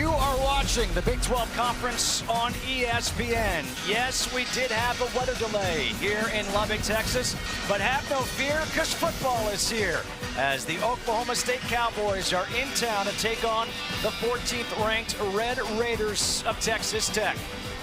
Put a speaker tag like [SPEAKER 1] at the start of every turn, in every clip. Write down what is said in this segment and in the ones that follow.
[SPEAKER 1] You are watching the Big 12 Conference on ESPN. Yes, we did have a weather delay here in Lubbock, Texas, but have no fear because football is here as the Oklahoma State Cowboys are in town to take on the 14th ranked Red Raiders of Texas Tech.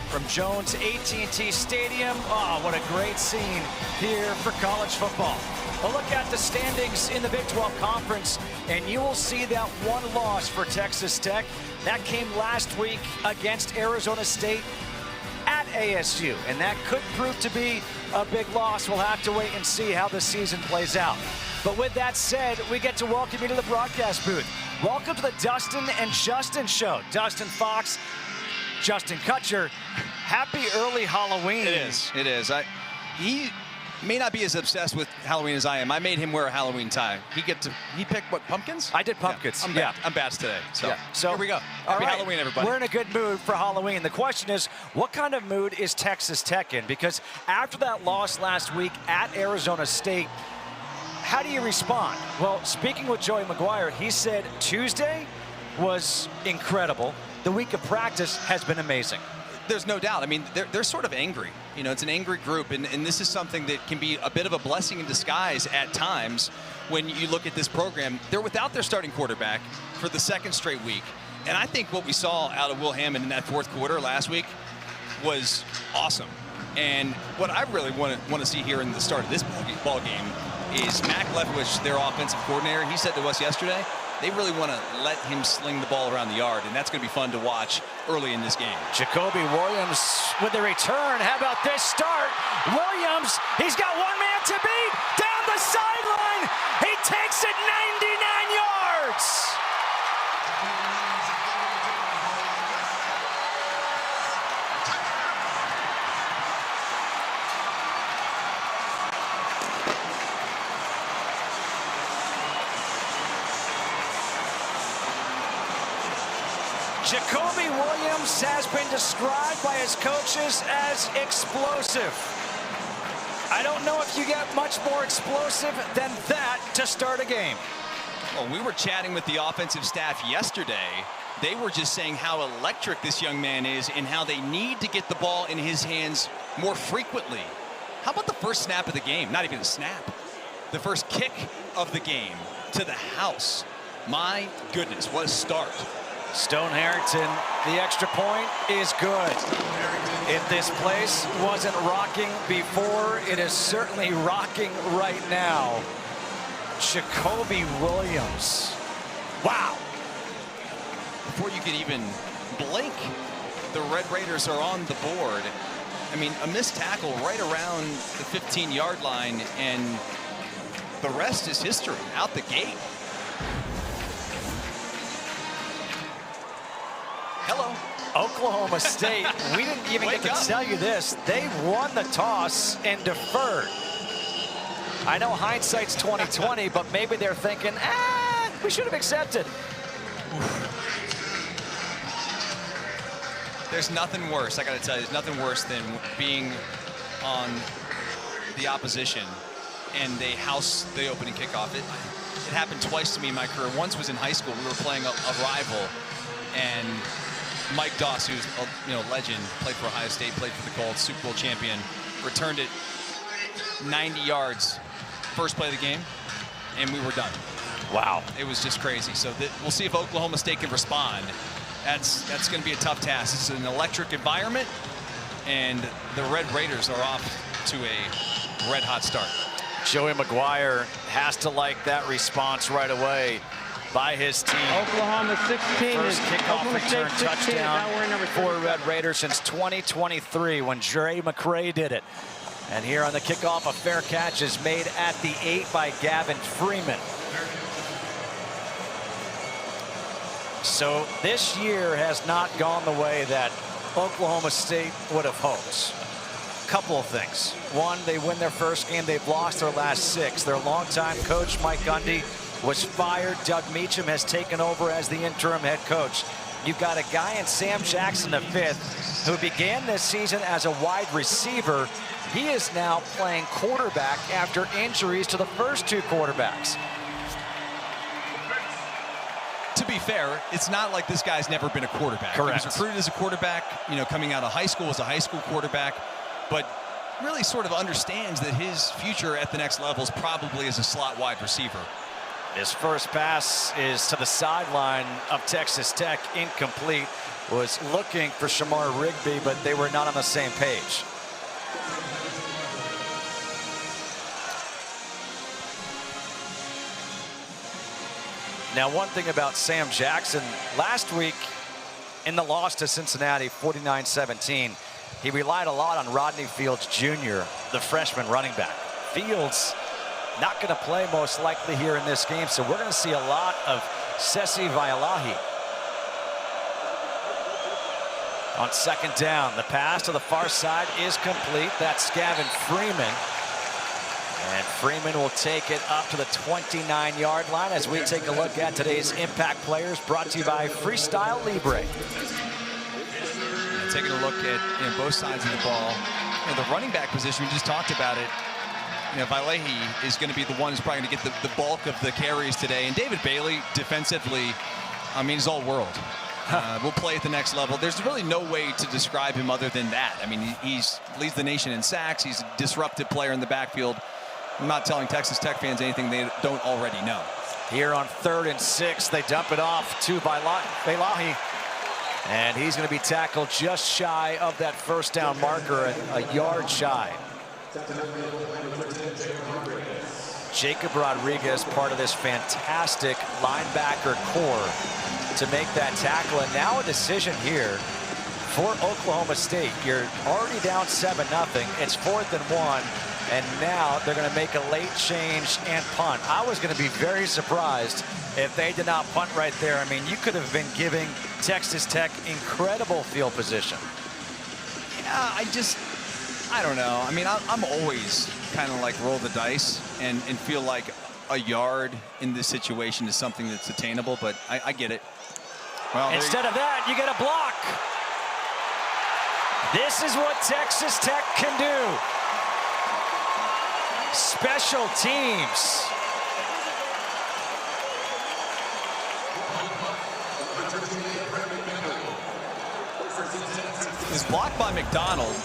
[SPEAKER 1] From Jones AT&T Stadium, what a great scene here for college football. A look at the standings in the Big 12 Conference, and you will see that one loss for Texas Tech. That came last week against Arizona State at ASU, and that could prove to be a big loss. We'll have to wait and see how the season plays out. But with that said, we get to welcome you to the broadcast booth. Welcome to the Dustin and Justin Show. Dustin Fox, Justin Kutcher, happy early Halloween.
[SPEAKER 2] It is. He may not be as obsessed with Halloween as I am. I made him wear a Halloween tie. He picked what, pumpkins?
[SPEAKER 1] I did pumpkins.
[SPEAKER 2] Yeah, I'm bats today. So here we go. Happy Halloween, everybody.
[SPEAKER 1] We're in a good mood for Halloween. The question is, what kind of mood is Texas Tech in? Because after that loss last week at Arizona State, how do you respond? Well, speaking with Joey McGuire, he said Tuesday was incredible. The week of practice has been amazing.
[SPEAKER 2] There's no doubt. I mean, they're sort of angry. You know, it's an angry group, and this is something that can be a bit of a blessing in disguise at times when you look at this program. They're without their starting quarterback for the second straight week, and I think what we saw out of Will Hammond in that fourth quarter last week was awesome. And what I really want to see here in the start of this ball game is Mac Leftwich, their offensive coordinator. He said to us yesterday, they really want to let him sling the ball around the yard, and that's going to be fun to watch early in this game.
[SPEAKER 1] Jacoby Williams with the return. How about this start? Williams, he's got one man to beat. Down the sideline. He takes it 99 yards. Jacoby Williams has been described by his coaches as explosive. I don't know if you get much more explosive than that to start a game.
[SPEAKER 2] Well, we were chatting with the offensive staff yesterday. They were just saying how electric this young man is and how they need to get the ball in his hands more frequently. How about the first snap of the game? Not even a snap. The first kick of the game to the house. My goodness, what a start.
[SPEAKER 1] Stone Harrington, the extra point is good. If this place wasn't rocking before, it is certainly rocking right now. Jacoby Williams. Wow.
[SPEAKER 2] Before you could even blink, the Red Raiders are on the board. I mean, a missed tackle right around the 15-yard line, and the rest is history out the gate. Hello.
[SPEAKER 1] Oklahoma State, we didn't even get to tell you this. They won the toss and deferred. I know hindsight's 2020, but maybe they're thinking, we should have accepted.
[SPEAKER 2] There's nothing worse, I got to tell you, there's nothing worse than being on the opposition and they house the opening kickoff. It happened twice to me in my career. Once was in high school. We were playing a rival, and Mike Doss, who's a legend, played for Ohio State, played for the Colts, Super Bowl champion, returned it 90 yards, first play of the game, and we were done.
[SPEAKER 1] Wow.
[SPEAKER 2] It was just crazy. So we'll see if Oklahoma State can respond. That's going to be a tough task. This is an electric environment, and the Red Raiders are off to a red-hot start.
[SPEAKER 1] Joey McGuire has to like that response right away by his team.
[SPEAKER 3] Oklahoma 16.
[SPEAKER 1] First kickoff
[SPEAKER 3] Oklahoma
[SPEAKER 1] return
[SPEAKER 3] State 16,
[SPEAKER 1] touchdown
[SPEAKER 3] now we're in number
[SPEAKER 1] for Red Raiders since 2023 when Dre McCray did it. And here on the kickoff, a fair catch is made at the 8 by Gavin Freeman. So this year has not gone the way that Oklahoma State would have hoped. Couple of things. One, they win their first game. They've lost their last 6. Their longtime coach, Mike Gundy, was fired. Doug Meacham has taken over as the interim head coach. You've got a guy in Sam Jackson V who began this season as a wide receiver. He is now playing quarterback after injuries to the first 2 quarterbacks.
[SPEAKER 2] to be fair, it's not like this guy's never been a quarterback.
[SPEAKER 1] Correct.
[SPEAKER 2] He was recruited as a quarterback, coming out of high school as a high school quarterback, but really sort of understands that his future at the next level is probably as a slot wide receiver.
[SPEAKER 1] His first pass is to the sideline of Texas Tech, incomplete. Was looking for Shamar Rigby, but they were not on the same page. Now, one thing about Sam Jackson, last week in the loss to Cincinnati 49-17, he relied a lot on Rodney Fields Jr., the freshman running back. Fields not going to play most likely here in this game, so we're going to see a lot of Sesi Vaialahi. On second down, the pass to the far side is complete. That's Gavin Freeman. And Freeman will take it up to the 29-yard line as we take a look at today's impact players, brought to you by Freestyle Libre.
[SPEAKER 2] And taking a look at both sides of the ball. The running back position, we just talked about it. Vaialahi is going to be the one who's probably going to get the bulk of the carries today. And David Bailey, defensively, he's all world. Will play at the next level. There's really no way to describe him other than that. I mean, he leads the nation in sacks. He's a disruptive player in the backfield. I'm not telling Texas Tech fans anything they don't already know.
[SPEAKER 1] Here on 3rd and 6, they dump it off to Vaialahi. And he's going to be tackled just shy of that first down marker, a yard shy. Jacob Rodriguez, part of this fantastic linebacker core to make that tackle. And now a decision here for Oklahoma State. You're already down 7-0. It's 4th and 1. And now they're going to make a late change and punt. I was going to be very surprised if they did not punt right there. I mean, you could have been giving Texas Tech incredible field position.
[SPEAKER 2] Yeah, I don't know. I mean, I'm always kind of like roll the dice and feel like a yard in this situation is something that's attainable, but I get it. Well,
[SPEAKER 1] instead of that, you get a block. This is what Texas Tech can do. Special teams.
[SPEAKER 2] It's blocked by McDonald,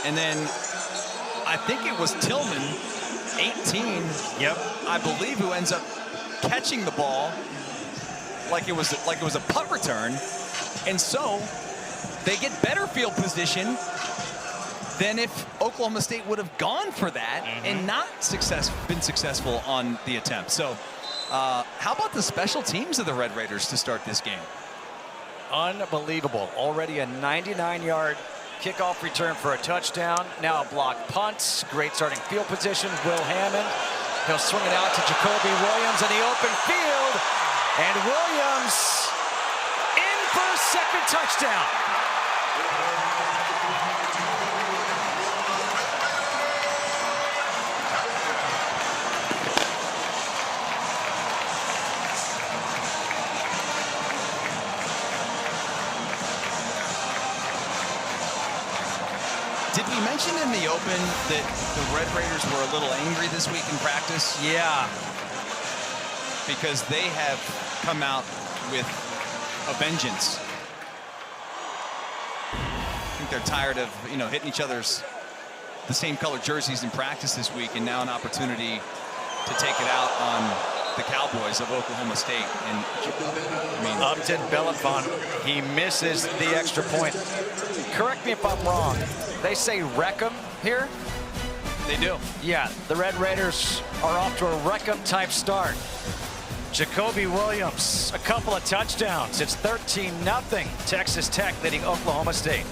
[SPEAKER 2] and then I think it was Tillman, 18, I believe, who ends up catching the ball like it was a punt return, and so they get better field position than if Oklahoma State would have gone for that and not been successful on the attempt. So how about the special teams of the Red Raiders to start this game?
[SPEAKER 1] Unbelievable. Already a 99-yard kickoff return for a touchdown. Now a blocked punt. Great starting field position. Will Hammond. He'll swing it out to Jacoby Williams in the open field. And Williams in for a second touchdown.
[SPEAKER 2] Did we mention in the open that the Red Raiders were a little angry this week in practice?
[SPEAKER 1] Yeah.
[SPEAKER 2] Because they have come out with a vengeance. I think they're tired of, hitting each other's the same color jerseys in practice this week, and now an opportunity to take it out on the Cowboys of Oklahoma State. And
[SPEAKER 1] Upton Bellafont, he misses the extra point. Correct me if I'm wrong. They say wreck 'em here?
[SPEAKER 2] They do.
[SPEAKER 1] Yeah, the Red Raiders are off to a wreck 'em type start. Jacoby Williams, a couple of touchdowns. It's 13-0. Texas Tech leading Oklahoma State.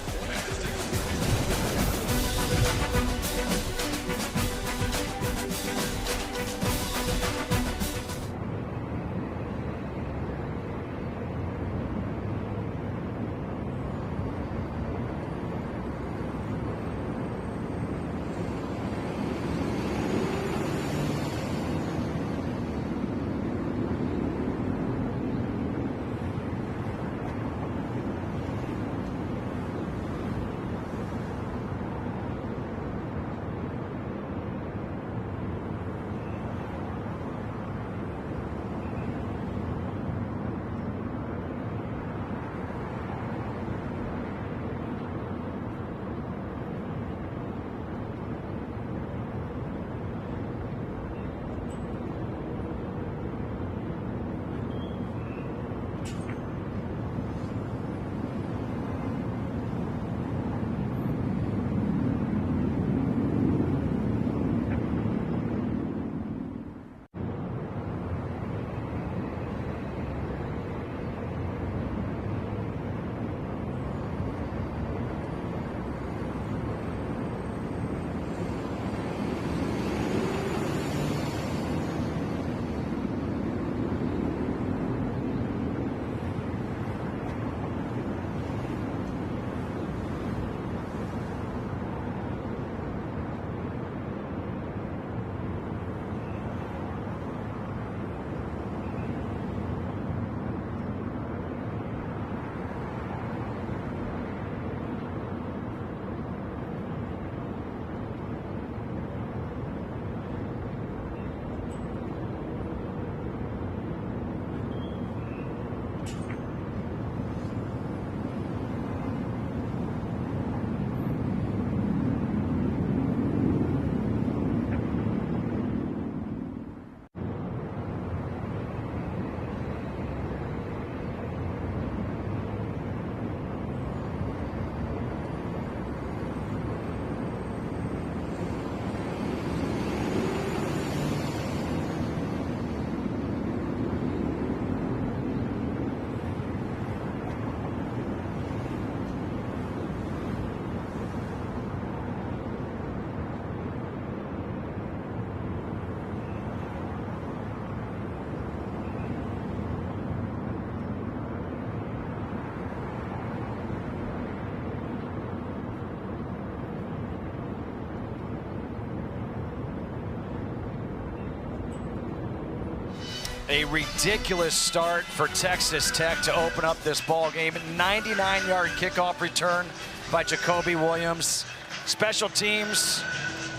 [SPEAKER 1] A ridiculous start for Texas Tech to open up this ball game. 99-yard kickoff return by Jacoby Williams. Special teams,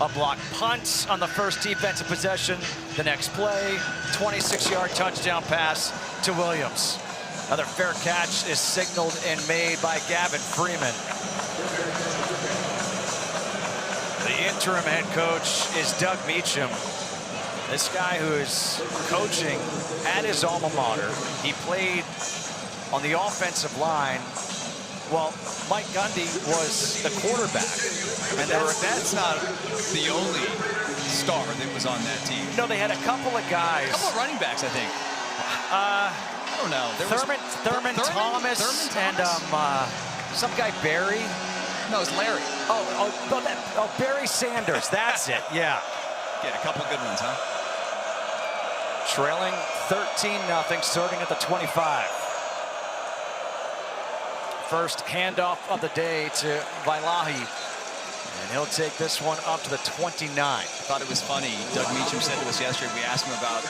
[SPEAKER 1] a block punt on the first defensive possession. The next play, 26-yard touchdown pass to Williams. Another fair catch is signaled and made by Gavin Freeman. The interim head coach is Doug Meacham. This guy who is coaching at his alma mater. He played on the offensive line while Mike Gundy was the quarterback.
[SPEAKER 2] And that's not the only star that was on that team.
[SPEAKER 1] No, they had a couple of guys.
[SPEAKER 2] A couple of running backs, I think. I don't know.
[SPEAKER 1] Thurman Thomas and some guy Barry.
[SPEAKER 2] No, it was Larry.
[SPEAKER 1] Oh, Barry Sanders. That's it. Yeah.
[SPEAKER 2] Yeah, a couple of good ones, huh?
[SPEAKER 1] Trailing 13-0, starting at the 25. First handoff of the day to Vailahi, and he'll take this one up to the 29.
[SPEAKER 2] I thought it was funny. Doug Meacham said to us yesterday, we asked him about,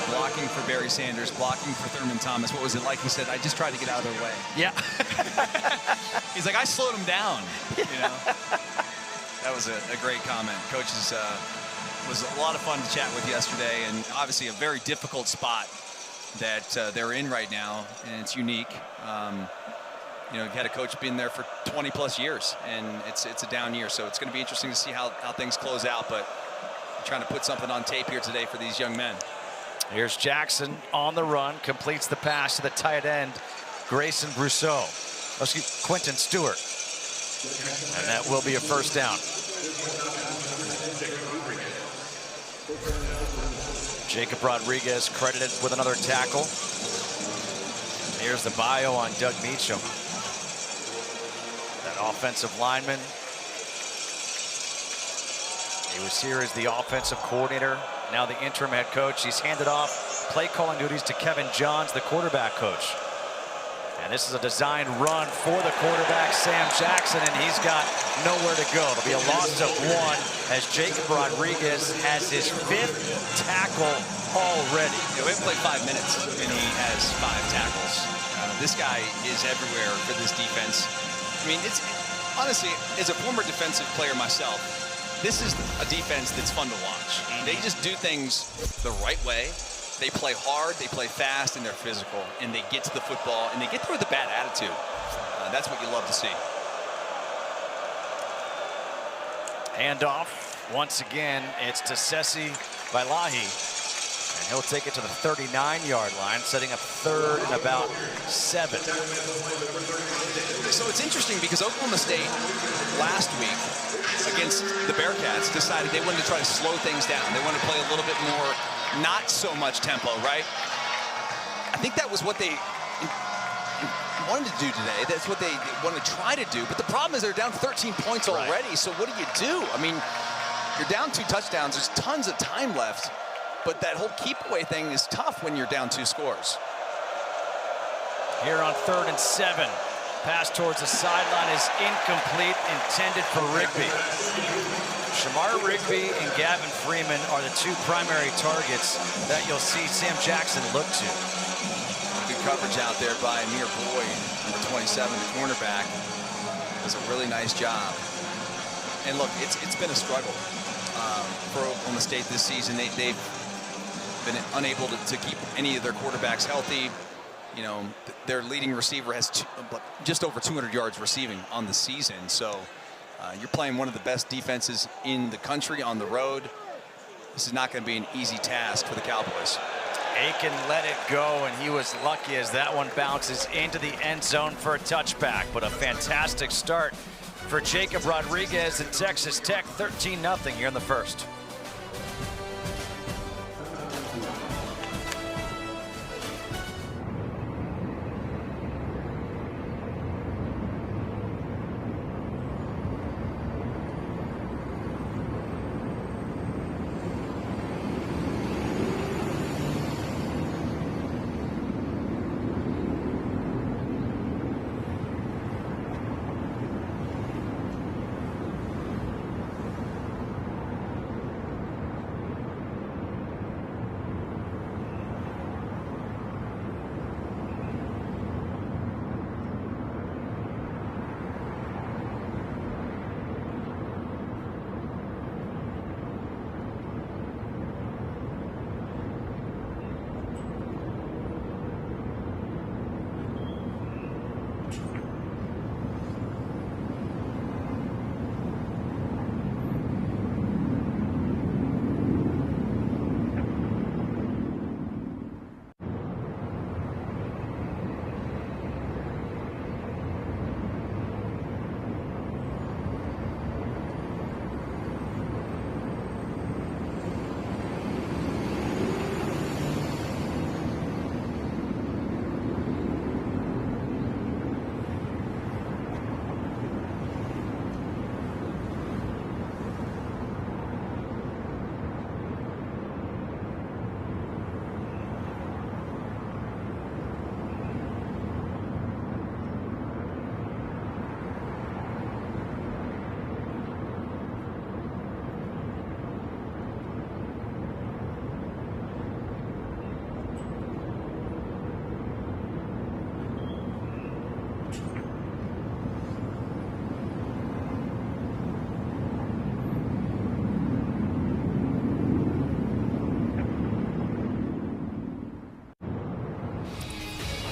[SPEAKER 2] blocking for Barry Sanders, blocking for Thurman Thomas. What was it like? He said, I just tried to get out of their way.
[SPEAKER 1] Yeah.
[SPEAKER 2] He's like, I slowed him down, That was a great comment. Coaches, was a lot of fun to chat with yesterday, and obviously a very difficult spot that they're in right now, and it's unique. You've had a coach been there for 20-plus years, and it's a down year, so it's going to be interesting to see how things close out, but I'm trying to put something on tape here today for these young men.
[SPEAKER 1] Here's Jackson on the run, completes the pass to the tight end, Grayson Brousseau. Quentin Stewart. And that will be a first down. Jacob Rodriguez credited with another tackle. Here's the bio on Doug Meacham. That offensive lineman. He was here as the offensive coordinator, now the interim head coach. He's handed off play calling duties to Kevin Johns, the quarterback coach. And this is a designed run for the quarterback, Sam Jackson, and he's got nowhere to go. It'll be a loss of 1 as Jacob Rodriguez has his 5th tackle already.
[SPEAKER 2] We haven't played 5 minutes, and he has 5 tackles. This guy is everywhere for this defense. I mean, it's honestly, as a former defensive player myself, this is a defense that's fun to watch. They just do things the right way. They play hard, they play fast, and they're physical, and they get to the football, and they get through with a bad attitude. That's what you love to see.
[SPEAKER 1] Handoff, once again, it's to Sesi Vailahi, and he'll take it to the 39-yard line, setting up 3rd and about 7.
[SPEAKER 2] So it's interesting because Oklahoma State last week against the Bearcats decided they wanted to try to slow things down. They wanted to play a little bit more, not so much tempo, right? I think that was what they wanted to do today. That's what they want to try to do. But the problem is they're down 13 points already. Right. So what do? I mean, you're down 2 touchdowns. There's tons of time left. But that whole keep away thing is tough when you're down 2 scores.
[SPEAKER 1] Here on 3rd and 7. Pass towards the sideline is incomplete, intended for Rigby. Shamar Rigby and Gavin Freeman are the 2 primary targets that you'll see Sam Jackson look to.
[SPEAKER 2] Good coverage out there by Amir Boyd, number 27, the cornerback. Does a really nice job. And look, it's been a struggle for Oklahoma State this season. They've been unable to keep any of their quarterbacks healthy. Their leading receiver has just over 200 yards receiving on the season. So you're playing one of the best defenses in the country on the road. This is not going to be an easy task for the Cowboys.
[SPEAKER 1] Aiken let it go, and he was lucky as that one bounces into the end zone for a touchback. But a fantastic start for Jacob Rodriguez and Texas Tech, 13-0 here in the first.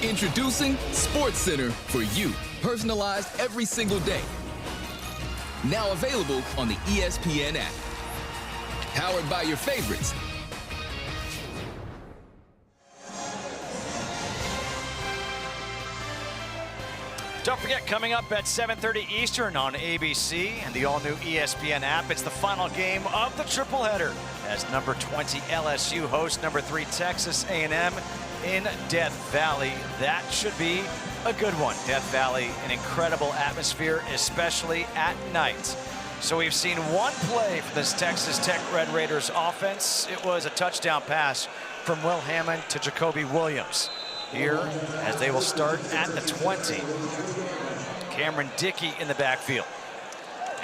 [SPEAKER 3] Introducing SportsCenter for you, personalized every single day. Now available on the ESPN app. Powered by your favorites.
[SPEAKER 1] Don't forget, coming up at 7:30 Eastern on ABC and the all-new ESPN app, it's the final game of the tripleheader as number 20 LSU hosts number 3 Texas A&M in Death Valley. That should be a good one. Death Valley, an incredible atmosphere, especially at night. So we've seen one play for this Texas Tech Red Raiders offense. It was a touchdown pass from Will Hammond to Jacoby Williams. Here, as they will start at the 20. Cameron Dickey in the backfield.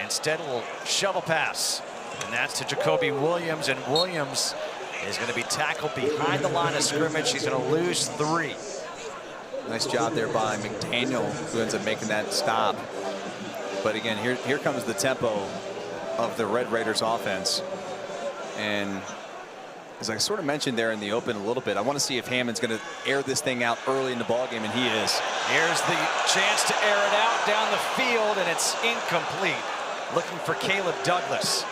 [SPEAKER 1] Instead, a little shovel pass. And that's to Jacoby Williams. And Williams is going to be tackled behind the line of scrimmage. He's going to lose 3.
[SPEAKER 2] Nice job there by McDaniel, who ends up making that stop. But again, here comes the tempo of the Red Raiders offense. And as I sort of mentioned there in the open a little bit, I want to see if Hammond's going to air this thing out early in the ballgame, and he is.
[SPEAKER 1] Here's the chance to air it out down the field, and it's incomplete. Looking for Caleb Douglas.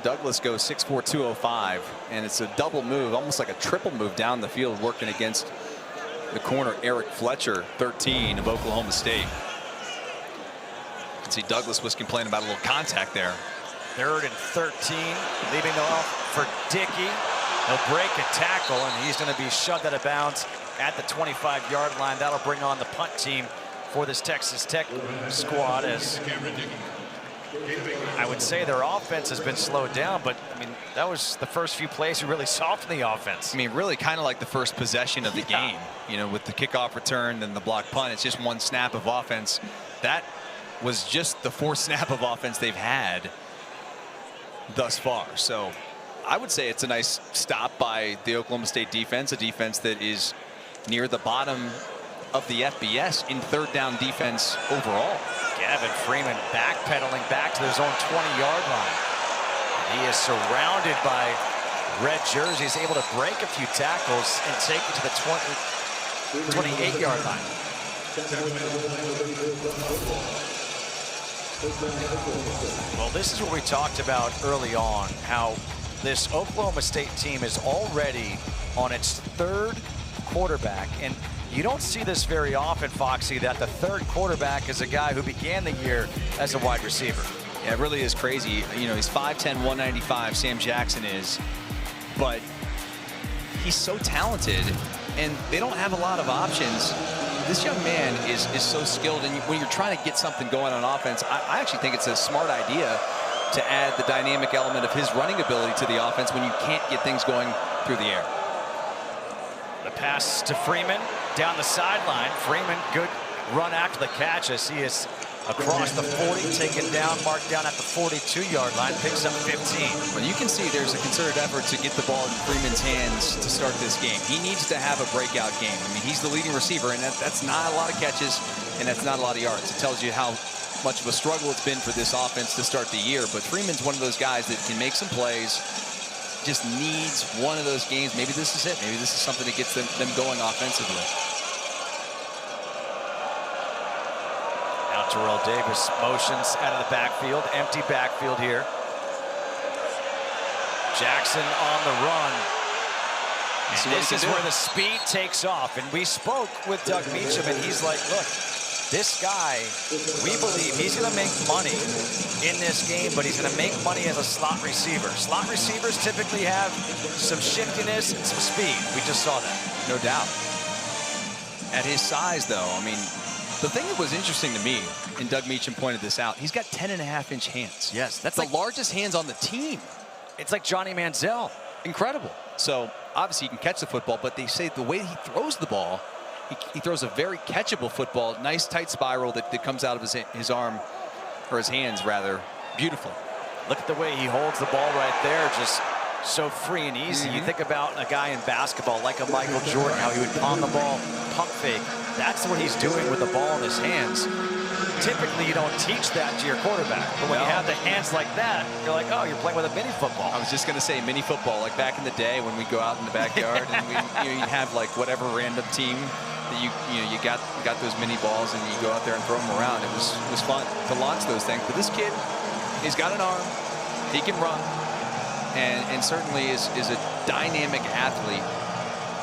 [SPEAKER 2] Douglas goes 6'4", 205, and it's a double move, almost like a triple move down the field, working against the corner, Eric Fletcher, 13 of Oklahoma State. You can see Douglas was complaining about a little contact there.
[SPEAKER 1] 3rd and 13, leaving it off for Dickey. He'll break a tackle, and he's going to be shoved out of bounds at the 25-yard line. That'll bring on the punt team for this Texas Tech squad, as I would say their offense has been slowed down, but I mean, that was the first few plays we really saw from the offense.
[SPEAKER 2] I mean, really kind of like the first possession of the game, you know, with the kickoff return, then the block punt. It's just one snap of offense. That was just the 4th snap of offense they've had thus far. So I would say it's a nice stop by the Oklahoma State defense, a defense that is near the bottom of the FBS in 3rd down defense overall.
[SPEAKER 1] Gavin Freeman backpedaling back to his own 20-yard line. He is surrounded by red jerseys, able to break a few tackles and take it to the 28-yard line. Well, this is what we talked about early on, how this Oklahoma State team is already on its 3rd quarterback, and you don't see this very often, Foxy, that the 3rd quarterback is a guy who began the year as a wide receiver.
[SPEAKER 2] Yeah, it really is crazy. You know, he's 5'10", 195, Sam Jackson is, but he's so talented, and they don't have a lot of options. This young man is so skilled, and when you're trying to get something going on offense, I actually think it's a smart idea to add the dynamic element of his running ability to the offense when you can't get things going through the air.
[SPEAKER 1] The pass to Freeman down the sideline. Freeman, good run after the catch as he is across the 40, taken down, marked down at the 42-yard line, picks up 15.
[SPEAKER 2] Well, you can see there's a concerted effort to get the ball in Freeman's hands to start this game. He needs to have a breakout game. I mean, he's the leading receiver, and that's not a lot of catches, and that's not a lot of yards. It tells you how much of a struggle it's been for this offense to start the year. But Freeman's one of those guys that can make some plays, just needs one of those games. Maybe this is it. Maybe this is something that gets them going offensively.
[SPEAKER 1] Terrell Davis motions out of the backfield, empty backfield here. Jackson on the run. And this is where the speed takes off. And we spoke with Doug Meacham, and he's like, look, this guy, we believe he's going to make money in this game, but he's going to make money as a slot receiver. Slot receivers typically have some shiftiness and some speed. We just saw that.
[SPEAKER 2] No doubt. At his size, though, I mean, the thing that was interesting to me, and Doug Meacham pointed this out, he's got 10.5-inch hands.
[SPEAKER 1] Yes,
[SPEAKER 2] that's the largest hands on the team.
[SPEAKER 1] It's like Johnny Manziel.
[SPEAKER 2] Incredible. So obviously he can catch the football, but they say the way he throws the ball, he throws a very catchable football, nice tight spiral that comes out of his arm, or his hands rather, beautifully.
[SPEAKER 1] Look at the way he holds the ball right there, just so free and easy. You think about a guy in basketball like a Michael Jordan, how he would pawn the ball, pump fake. That's what he's doing with the ball in his hands. Typically, you don't teach that to your quarterback. But when you have the hands like that, you're like, oh, you're playing with a mini football.
[SPEAKER 2] I was just going to say mini football, like back in the day when we go out in the backyard and you'd have like whatever random team that you got those mini balls and you go out there and throw them around. It was fun to launch those things. But this kid, he's got an arm, he can run, and certainly is a dynamic athlete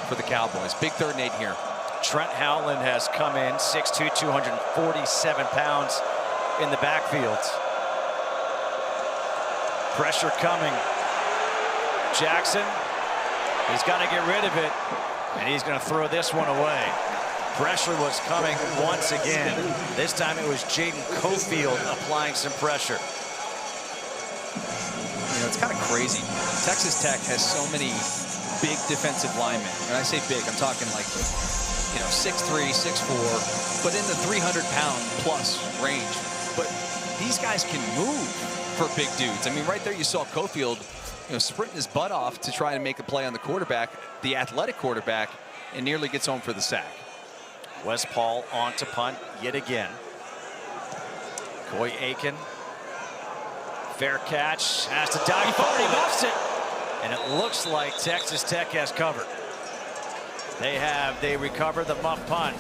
[SPEAKER 2] for the Cowboys. Big 3rd and 8 here.
[SPEAKER 1] Trent Howland has come in, 6'2", 247 pounds in the backfield. Pressure coming. Jackson, he's got to get rid of it, and he's going to throw this one away. Pressure was coming once again. This time it was Jaden Cofield applying some pressure.
[SPEAKER 2] You know, it's kind of crazy. Texas Tech has so many big defensive linemen. When I say big, I'm talking like, 6'3", 6'4", but in the 300-pound plus range. But these guys can move for big dudes. I mean, right there you saw Cofield, sprinting his butt off to try and make a play on the quarterback, the athletic quarterback, and nearly gets home for the sack.
[SPEAKER 1] Wes Paul on to punt yet again. Coy Aiken. Fair catch. Has to dive forward. He muffs it. And it looks like Texas Tech has covered. They recover the muff punt,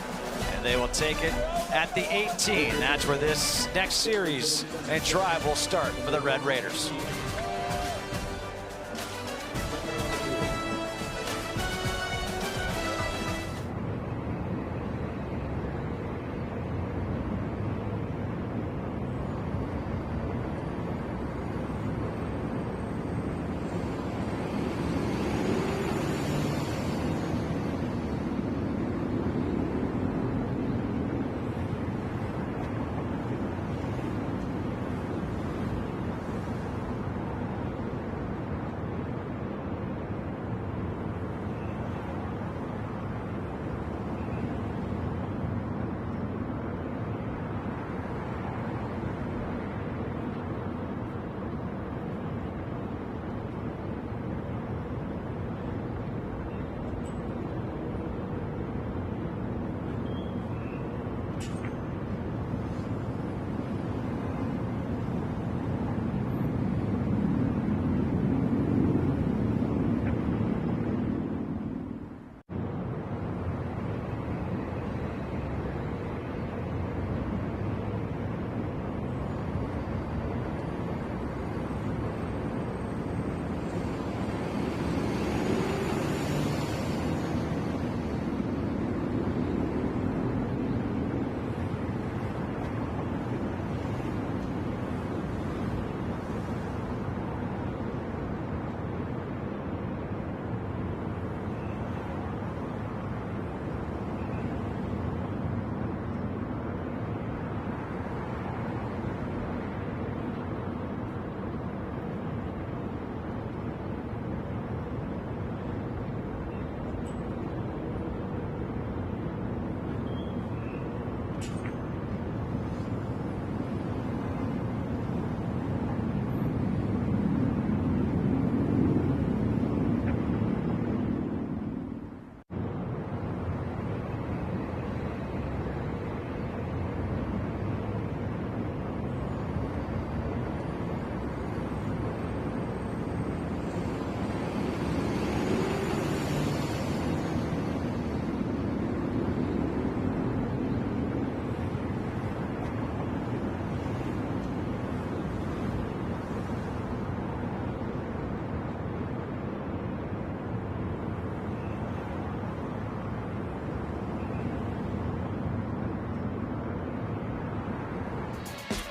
[SPEAKER 1] and they will take it at the 18. That's where this next series and drive will start for the Red Raiders.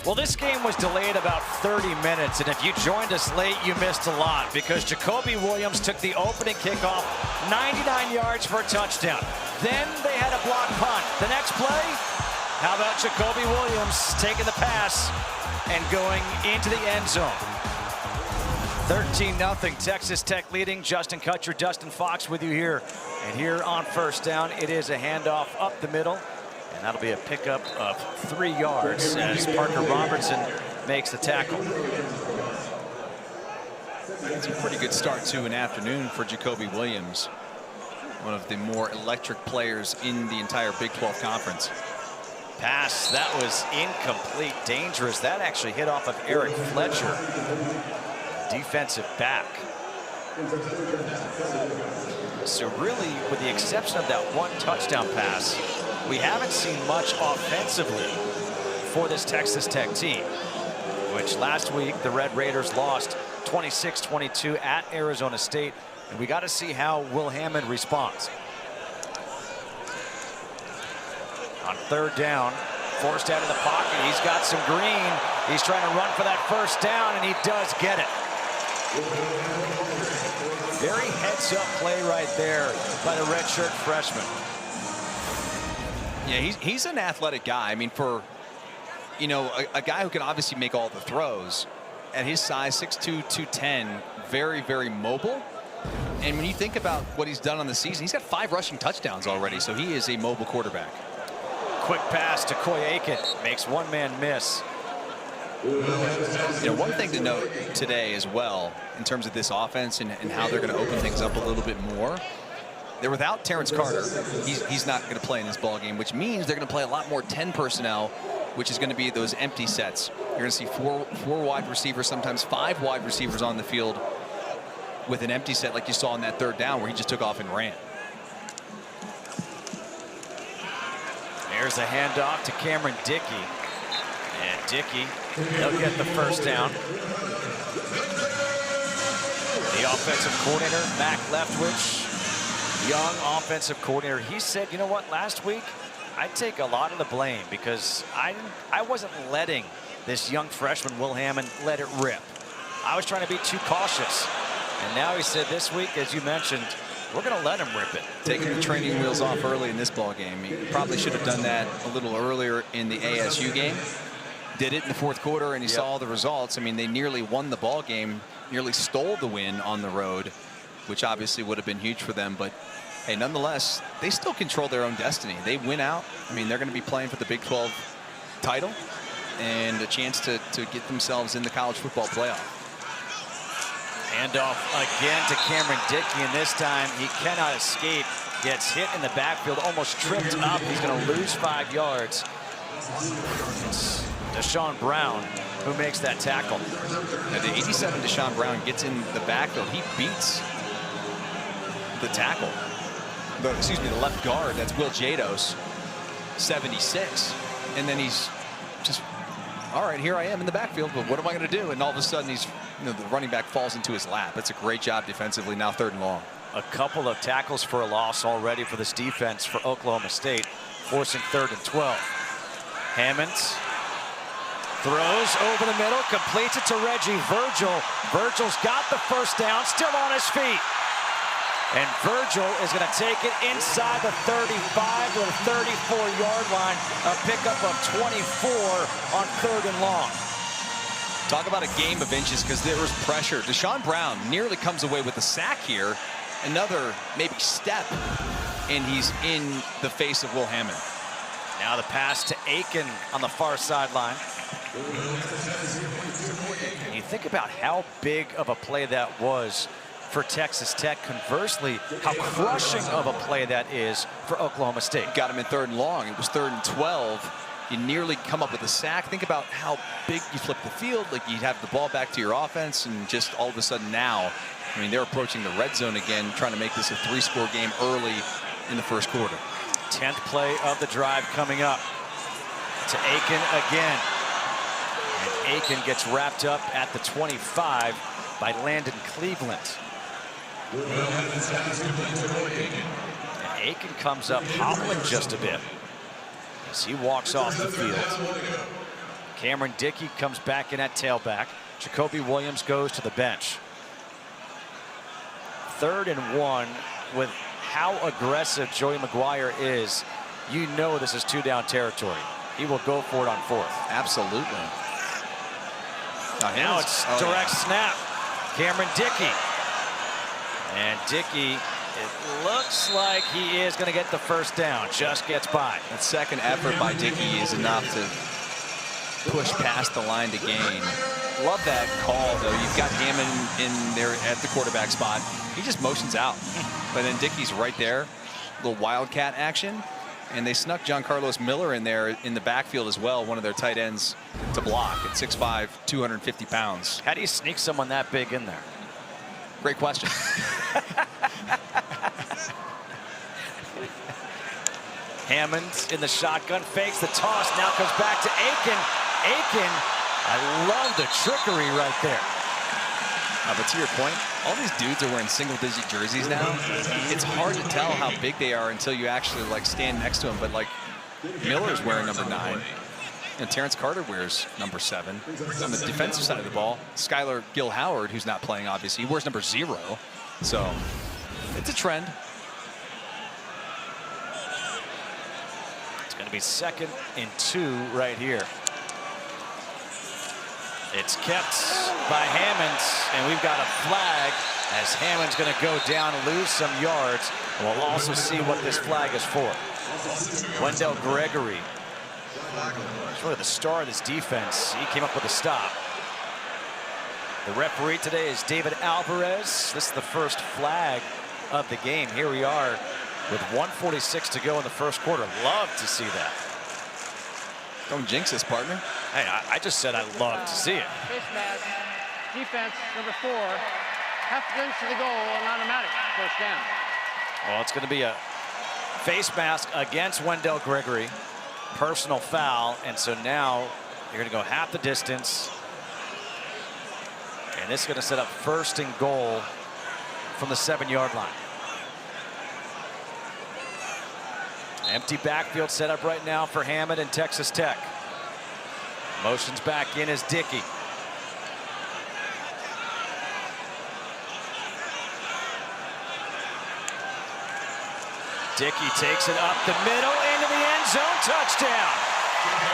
[SPEAKER 1] Well, this game was delayed about 30 minutes, and if you joined us late, you missed a lot because Jacoby Williams took the opening kickoff 99 yards for a touchdown. Then they had a block punt. The next play, how about Jacoby Williams taking the pass and going into the end zone? 13-0, Texas Tech leading. Justin Kutcher, Dustin Fox with you here. And here on first down, it is a handoff up the middle. And that'll be a pickup of 3 yards as Parker Robertson makes the tackle.
[SPEAKER 2] It's a pretty good start to an afternoon for Jacoby Williams, one of the more electric players in the entire Big 12 Conference.
[SPEAKER 1] Pass, that was incomplete, dangerous. That actually hit off of Eric Fletcher, defensive back. So really, with the exception of that one touchdown pass, we haven't seen much offensively for this Texas Tech team, which last week the Red Raiders lost 26-22 at Arizona State, and we got to see how Will Hammond responds. On third down, forced out of the pocket, he's got some green. He's trying to run for that first down, and he does get it. Very heads-up play right there by the redshirt freshman.
[SPEAKER 2] Yeah, he's an athletic guy. I mean, for, you know, a guy who can obviously make all the throws at his size, 6'2", 210, very, very mobile. And when you think about what he's done on the season, he's got 5 rushing touchdowns already, so he is a mobile quarterback.
[SPEAKER 1] Quick pass to Coy Aiken, makes one man miss.
[SPEAKER 2] You know, one thing to note today as well, in terms of this offense and how they're going to open things up a little bit more, they're without Terrence Carter. He's not going to play in this ball game, which means they're going to play a lot more 10 personnel, which is going to be those empty sets. You're going to see four wide receivers, sometimes 5 wide receivers on the field with an empty set like you saw on that third down where he just took off and ran.
[SPEAKER 1] There's a handoff to Cameron Dickey. And Dickey, he'll get the first down. The offensive coordinator, Mac Leftwich, young offensive coordinator, he said, you know what, last week, I take a lot of the blame because I wasn't letting this young freshman, Will Hammond, let it rip. I was trying to be too cautious. And now he said this week, as you mentioned, we're going to let him rip it.
[SPEAKER 2] Taking the training wheels off early in this ball game. He probably should have done that a little earlier in the ASU game. Did it in the fourth quarter, and he saw the results. I mean, they nearly won the ball game, nearly stole the win on the road, which obviously would have been huge for them. But hey, nonetheless, they still control their own destiny. They win out. I mean, they're going to be playing for the Big 12 title and a chance to get themselves in the college football playoff.
[SPEAKER 1] Handoff again to Cameron Dickey, and this time he cannot escape. Gets hit in the backfield, almost tripped up. He's going to lose 5 yards. It's Deshaun Brown who makes that tackle.
[SPEAKER 2] Now, the 87 Deshaun Brown gets in the backfield. He beats the tackle. The left guard, that's Will Jados, 76. And then he's just, all right, here I am in the backfield, but what am I going to do? And all of a sudden, he's, you know, the running back falls into his lap. That's a great job defensively, now 3rd and long.
[SPEAKER 1] A couple of tackles for a loss already for this defense for Oklahoma State, forcing 3rd and 12. Hammond throws over the middle, completes it to Reggie Virgil. Virgil's got the first down, still on his feet. And Virgil is going to take it inside the 35 to the 34-yard line. A pickup of 24 on 3rd and long.
[SPEAKER 2] Talk about a game of inches because there was pressure. Deshaun Brown nearly comes away with a sack here. Another maybe step, and he's in the face of Will Hammond.
[SPEAKER 1] Now the pass to Aiken on the far sideline. And you think about how big of a play that was for Texas Tech. Conversely, how crushing of a play that is for Oklahoma State.
[SPEAKER 2] Got him in 3rd and long. It was 3rd and 12. You nearly come up with a sack. Think about how big you flip the field. Like, you'd have the ball back to your offense, and just all of a sudden now, I mean, they're approaching the red zone again, trying to make this a 3-score game early in the first quarter.
[SPEAKER 1] 10th play of the drive coming up. To Aiken again. And Aiken gets wrapped up at the 25 by Landon Cleveland. And Aiken comes up hobbling just a bit as he walks off the field. Cameron Dickey comes back in at tailback. Jacoby Williams goes to the bench. 3rd and 1 with how aggressive Joey McGuire is. You know this is 2-down territory. He will go for it on 4th.
[SPEAKER 2] Absolutely.
[SPEAKER 1] Now it's direct snap. Cameron Dickey. And Dickey, it looks like he is going to get the first down. Just gets by.
[SPEAKER 2] That second effort by Dickey is enough to push past the line to gain. Love that call, though. You've got Hammond in there at the quarterback spot. He just motions out. But then Dickey's right there. Little wildcat action. And they snuck John Carlos Miller in there in the backfield as well, one of their tight ends, to block at 6'5", 250 pounds.
[SPEAKER 1] How do you sneak someone that big in there?
[SPEAKER 2] Great question.
[SPEAKER 1] Hammond in the shotgun, fakes the toss, now comes back to Aiken. Aiken, I love the trickery right there.
[SPEAKER 2] But to your point, all these dudes are wearing single-digit jerseys now. It's hard to tell how big they are until you actually like stand next to them. But like Miller's wearing number 9, and Terrence Carter wears number 7. On the defensive side of the ball, Skylar Gill Howard, who's not playing, obviously, he wears number 0. So it's a trend.
[SPEAKER 1] It's going to be 2nd and 2 right here. It's kept by Hammond, and we've got a flag as Hammond's going to go down and lose some yards. We'll also see what this flag is for. Wendell Gregory, sort of the star of this defense. He came up with a stop. The referee today is David Alvarez. This is the first flag of the game. Here we are with 1:46 to go in the first quarter. Love to see that.
[SPEAKER 2] Don't jinx this, partner.
[SPEAKER 1] Hey, I just said I love to see it.
[SPEAKER 4] Face mask, defense, number 4, half inch to the goal, and automatic, first down.
[SPEAKER 1] Well, it's going to be a face mask against Wendell Gregory. Personal foul, and so now you're going to go half the distance. And this is going to set up 1st and goal from the 7-yard line. Empty backfield set up right now for Hammond and Texas Tech. Motions back in as Dickey. Dickey takes it up the middle into the end zone. Touchdown.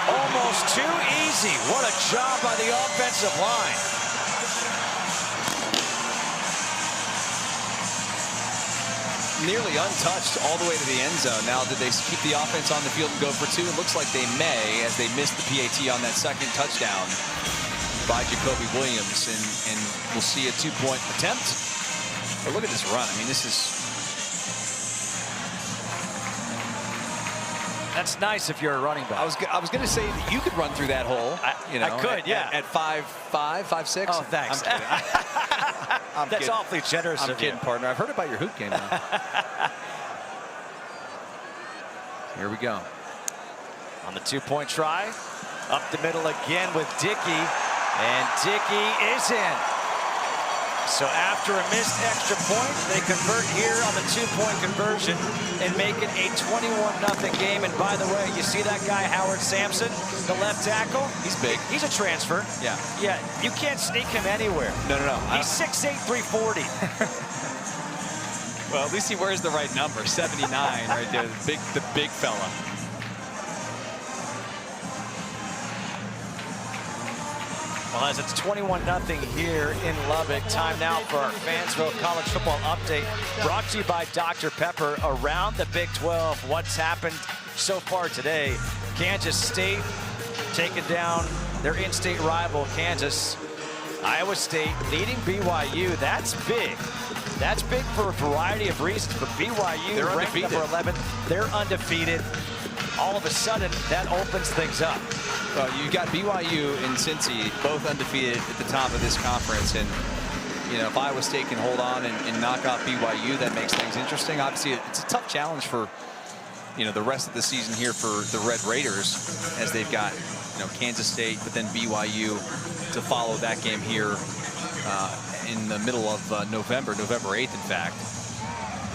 [SPEAKER 1] Almost too easy. What a job by the offensive line.
[SPEAKER 2] Nearly untouched all the way to the end zone. Now, did they keep the offense on the field and go for 2? It looks like they may, as they missed the PAT on that 2nd touchdown by Jacoby Williams, and we'll see a 2-point attempt. But look at this run. I mean, this is...
[SPEAKER 1] That's nice if you're a running back.
[SPEAKER 2] I was going to say that you could run through that hole.
[SPEAKER 1] I could, yeah.
[SPEAKER 2] At 5'5", 5'6".
[SPEAKER 1] Oh, thanks. That's awfully generous of you.
[SPEAKER 2] I'm kidding, partner. I've heard about your hoop game now. Here we go.
[SPEAKER 1] On the 2-point try. Up the middle again with Dickey. And Dickey is in. So after a missed extra point, they convert here on the 2-point conversion and make it a 21-0 game. And by the way, you see that guy, Howard Sampson, the left tackle?
[SPEAKER 2] He's big.
[SPEAKER 1] He's a transfer.
[SPEAKER 2] Yeah.
[SPEAKER 1] Yeah, you can't sneak him anywhere.
[SPEAKER 2] No.
[SPEAKER 1] He's 6'8", 340.
[SPEAKER 2] Well, at least he wears the right number, 79 right there, the big fella.
[SPEAKER 1] Well, as it's 21-0 here in Lubbock, time now for our Fansville College Football Update, brought to you by Dr. Pepper. Around the Big 12, what's happened so far today? Kansas State taking down their in-state rival, Kansas. Iowa State leading BYU. That's big. That's big for a variety of reasons, but BYU,
[SPEAKER 2] they're
[SPEAKER 1] ranked
[SPEAKER 2] undefeated.
[SPEAKER 1] number 11, they're undefeated. All of a sudden, that opens things up.
[SPEAKER 2] You got BYU and Cincy both undefeated at the top of this conference, and you know, if Iowa State can hold on and knock off BYU, that makes things interesting. Obviously, it's a tough challenge for the rest of the season here for the Red Raiders, as they've got Kansas State, but then BYU to follow that game here in the middle of November 8th, in fact.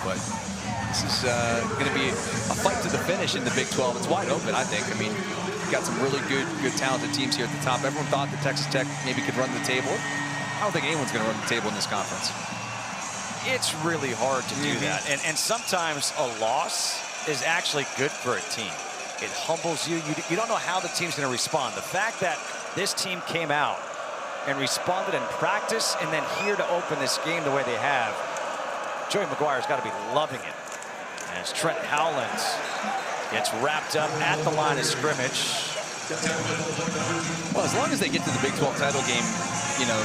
[SPEAKER 2] But this is going to be a fight to the finish in the Big 12. It's wide open, I think. I mean, you've got some really good talented teams here at the top. Everyone thought that Texas Tech maybe could run the table. I don't think anyone's going to run the table in this conference.
[SPEAKER 1] It's really hard to do that. And sometimes a loss is actually good for a team. It humbles you. You don't know how the team's going to respond. The fact that this team came out and responded in practice and then here to open this game the way they have, Joey McGuire's got to be loving it. As Trent Howland gets wrapped up at the line of scrimmage.
[SPEAKER 2] Well, as long as they get to the Big 12 title game, you know,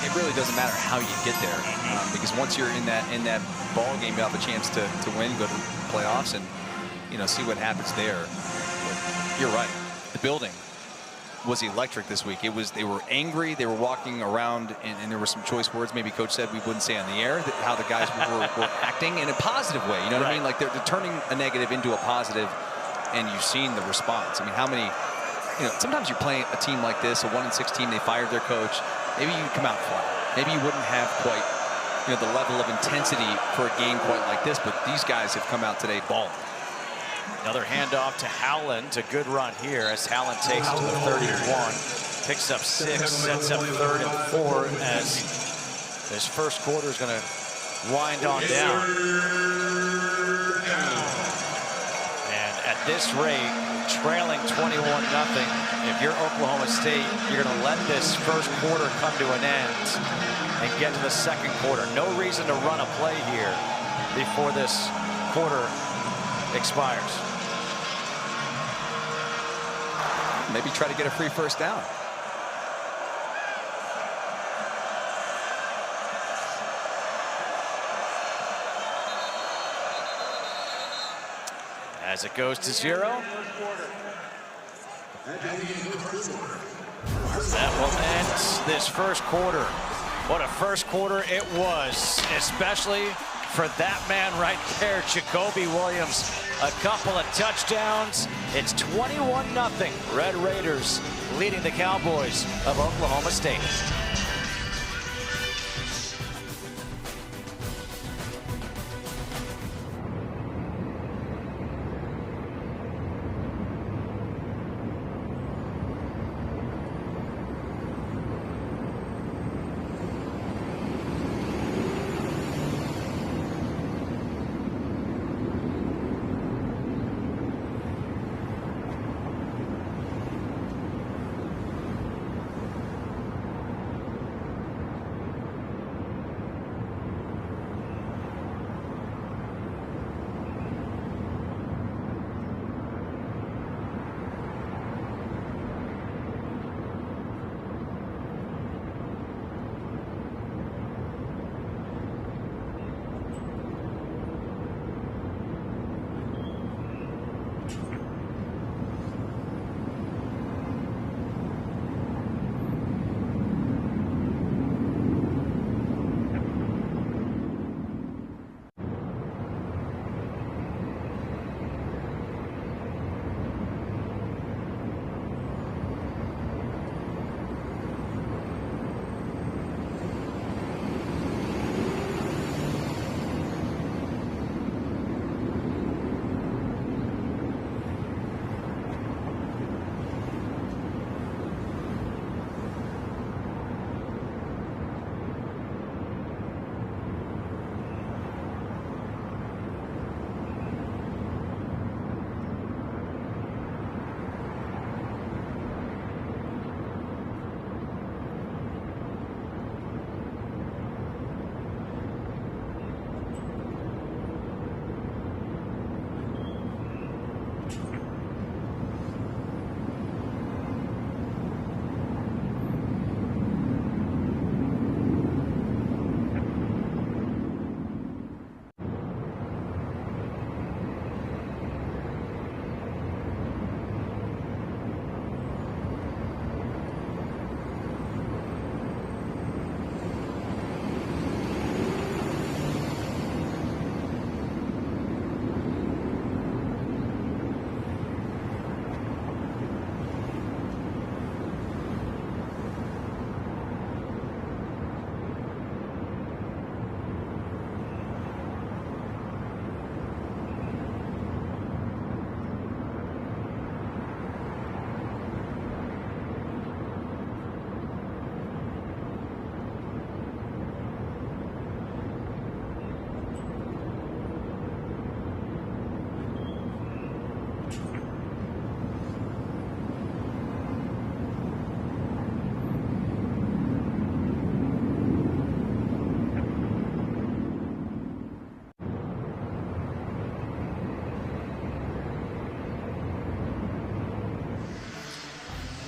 [SPEAKER 2] it really doesn't matter how you get there, because once you're in that ball game, you have a chance to win, go to playoffs, and you know, see what happens there. But you're right. The building was electric this week. They were angry. They were walking around, and there were some choice words maybe Coach said we wouldn't say on the air, how the guys were acting in a positive way. You know what I mean? Like they're turning a negative into a positive, and you've seen the response. I mean, how many? You know, sometimes you're playing a team like this, a 1-6 team. They fired their coach. Maybe you come out flat. Maybe you wouldn't have quite, you know, the level of intensity for a game quite like this. But these guys have come out today balling.
[SPEAKER 1] Another handoff to Howland. A good run here as Howland takes it to the 31, picks up 6, sets up 3rd and 4 as this first quarter is going to wind on down. And at this rate, trailing 21-0. If you're Oklahoma State, you're going to let this first quarter come to an end and get to the second quarter. No reason to run a play here before this quarter expires.
[SPEAKER 2] Maybe try to get a free first down.
[SPEAKER 1] As it goes to 0. That will end this first quarter. What a first quarter it was, especially for that man right there, Jacoby Williams. A couple of touchdowns. It's 21-0. Red Raiders leading the Cowboys of Oklahoma State.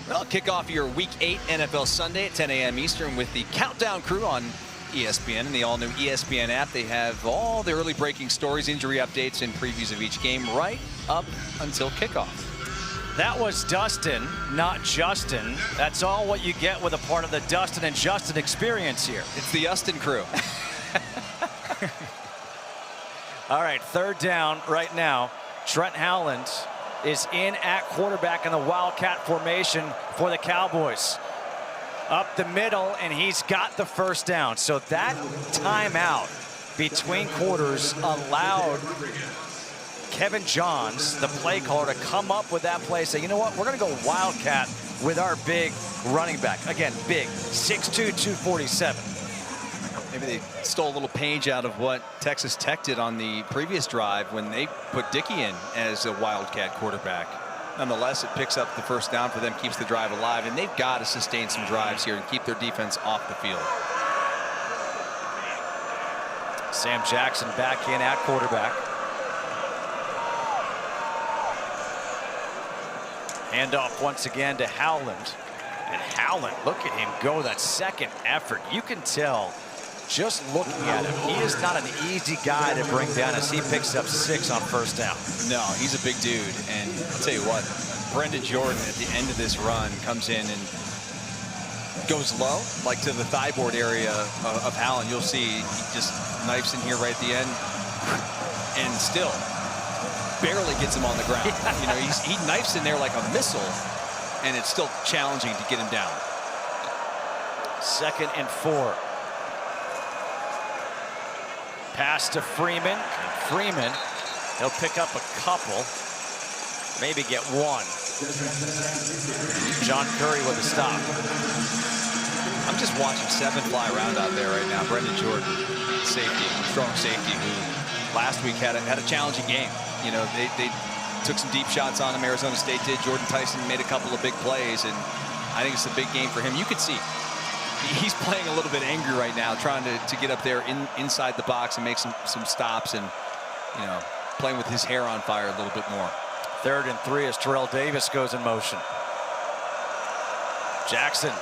[SPEAKER 2] Well, kick off your Week 8 NFL Sunday at 10 a.m. Eastern with the Countdown Crew on ESPN and the all-new ESPN app. They have all the early breaking stories, injury updates, and previews of each game right up until kickoff.
[SPEAKER 1] That was Dustin, not Justin. That's all what you get with a part of the Dustin and Justin experience here.
[SPEAKER 2] It's the Justin Crew.
[SPEAKER 1] All right, third down right now. Trent Howland is in at quarterback in the Wildcat formation for the Cowboys. Up the middle, and he's got the first down. So that timeout between quarters allowed Kevin Johns, the play caller, to come up with that play, say, you know what, we're going to go Wildcat with our big running back. Again, big, 6'2", 247.
[SPEAKER 2] Maybe they stole a little page out of what Texas Tech did on the previous drive when they put Dickey in as a Wildcat quarterback. Nonetheless, it picks up the first down for them, keeps the drive alive, and they've got to sustain some drives here and keep their defense off the field.
[SPEAKER 1] Sam Jackson back in at quarterback. Handoff once again to Howland. And Howland, look at him go, that second effort. You can tell just looking at him, he is not an easy guy to bring down as he picks up 6 on first down.
[SPEAKER 2] No, he's a big dude. And I'll tell you what, Brendan Jordan at the end of this run comes in and goes low, like to the thigh board area of Howland. You'll see he just knifes in here right at the end and still barely gets him on the ground. You know, he knifes in there like a missile, and it's still challenging to get him down.
[SPEAKER 1] 2nd and 4. Pass to Freeman. And Freeman, he'll pick up a couple, maybe get 1. John Curry with a stop.
[SPEAKER 2] I'm just watching 7 fly around out there right now. Brendan Jordan, safety, strong safety, who last week had a challenging game. You know, they took some deep shots on him. Arizona State did. Jordan Tyson made a couple of big plays, and I think it's a big game for him. You could see he's playing a little bit angry right now, trying to get up there inside the box and make some stops, and you know, playing with his hair on fire a little bit more.
[SPEAKER 1] 3rd and 3 as Terrell Davis goes in motion. Jackson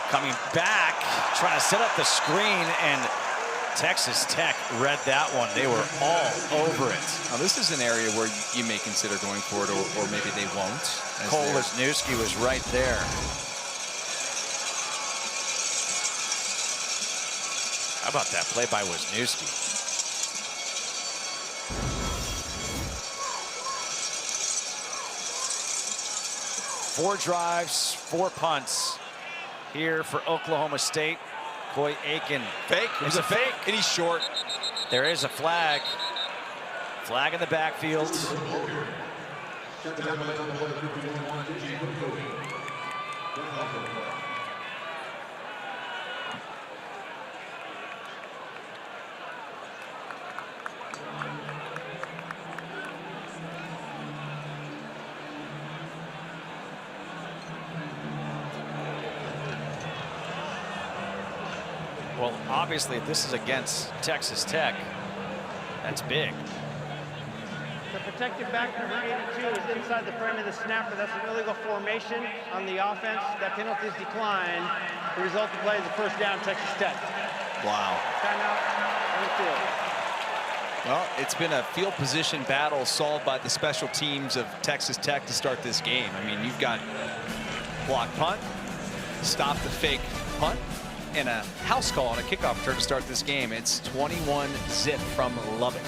[SPEAKER 1] coming back, trying to set up the screen, and Texas Tech read that one. They were all over it.
[SPEAKER 2] Now, this is an area where you may consider going for it, or maybe they won't.
[SPEAKER 1] Cole Wisniewski was right there. How about that play by Wisniewski? Four drives, 4 punts here for Oklahoma State. Coy Aiken.
[SPEAKER 2] Fake.
[SPEAKER 1] It was a fake.
[SPEAKER 2] And he's short.
[SPEAKER 1] There is a flag. Flag in the backfield. Well, obviously, if this is against Texas Tech, that's big.
[SPEAKER 4] The protected back number 82 is inside the frame of the snapper. That's an illegal formation on the offense. That penalty is declined. The result of the play is a first down, Texas Tech.
[SPEAKER 2] Wow.
[SPEAKER 4] Timeout on the field.
[SPEAKER 2] Well, it's been a field position battle solved by the special teams of Texas Tech to start this game. I mean, you've got block punt, stop the fake punt, and a house call on a kickoff return to start this game. It's 21-zip from Lubbock.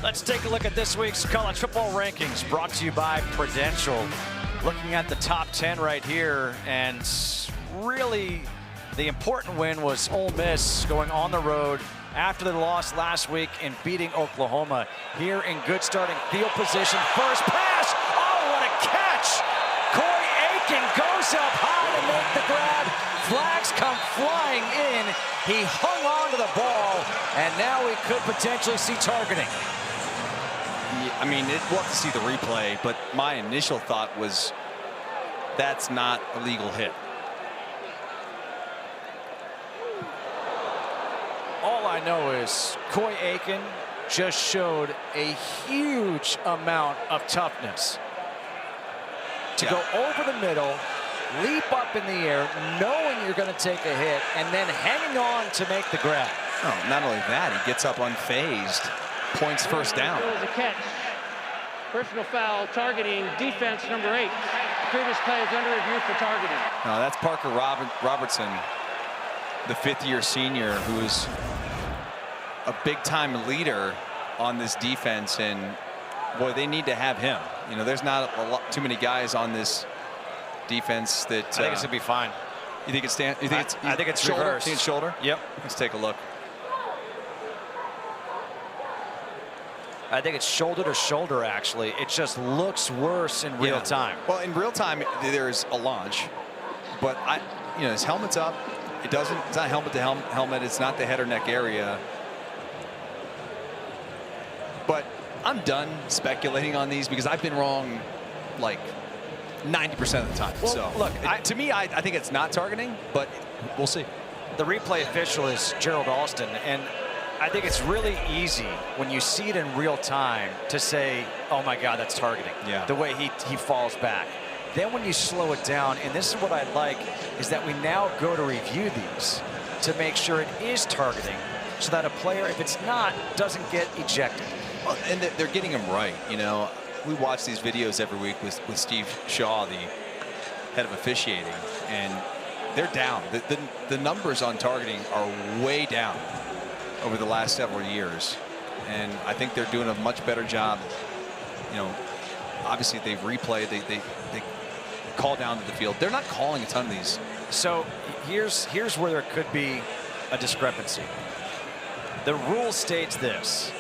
[SPEAKER 1] Let's take a look at this week's college football rankings, brought to you by Prudential. Looking at the top 10 right here, and really the important win was Ole Miss going on the road after the loss last week and beating Oklahoma. Here in good starting field position. First pass. Oh, what a catch. Corey Aiken goes up high to make the grab. Flags come flying in. He hung on to the ball, and now we could potentially see targeting.
[SPEAKER 2] I mean, we'll have to see the replay, but my initial thought was that's not a legal hit.
[SPEAKER 1] All I know is Corey Aiken just showed a huge amount of toughness to go over the middle, leap up in the air, knowing you're going to take a hit, and then hanging on to make the grab.
[SPEAKER 2] Oh, not only that, he gets up unfazed, points first down.
[SPEAKER 4] It was a catch. Personal foul targeting defense number 8. The previous play is under review for targeting.
[SPEAKER 2] No, that's Parker Robertson, the fifth-year senior, who is a big-time leader on this defense, and boy, they need to have him. You know, there's not too many guys on this defense that.
[SPEAKER 1] I think it's gonna be fine.
[SPEAKER 2] You think it's stand? You think it's?
[SPEAKER 1] I think it's
[SPEAKER 2] shoulder.
[SPEAKER 1] reversed.
[SPEAKER 2] Think it's shoulder.
[SPEAKER 1] Yep.
[SPEAKER 2] Let's take a look.
[SPEAKER 1] I think it's shoulder to shoulder. Actually, it just looks worse in real time.
[SPEAKER 2] Well, in real time, there's a launch, but his helmet's up. It doesn't. It's not helmet to helmet. It's not the head or neck area. But I'm done speculating on these because I've been wrong like 90% of the time.
[SPEAKER 1] Well,
[SPEAKER 2] so
[SPEAKER 1] look,
[SPEAKER 2] to me, I think it's not targeting, but we'll see.
[SPEAKER 1] The replay official is Gerald Alston, and I think it's really easy when you see it in real time to say, oh my God, that's targeting.
[SPEAKER 2] Yeah.
[SPEAKER 1] The way he falls back. Then when you slow it down, and this is what I like, is that we now go to review these to make sure it is targeting, so that a player, if it's not, doesn't get ejected.
[SPEAKER 2] Well, and they're getting them right. You know, we watch these videos every week with Steve Shaw, the head of officiating, and they're down. The numbers on targeting are way down over the last several years, and I think they're doing a much better job. You know, obviously they've replayed, they call down to the field. They're not calling a ton of these.
[SPEAKER 1] So here's where there could be a discrepancy. The rule states this: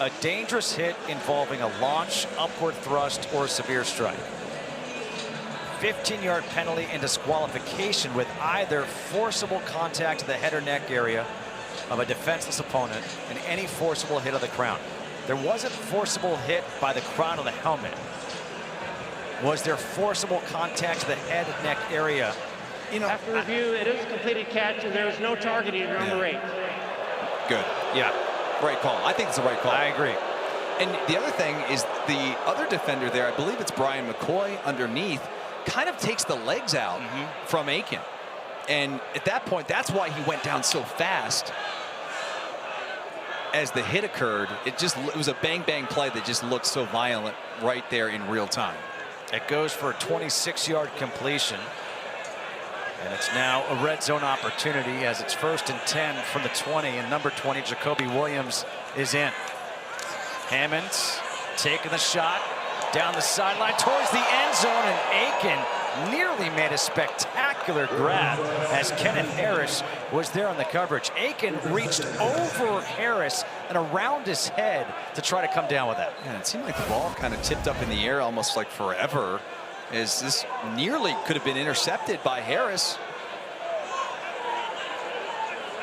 [SPEAKER 1] a dangerous hit involving a launch, upward thrust, or severe strike. 15-yard penalty and disqualification with either forcible contact to the head or neck area of a defenseless opponent and any forcible hit of the crown. There wasn't forcible hit by the crown of the helmet. Was there forcible contact to the head and neck area?
[SPEAKER 4] You know, after review, it is a completed catch, and there is no targeting in number 8.
[SPEAKER 2] Good.
[SPEAKER 1] Yeah.
[SPEAKER 2] Right call. I think it's the right call.
[SPEAKER 1] I agree.
[SPEAKER 2] And the other thing is the other defender there, I believe it's Brian McCoy underneath, kind of takes the legs out from Aiken. And at that point, that's why he went down so fast. As the hit occurred, it was a bang-bang play that just looked so violent right there in real time.
[SPEAKER 1] It goes for a 26-yard completion. And it's now a red zone opportunity as it's 1st and 10 from the 20, and number 20, Jacoby Williams, is in. Hammond taking the shot down the sideline towards the end zone, and Aiken nearly made a spectacular grab as Kenneth Harris was there on the coverage. Aiken reached over Harris and around his head to try to come down with that.
[SPEAKER 2] Yeah, it seemed like the ball kind of tipped up in the air almost like forever, as this nearly could have been intercepted by Harris.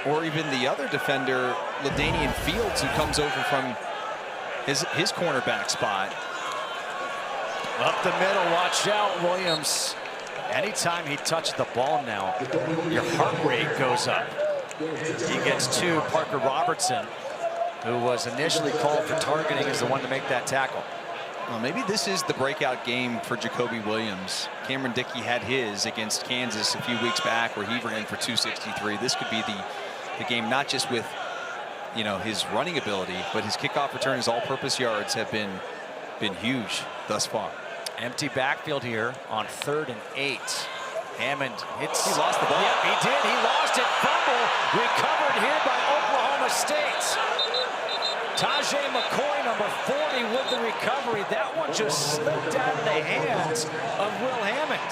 [SPEAKER 2] Or even the other defender, LaDainian Fields, who comes over from his cornerback spot.
[SPEAKER 1] Up the middle, watch out, Williams. Anytime he touches the ball now, your heart rate goes up. He gets to Parker Robertson, who was initially called for targeting, as the one to make that tackle.
[SPEAKER 2] Well, maybe this is the breakout game for Jacoby Williams. Cameron Dickey had his against Kansas a few weeks back where he ran for 263. This could be the game, not just with, you know, his running ability, but his kickoff return, his all-purpose yards have been huge thus far.
[SPEAKER 1] Empty backfield here on 3rd and 8. Hammond hits.
[SPEAKER 2] He lost the ball.
[SPEAKER 1] Yeah, he did. He lost it. Fumble recovered here by Oklahoma State. Tajay McCoy, number 40, with the recovery. That one just slipped out of the hands of Will Hammond.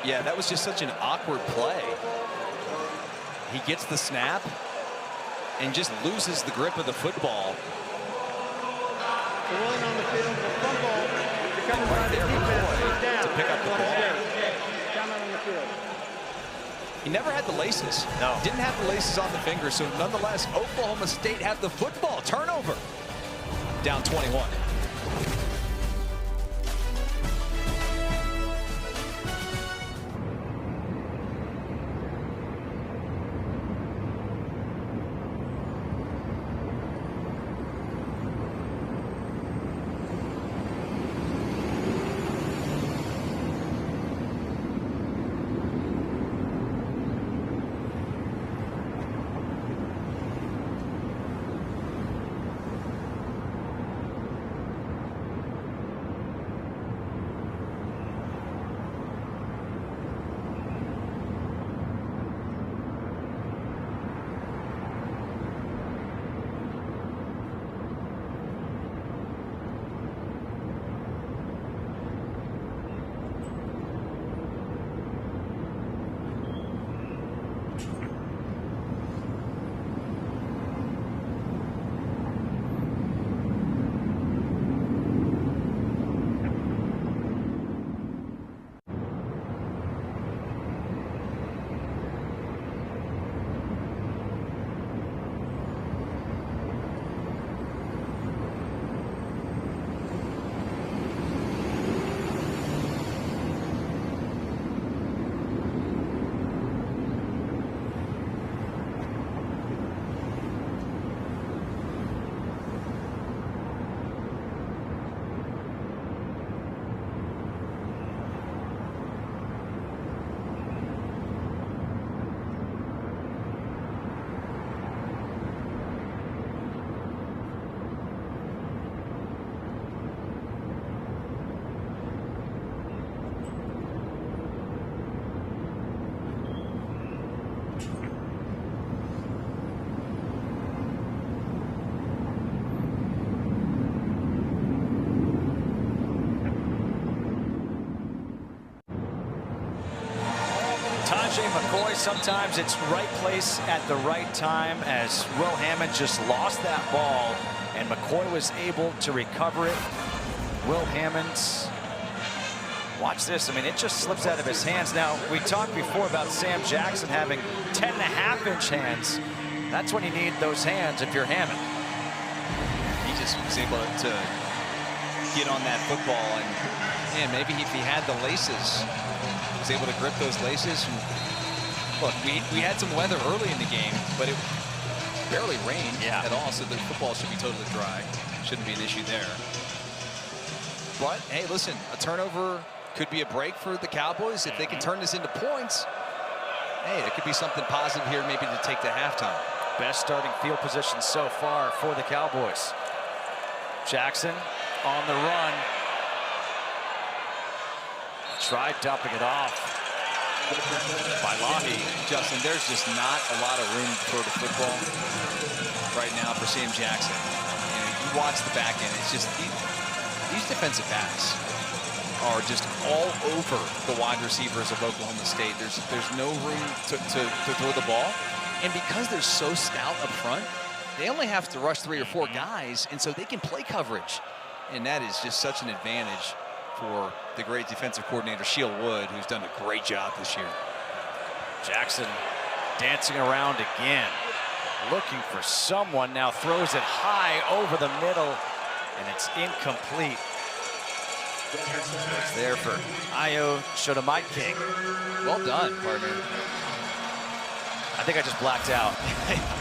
[SPEAKER 2] Yeah, that was just such an awkward play. He gets the snap and just loses the grip of the football.
[SPEAKER 4] Rolling on the field, the fumble, recovered by the defense, first down.
[SPEAKER 2] To pick up the ball.
[SPEAKER 4] Down on the field.
[SPEAKER 2] He never had the laces.
[SPEAKER 1] No.
[SPEAKER 2] Didn't have the laces on the finger, so nonetheless, Oklahoma State had the football. Turnover. Down 21.
[SPEAKER 1] Tajay McCoy, sometimes it's right place at the right time, as Will Hammond just lost that ball and McCoy was able to recover it. Will Hammond's, watch this, I mean, it just slips out of his hands. Now, we talked before about Sam Jackson having 10.5-inch hands. That's when you need those hands if you're Hammond.
[SPEAKER 2] He just was able to get on that football, and man, maybe if he had the laces, was able to grip those laces. And look, we had some weather early in the game, but it barely rained at all, so the football should be totally dry. Shouldn't be an issue there. But hey, listen, a turnover could be a break for the Cowboys. If they can turn this into points, hey, it could be something positive here, maybe to take to halftime.
[SPEAKER 1] Best starting field position so far for the Cowboys. Jackson on the run. Tried dumping it off by Lahi.
[SPEAKER 2] Justin, there's just not a lot of room to throw the football right now for Sam Jackson. You watch the back end. It's just these defensive backs are just all over the wide receivers of Oklahoma State. There's no room to throw the ball. And because they're so stout up front, they only have to rush 3 or 4 guys, and so they can play coverage. And that is just such an advantage for the great defensive coordinator, Sheil Wood, who's done a great job this year.
[SPEAKER 1] Jackson dancing around again, looking for someone, now throws it high over the middle, and it's incomplete. It's there for Ayo Shodomike.
[SPEAKER 2] Well done, partner.
[SPEAKER 1] I think I just blacked out.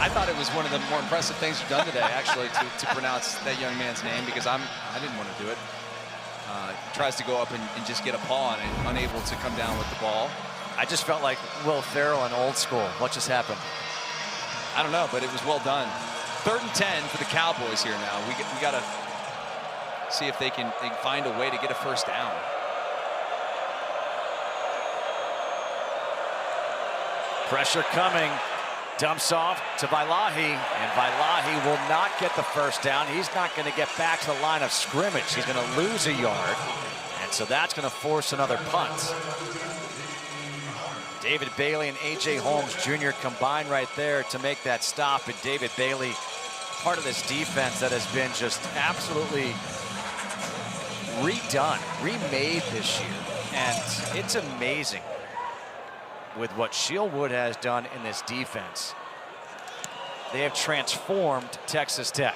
[SPEAKER 2] I thought it was one of the more impressive things you've done today, actually, to pronounce that young man's name, because I didn't want to do it. Tries to go up and just get a paw on it, unable to come down with the ball.
[SPEAKER 1] I just felt like Will Ferrell in Old School. What just happened?
[SPEAKER 2] I don't know, but it was well done. 3rd and 10 for the Cowboys here now. We got to see if they can find a way to get a first down.
[SPEAKER 1] Pressure coming. Dumps off to Vailahi, and Vailahi will not get the first down. He's not going to get back to the line of scrimmage. He's going to lose a yard, and so that's going to force another punt. David Bailey and A.J. Holmes Jr. combined right there to make that stop, and David Bailey, part of this defense that has been just absolutely redone, remade this year, and it's amazing with what Shieldwood has done in this defense. They have transformed Texas Tech.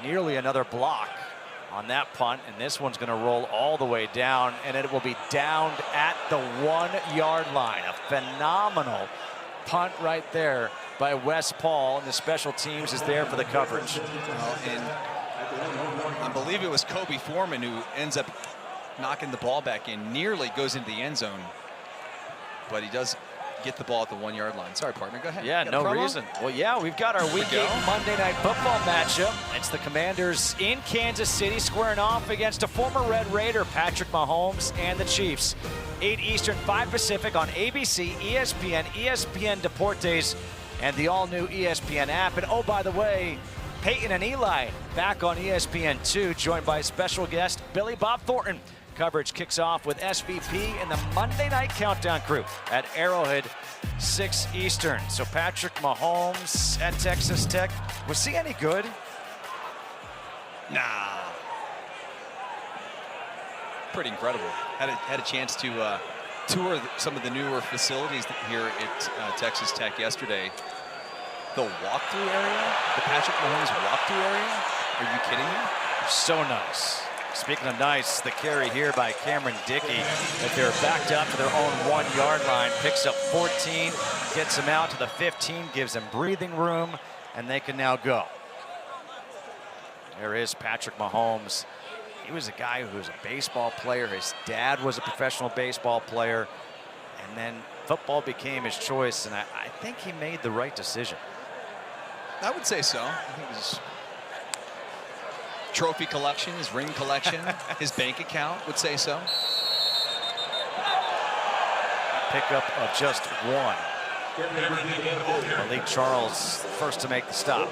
[SPEAKER 1] Nearly another block on that punt, and this one's going to roll all the way down, and it will be downed at the 1-yard line. A phenomenal punt right there by Wes Paul, and the special teams is there for the coverage.
[SPEAKER 2] And I believe it was Kobe Foreman who ends up knocking the ball back in, nearly goes into the end zone, but he does get the ball at the 1-yard line. Sorry, partner, go ahead.
[SPEAKER 1] Yeah, no reason. Well, yeah, we've got our Week 8 Monday Night Football matchup. It's the Commanders in Kansas City squaring off against a former Red Raider, Patrick Mahomes, and the Chiefs. 8 Eastern, 5 Pacific on ABC, ESPN, ESPN Deportes, and the all-new ESPN app. And oh, by the way, Peyton and Eli back on ESPN2, joined by special guest Billy Bob Thornton. Coverage kicks off with SVP and the Monday Night Countdown crew at Arrowhead, 6 Eastern. So Patrick Mahomes at Texas Tech, was he any good?
[SPEAKER 2] Nah. Pretty incredible. Had a chance to tour some of the newer facilities here at Texas Tech yesterday. The walkthrough area, the Patrick Mahomes walkthrough area. Are you kidding me?
[SPEAKER 1] So nice. Speaking of nice, the carry here by Cameron Dickey, that they're backed up to their own 1-yard line, picks up 14, gets them out to the 15, gives them breathing room, and they can now go. There is Patrick Mahomes. He was a guy who was a baseball player. His dad was a professional baseball player, and then football became his choice, and I think he made the right decision.
[SPEAKER 2] I would say so. I think his trophy collection, his ring collection, his bank account would say so.
[SPEAKER 1] Pickup of just one. Malik Charles first to make the stop.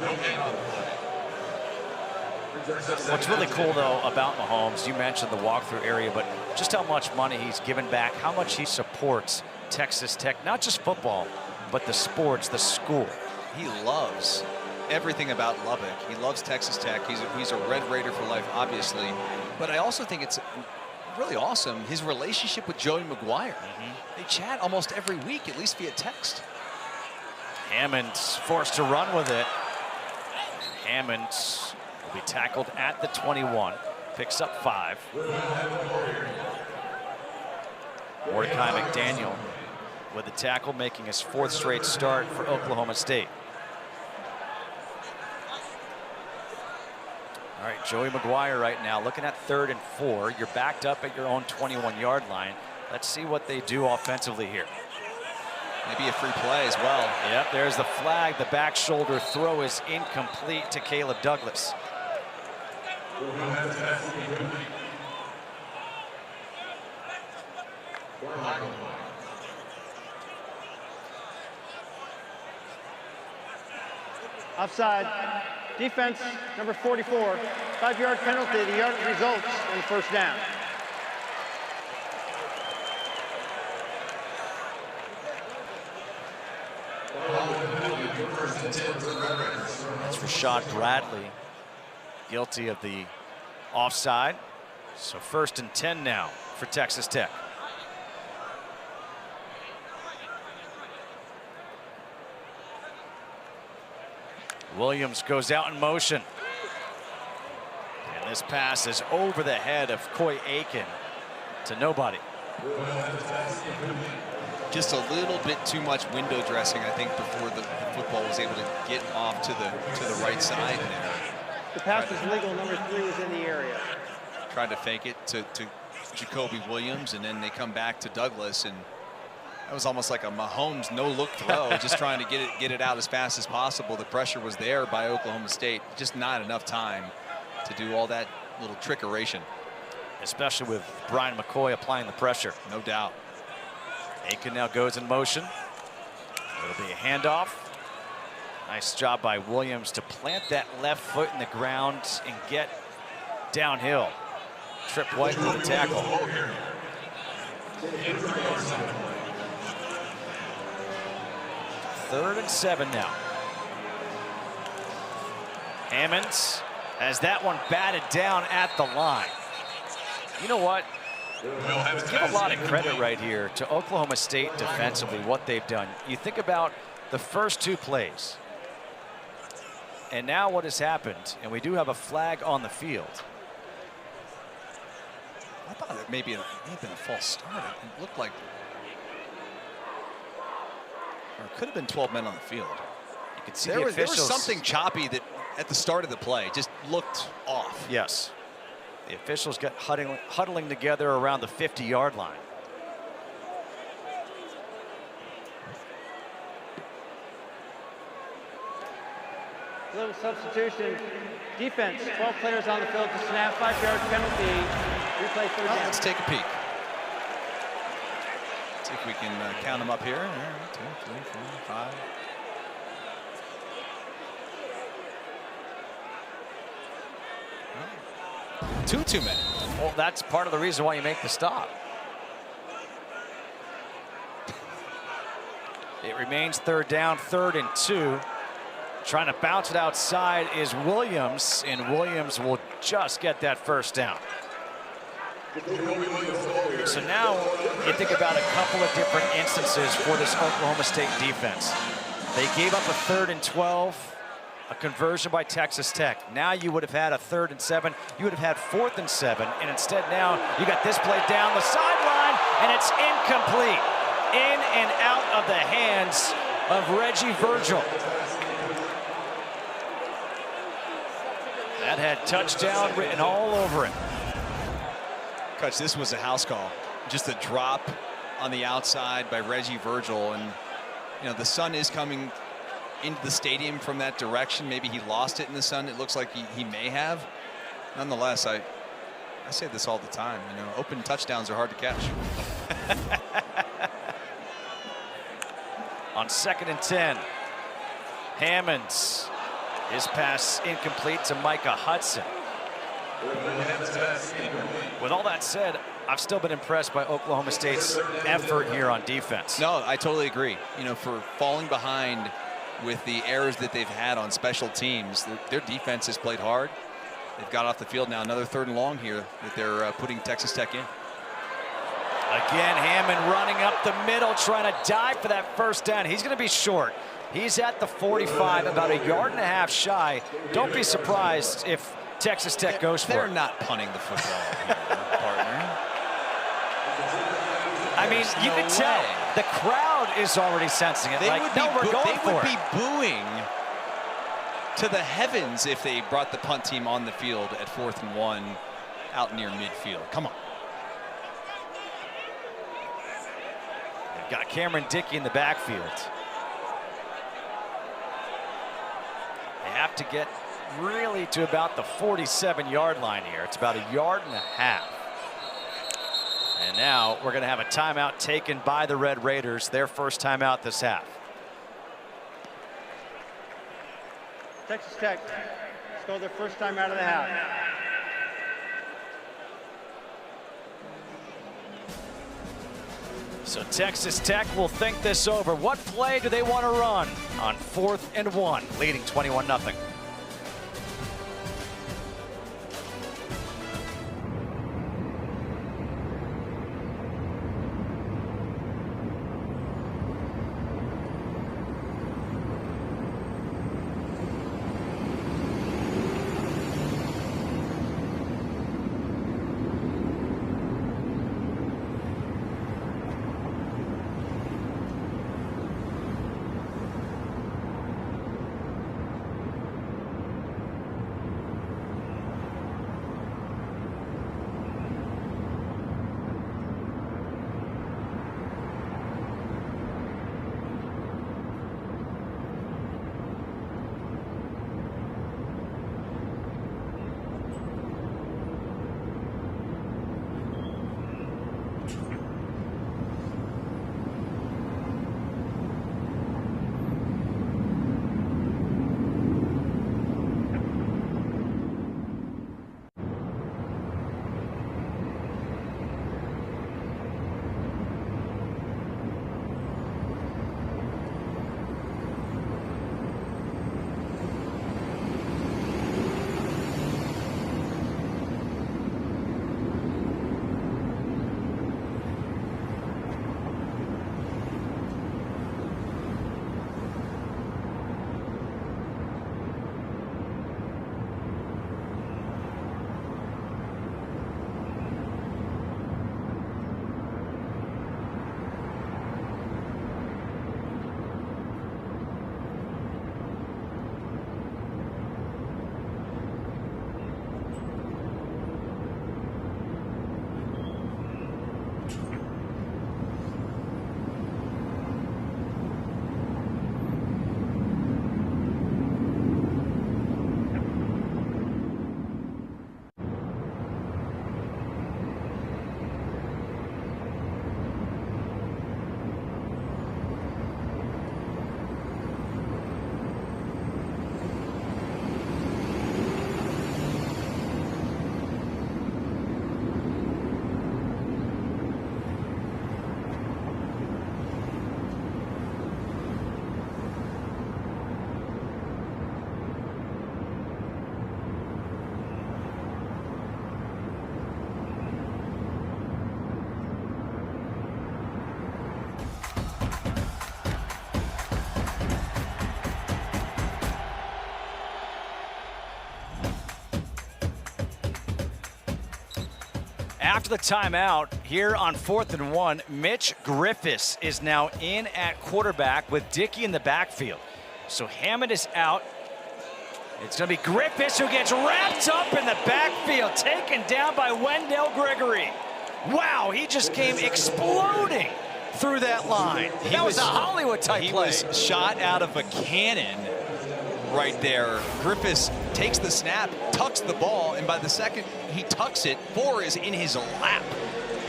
[SPEAKER 1] What's really cool, though, about Mahomes, you mentioned the walkthrough area, but just how much money he's given back, how much he supports Texas Tech, not just football, but the sports, the school.
[SPEAKER 2] He loves everything about Lubbock. He loves Texas Tech. He's a Red Raider for life, obviously. But I also think it's really awesome, his relationship with Joey McGuire. They chat almost every week, at least via text.
[SPEAKER 1] Hammond forced to run with it. Hammond will be tackled at the 21, picks up 5. Mordecai McDaniel with the tackle, making his 4th straight start for Oklahoma State. All right, Joey McGuire right now looking at 3rd and 4. You're backed up at your own 21-yard line. Let's see what they do offensively here.
[SPEAKER 2] Maybe a free play as well.
[SPEAKER 1] Yep, there's the flag. The back shoulder throw is incomplete to Caleb Douglas.
[SPEAKER 4] Offside. Defense, number 44. 5-yard penalty. The yard results in first down.
[SPEAKER 1] That's Rashad Bradley, guilty of the offside. So 1st and 10 now for Texas Tech. Williams goes out in motion. And this pass is over the head of Coy Aiken to nobody.
[SPEAKER 2] Just a little bit too much window dressing, I think, before the football was able to get off to the right side there.
[SPEAKER 4] The pass was legal. Number 3 was in the area.
[SPEAKER 2] Tried to fake it to Jacoby Williams, and then they come back to Douglas, and that was almost like a Mahomes no-look throw, just trying to get it out as fast as possible. The pressure was there by Oklahoma State. Just not enough time to do all that little trickeration.
[SPEAKER 1] Especially with Brian McCoy applying the pressure.
[SPEAKER 2] No doubt.
[SPEAKER 1] Aiken now goes in motion. It'll be a handoff. Nice job by Williams to plant that left foot in the ground and get downhill. Trip White with the tackle. Third and 7 now. Hammonds has that one batted down at the line. You know what? Give a lot of credit right here to Oklahoma State defensively, what they've done. You think about the first 2 plays. And now what has happened, and we do have a flag on the field.
[SPEAKER 2] I thought it may have been a false start. It looked like, or it could have been 12 men on the field.
[SPEAKER 1] You could see
[SPEAKER 2] there was
[SPEAKER 1] officials.
[SPEAKER 2] something choppy that at the start of the play just looked off.
[SPEAKER 1] Yes. The officials got huddling together around the 50-yard line.
[SPEAKER 4] Little substitution. Defense, 12 players on the field to snap, 5-yard penalty. Replay third down.
[SPEAKER 2] Let's take a peek. See if we can count them up here. 1, 2, 3, 4, 5. Too many.
[SPEAKER 1] Well, that's part of the reason why you make the stop. It remains third down, 3rd and 2. Trying to bounce it outside is Williams, and Williams will just get that first down. So now you think about a couple of different instances for this Oklahoma State defense. They gave up a 3rd and 12. A conversion by Texas Tech. Now you would have had a 3rd and 7. You would have had 4th and 7. And instead now you got this play down the sideline, and it's incomplete. In and out of the hands of Reggie Virgil. That had touchdown written all over it.
[SPEAKER 2] Coach, this was a house call. Just a drop on the outside by Reggie Virgil. And, you know, the sun is coming into the stadium from that direction. Maybe he lost it in the sun. It looks like he may have. Nonetheless, I say this all the time. You know, open touchdowns are hard to catch.
[SPEAKER 1] On 2nd and 10, Hammonds. His pass incomplete to Micah Hudson. With all that said, I've still been impressed by Oklahoma State's effort here on defense.
[SPEAKER 2] No, I totally agree. You know, for falling behind with the errors that they've had on special teams, their defense has played hard. They've got off the field now. Another 3rd and long here that they're putting Texas Tech in.
[SPEAKER 1] Again, Hammond running up the middle, trying to dive for that first down. He's going to be short. He's at the 45, about 1.5 yards shy. Don't be surprised if Texas Tech goes for it.
[SPEAKER 2] They're not punting the football here, partner.
[SPEAKER 1] I mean, you can tell the crowd is already sensing it.
[SPEAKER 2] They
[SPEAKER 1] like,
[SPEAKER 2] would
[SPEAKER 1] no, we're going
[SPEAKER 2] they
[SPEAKER 1] for
[SPEAKER 2] would
[SPEAKER 1] it.
[SPEAKER 2] be booing to the heavens if they brought the punt team on the field at 4th and 1 out near midfield. Come on.
[SPEAKER 1] They've got Cameron Dickey in the backfield. They have to get really to about the 47-yard line here. It's about 1.5 yards. And now we're going to have a timeout taken by the Red Raiders, their first timeout this half.
[SPEAKER 4] Texas Tech scored their first time out of the half.
[SPEAKER 1] So Texas Tech will think this over. What play do they want to run on 4th and 1, leading 21-0? After the timeout, here on 4th and 1, Mitch Griffiths is now in at quarterback with Dickey in the backfield. So Hammond is out. It's going to be Griffiths who gets wrapped up in the backfield, taken down by Wendell Gregory. Wow, he just came exploding through that line. That was a Hollywood-type play.
[SPEAKER 2] He was shot out of a cannon right there. Griffiths takes the snap, tucks the ball, and by the second he tucks it, 4 is in his lap.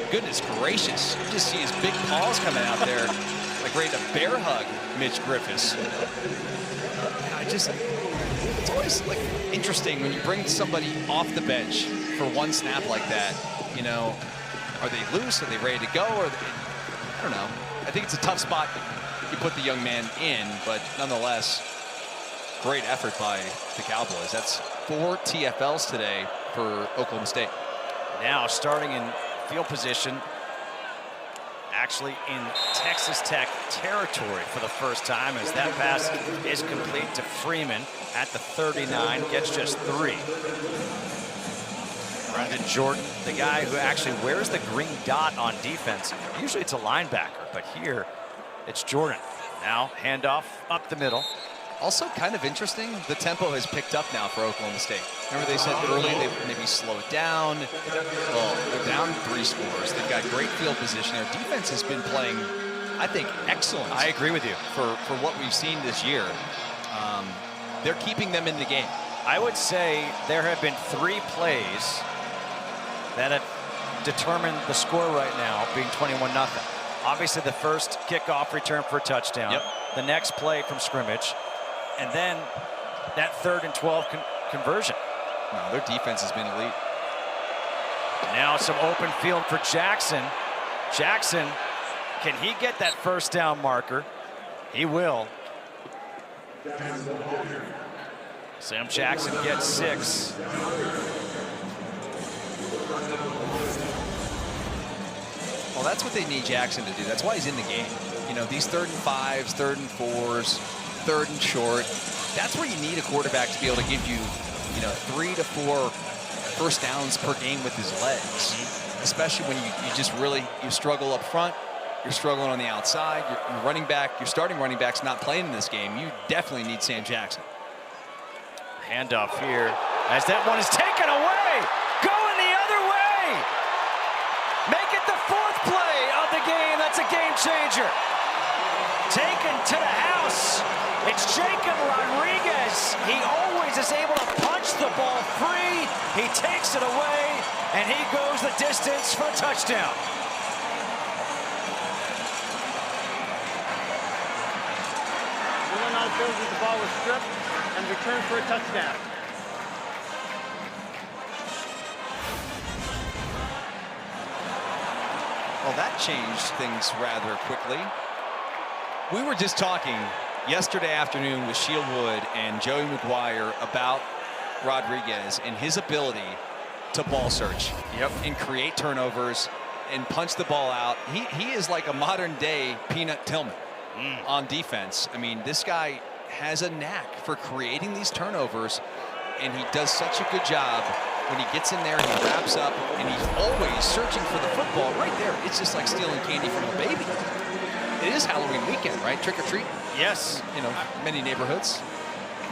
[SPEAKER 2] Goodness gracious. You just see his big paws coming out there, like ready to bear hug Mitch Griffiths. It's always like interesting when you bring somebody off the bench for one snap like that. You know, are they loose? Are they ready to go? I don't know. I think it's a tough spot you put the young man in, but nonetheless, great effort by the Cowboys. That's 4 TFLs today for Oklahoma State.
[SPEAKER 1] Now starting in field position, actually in Texas Tech territory for the first time, as that pass is complete to Freeman at the 39, gets just 3. Brendan Jordan, the guy who actually wears the green dot on defense. Usually it's a linebacker, but here it's Jordan. Now handoff up the middle.
[SPEAKER 2] Also kind of interesting, the tempo has picked up now for Oklahoma State. Remember they said early they would maybe slow it down. Well, they're down 3 scores. They've got great field position. Their defense has been playing, I think, excellent.
[SPEAKER 1] I agree with you.
[SPEAKER 2] For what we've seen this year. They're keeping them in the game.
[SPEAKER 1] I would say there have been 3 plays that have determined the score right now, being 21-0. Obviously the first kickoff return for a touchdown.
[SPEAKER 2] Yep.
[SPEAKER 1] The next play from scrimmage. And then that 3rd and 12 conversion.
[SPEAKER 2] No, their defense has been elite.
[SPEAKER 1] Now some open field for Jackson. Jackson, can he get that first down marker? He will. Sam Jackson gets 6.
[SPEAKER 2] Well, that's what they need Jackson to do. That's why he's in the game. You know, these 3rd and 5s, 3rd and 4s, 3rd and short. That's where you need a quarterback to be able to give you, 3 to 4 first downs per game with his legs. Especially when you just really, you struggle up front, you're struggling on the outside, your running back, your starting running back's not playing in this game. You definitely need Sam Jackson.
[SPEAKER 1] Handoff here as that one is taken away. Going the other way. Make it the 4th play of the game. That's a game changer. Taken to the house. It's Jacob Rodriguez. He always is able to punch the ball free. He takes it away, and he goes the distance for a touchdown.
[SPEAKER 4] He went on field as the ball was stripped and returned for a touchdown.
[SPEAKER 2] Well, that changed things rather quickly. We were just talking yesterday afternoon with Shieldwood and Joey McGuire about Rodriguez and his ability to ball search.
[SPEAKER 1] Yep.
[SPEAKER 2] And create turnovers and punch the ball out. He is like a modern day Peanut Tillman on defense. I mean, this guy has a knack for creating these turnovers, and he does such a good job. When he gets in there, he wraps up, and he's always searching for the football right there. It's just like stealing candy from a baby. It is Halloween weekend, right? Trick or treat.
[SPEAKER 1] Yes.
[SPEAKER 2] Many neighborhoods.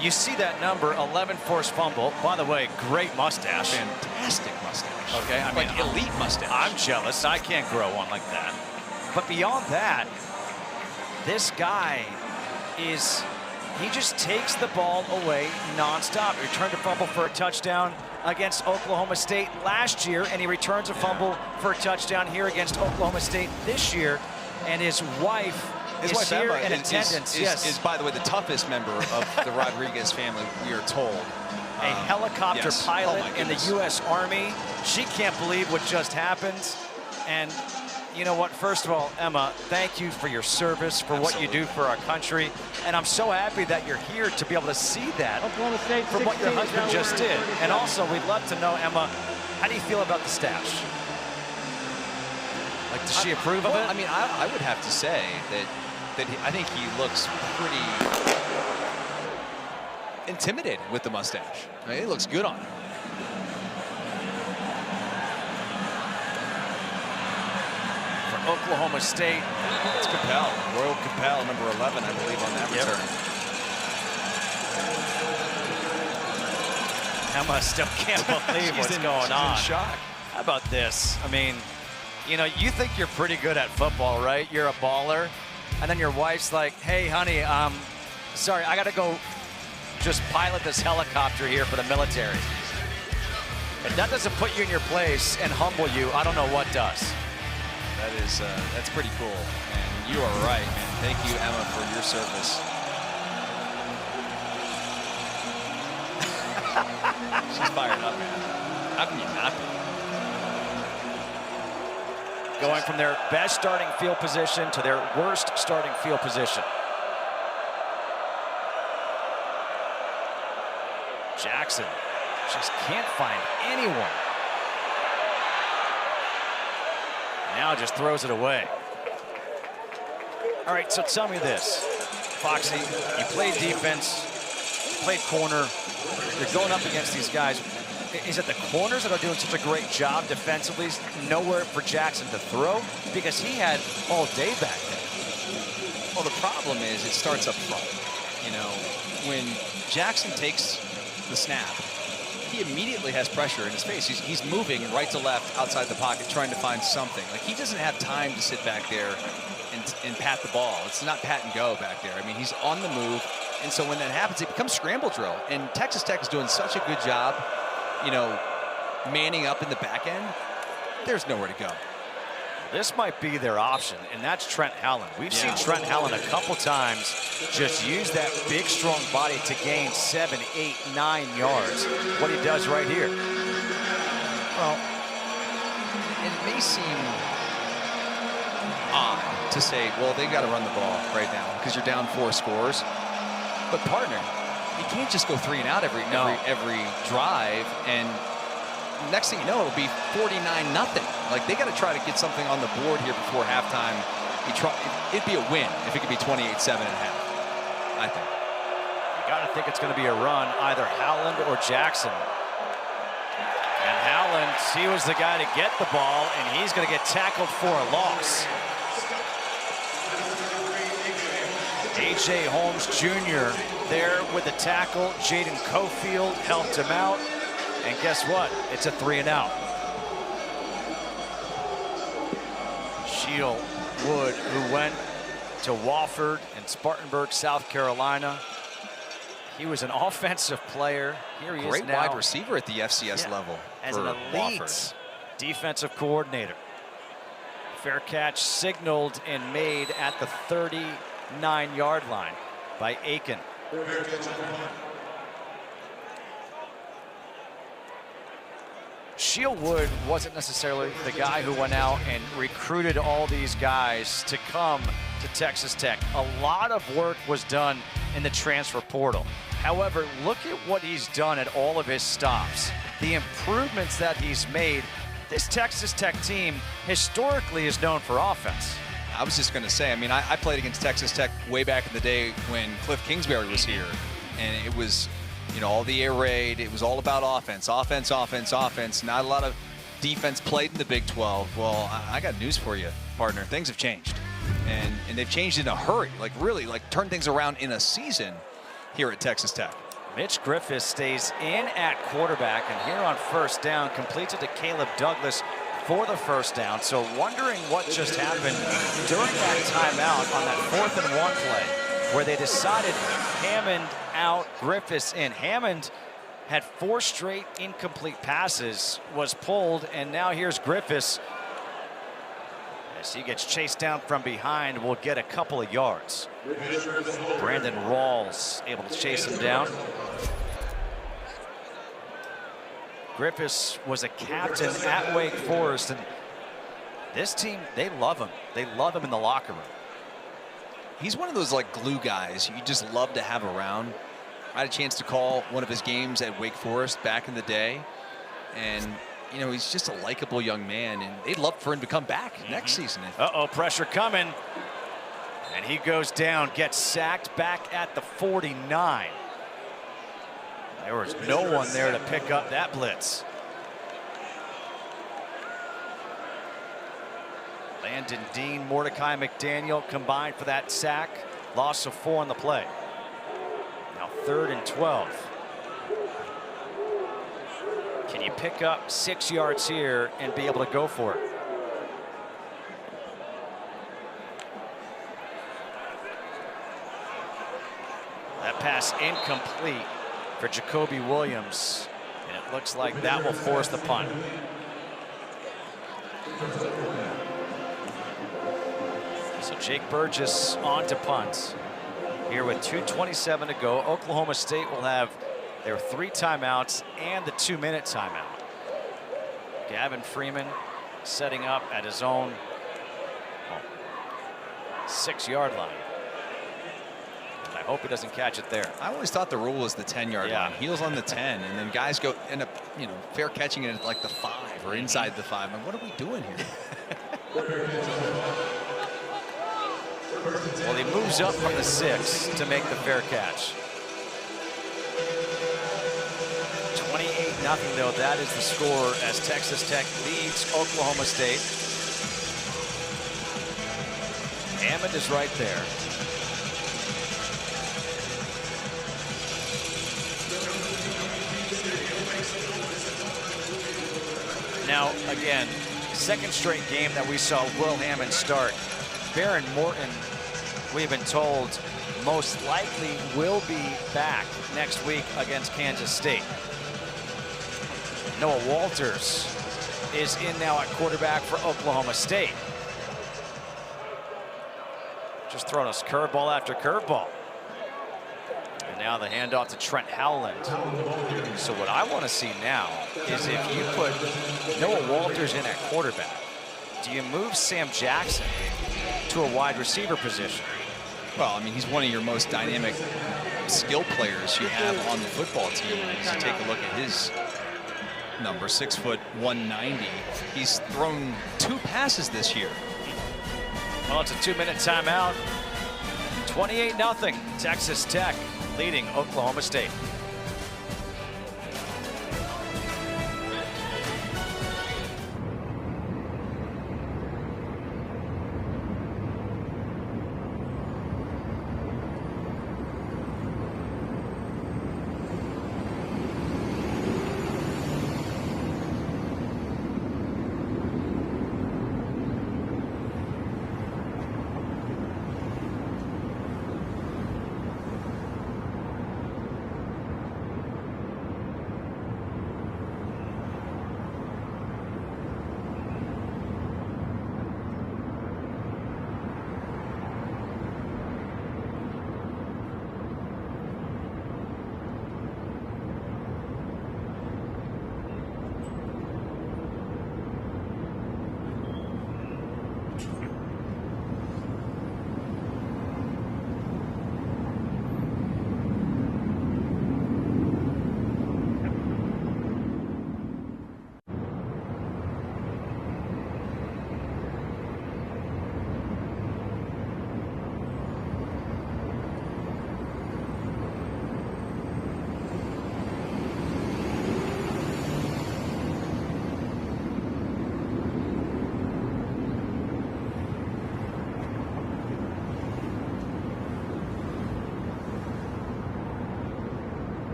[SPEAKER 1] You see that number, 11 forced fumble. By the way, great mustache.
[SPEAKER 2] Fantastic mustache.
[SPEAKER 1] Okay, I mean,
[SPEAKER 2] like elite mustache.
[SPEAKER 1] I'm jealous. I can't grow one like that. But beyond that, this guy he just takes the ball away nonstop. He returned a fumble for a touchdown against Oklahoma State last year, and he returns a fumble for a touchdown here against Oklahoma State this year. And his wife is here
[SPEAKER 2] Emma
[SPEAKER 1] in attendance.
[SPEAKER 2] Is, by the way, the toughest member of the Rodriguez family, we are told.
[SPEAKER 1] A helicopter
[SPEAKER 2] yes.
[SPEAKER 1] pilot
[SPEAKER 2] Oh, my
[SPEAKER 1] in the
[SPEAKER 2] goodness.
[SPEAKER 1] U.S. Army. She can't believe what just happened. And you know what? First of all, Emma, thank you for your service, for what you do for our country. And I'm so happy that you're here to be able to see that
[SPEAKER 4] Oklahoma State
[SPEAKER 1] from what your
[SPEAKER 4] 16,
[SPEAKER 1] husband just did. And also, we'd love to know, Emma, how do you feel about the stash? Like, does she approve of it?
[SPEAKER 2] I mean, I would have to say that I think he looks pretty intimidated with the mustache. I mean, it looks good on him.
[SPEAKER 1] Oklahoma State.
[SPEAKER 2] It's Capel, Royal Capel, number 11, I believe, on that return.
[SPEAKER 1] Emma still can't believe what's going on.
[SPEAKER 2] She's in shock.
[SPEAKER 1] How about this? I mean, you know, you think you're pretty good at football, right? You're a baller. And then your wife's like, hey, honey, sorry, I got to go just pilot this helicopter here for the military. If that doesn't put you in your place and humble you, I don't know what does.
[SPEAKER 2] That's pretty cool. And you are right, man. Thank you, Emma, for your service. She's fired up, man. How can you not be?
[SPEAKER 1] Going from their best starting field position to their worst starting field position. Jackson just can't find anyone. Now just throws it away. All right, so tell me this. Foxy, you played defense, you played corner. You're going up against these guys. Is it the corners that are doing such a great job defensively? Nowhere for Jackson to throw? Because he had all day back there.
[SPEAKER 2] Well, the problem is it starts up front. You know, when Jackson takes the snap, he immediately has pressure in his face. He's moving right to left outside the pocket trying to find something. Like, he doesn't have time to sit back there and pat the ball. It's not pat and go back there. I mean, he's on the move. And so when that happens, it becomes scramble drill. And Texas Tech is doing such a good job, you know, manning up in the back end. There's nowhere to go.
[SPEAKER 1] This might be their option, and that's Trent Howland. We've seen Trent Howland a couple times just use that big, strong body to gain 7, 8, 9 yards. What he does right here.
[SPEAKER 2] Well, and it may seem odd to say, well, they got to run the ball right now because you're down 4 scores. But partner, you can't just go 3 and out every drive, and next thing you know, it'll be 49-0. Like, they got to try to get something on the board here before halftime. It'd be a win if it could be 28-7 at half, I think.
[SPEAKER 1] You got to think it's going to be a run, either Howland or Jackson. And Howland, he was the guy to get the ball, and he's going to get tackled for a loss. A.J. Holmes Jr. there with the tackle. Jaden Cofield helped him out. And guess what? It's a 3 and out. Shield Wood, who went to Wofford and Spartanburg, South Carolina. He was an offensive player. Here he is now.
[SPEAKER 2] Great wide receiver at the FCS level.
[SPEAKER 1] As an elite defensive coordinator. Fair catch signaled and made at the 39-yard line by Aiken. Shield Wood wasn't necessarily the guy who went out and recruited all these guys to come to Texas Tech. A lot of work was done in the transfer portal. However, look at what he's done at all of his stops. The improvements that he's made. This Texas Tech team historically is known for offense.
[SPEAKER 2] I was just going to say, I mean, I played against Texas Tech way back in the day when Cliff Kingsbury was here. And it was, you know, all the air raid. It was all about offense, offense, offense, offense. Not a lot of defense played in the Big 12. Well, I got news for you, partner. Things have changed. And they've changed in a hurry. Like, really, like, turn things around in a season here at Texas Tech.
[SPEAKER 1] Mitch Griffiths stays in at quarterback, and here on first down, completes it to Caleb Douglas for the first down. So wondering what just happened during that timeout on that 4th and 1 play, where they decided Hammond out, Griffiths in. Hammond had 4 straight incomplete passes, was pulled, and now here's Griffiths. As he gets chased down from behind, will get a couple of yards. Brandon Rawls able to chase him down. Griffiths was a captain at Wake Forest, and this team, they love him. They love him in the locker room.
[SPEAKER 2] He's one of those, like, glue guys you just love to have around. I had a chance to call one of his games at Wake Forest back in the day, and you know, he's just a likable young man, and they'd love for him to come back next season.
[SPEAKER 1] Uh-oh, pressure coming. And he goes down, gets sacked back at the 49. There was no one there to pick up that blitz. Landon Dean, Mordecai McDaniel combined for that sack. Loss of 4 on the play. Now 3rd and 12. Can you pick up 6 yards here and be able to go for it? That pass incomplete for Jacoby Williams. And it looks like that will force the punt. So Jake Burgess on to punt. Here with 2:27 to go. Oklahoma State will have their 3 timeouts and the 2-minute timeout. Gavin Freeman setting up at his own 6-yard line. And I hope he doesn't catch it there.
[SPEAKER 2] I always thought the rule was the 10-yard line. Heels on the 10, and then guys end up, fair catching it at like the 5 or inside the 5. And what are we doing here?
[SPEAKER 1] Well, he moves up from the 6 to make the fair catch. 28-0 though, that is the score as Texas Tech leads Oklahoma State. Hammond is right there. Now, again, second straight game that we saw Will Hammond start. Baron Morton, we've been told, most likely will be back next week against Kansas State. Noah Walters is in now at quarterback for Oklahoma State. Just throwing us curveball after curveball. And now the handoff to Trent Howland. So what I want to see now is if you put Noah Walters in at quarterback, do you move Sam Jackson to a wide receiver position?
[SPEAKER 2] Well, I mean, he's one of your most dynamic skill players you have on the football team. As you take a look at his number, 6 foot 190. He's thrown 2 passes this year.
[SPEAKER 1] Well, it's a 2-minute timeout. 28-0. Texas Tech leading Oklahoma State.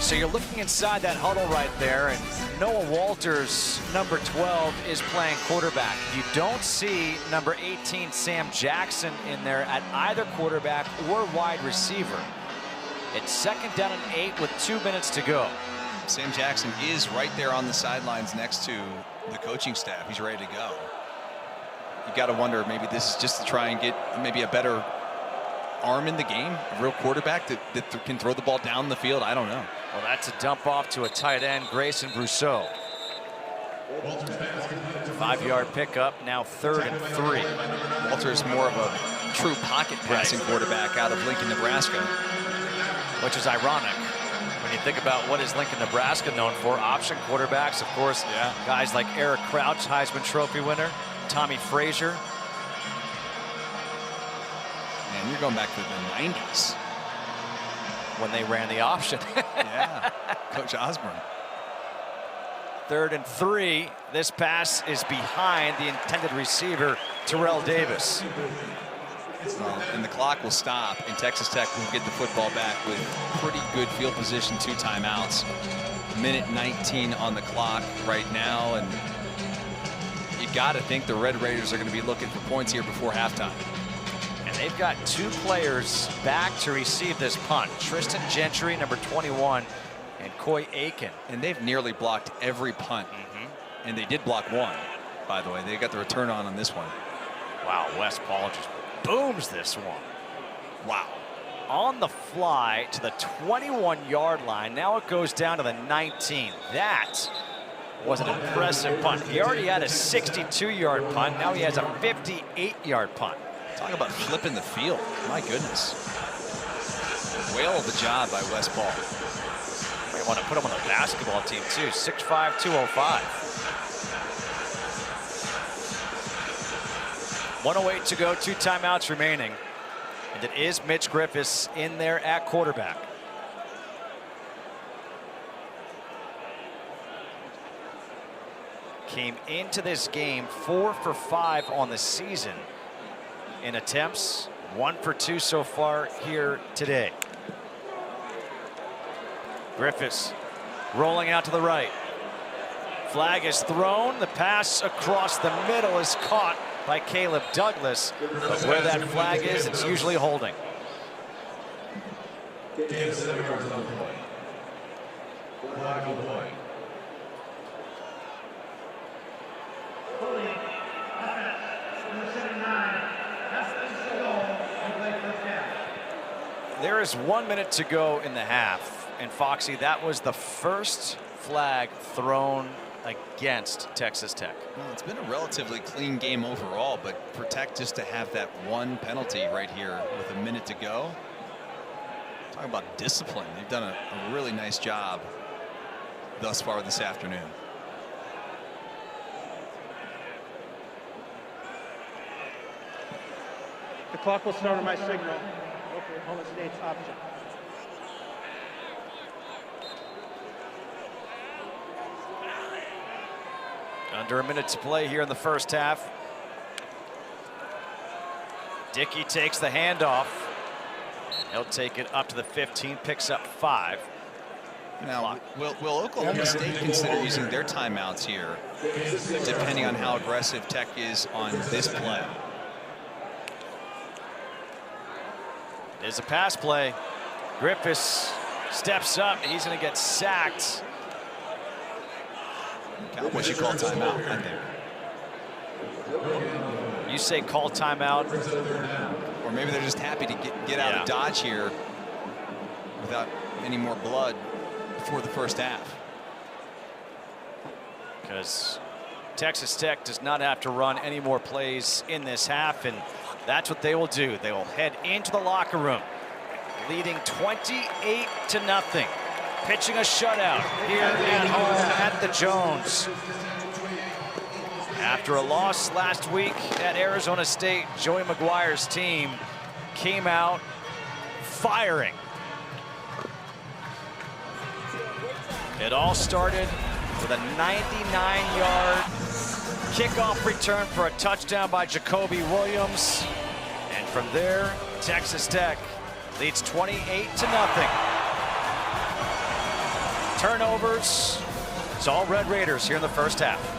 [SPEAKER 1] So you're looking inside that huddle right there, and Noah Walters, number 12, is playing quarterback. You don't see number 18, Sam Jackson, in there at either quarterback or wide receiver. It's 2nd down and 8 with 2 minutes to go.
[SPEAKER 2] Sam Jackson is right there on the sidelines next to the coaching staff. He's ready to go. You got to wonder, maybe this is just to try and get maybe a better arm in the game, a real quarterback that can throw the ball down the field. I don't know.
[SPEAKER 1] Well, that's a dump off to a tight end, Grayson Brousseau. 5-yard pickup, now 3rd and 3.
[SPEAKER 2] Walter's more of a true pocket passing quarterback out of Lincoln, Nebraska.
[SPEAKER 1] Which is ironic when you think about what is Lincoln, Nebraska known for. Option quarterbacks, of course, guys like Eric Crouch, Heisman Trophy winner, Tommy Frazier.
[SPEAKER 2] Man, you're going back to the 90s.
[SPEAKER 1] When they ran the option.
[SPEAKER 2] Yeah, Coach Osborne.
[SPEAKER 1] 3rd and 3. This pass is behind the intended receiver, Terrell Davis.
[SPEAKER 2] Well, and the clock will stop, and Texas Tech will get the football back with pretty good field position, 2 timeouts. 1:19 on the clock right now, and you got to think the Red Raiders are going to be looking for points here before halftime.
[SPEAKER 1] And they've got 2 players back to receive this punt. Tristan Gentry, number 21, and Coy Aiken.
[SPEAKER 2] And they've nearly blocked every punt. And they did block 1, by the way. They got the return on this one.
[SPEAKER 1] Wow, Wes Paul just booms this one.
[SPEAKER 2] Wow.
[SPEAKER 1] On the fly to the 21-yard line. Now it goes down to the 19. That was an impressive punt. He already had a 62-yard punt. Now he has a 58-yard punt.
[SPEAKER 2] Talk about flipping the field. My goodness. Whale of a job by Wes Paul.
[SPEAKER 1] You want to put him on the basketball team, too. 6'5", 205. 1:08 to go, 2 timeouts remaining. And it is Mitch Griffiths in there at quarterback. Came into this game 4 for 5 on the season in attempts, 1 for 2 so far here today. Griffiths rolling out to the right. Flag is thrown. The pass across the middle is caught by Caleb Douglas. But where that flag is, it's usually holding. There is 1 minute to go in the half. And Foxy, that was the first flag thrown against Texas Tech.
[SPEAKER 2] Well, it's been a relatively clean game overall, but for Tech just to have that 1 penalty right here with a minute to go. Talking about discipline. They've done a really nice job thus far this afternoon.
[SPEAKER 4] The clock will start on my signal. Oklahoma State's option.
[SPEAKER 1] Under a minute to play here in the first half. Dickey takes the handoff. He'll take it up to the 15, picks up 5.
[SPEAKER 2] Now, will Oklahoma State consider using their timeouts here, depending on how aggressive Tech is on this play?
[SPEAKER 1] There's a pass play. Griffiths steps up. He's going to get sacked.
[SPEAKER 2] Cowboys should call timeout, I think.
[SPEAKER 1] You say call timeout.
[SPEAKER 2] Or maybe they're just happy to get out of Dodge here without any more blood before the first half.
[SPEAKER 1] Because Texas Tech does not have to run any more plays in this half, and that's what they will do. They will head into the locker room, leading 28-0. Pitching a shutout here at home at the Jones. After a loss last week at Arizona State, Joey McGuire's team came out firing. It all started with a 99-yard kickoff return for a touchdown by Jacoby Williams. And from there, Texas Tech leads 28-0. turnovers. It's all Red Raiders here in the first half.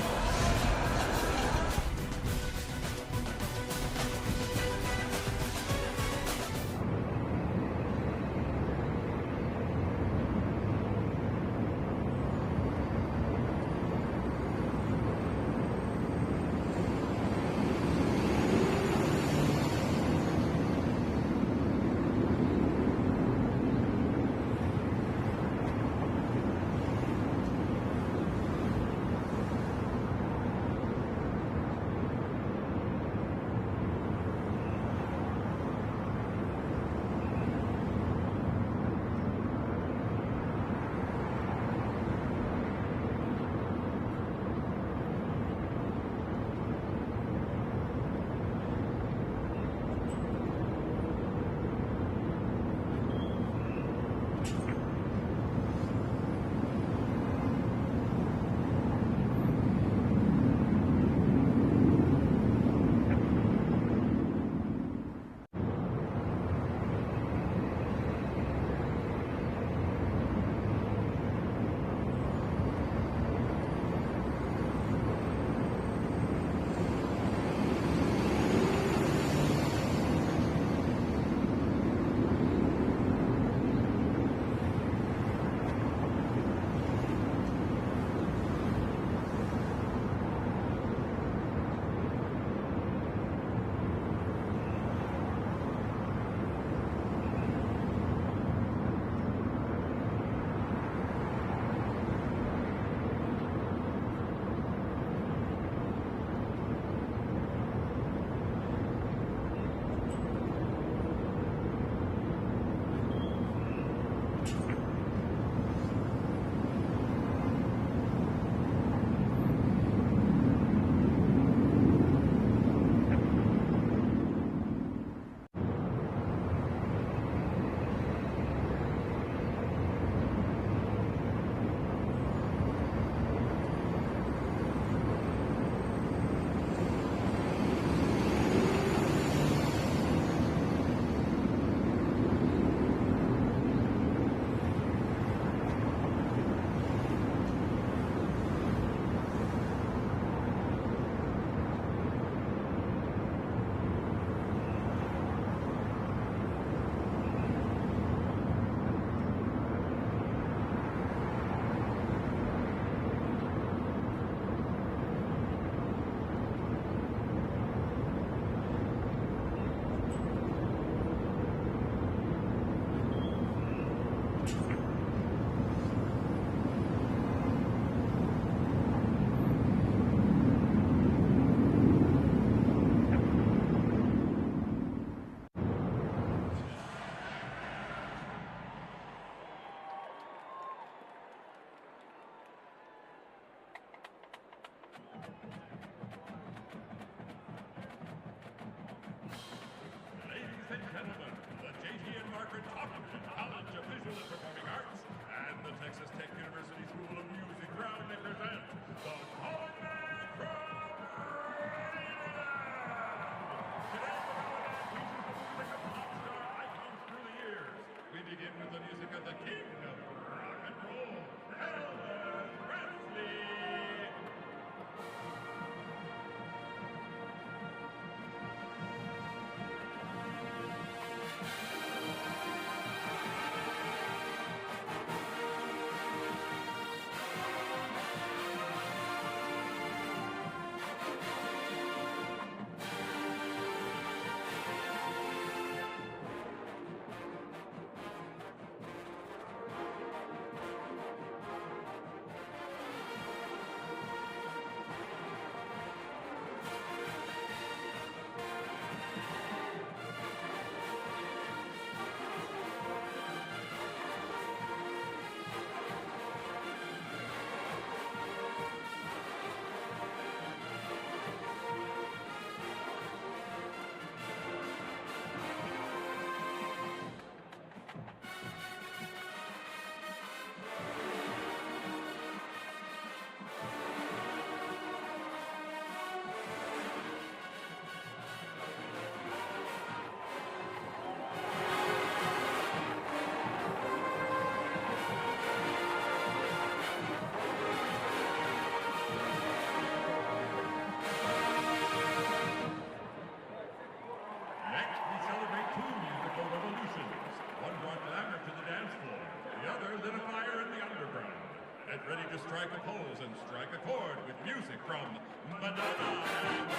[SPEAKER 5] Get ready to strike a pose and strike a chord with music from Madonna.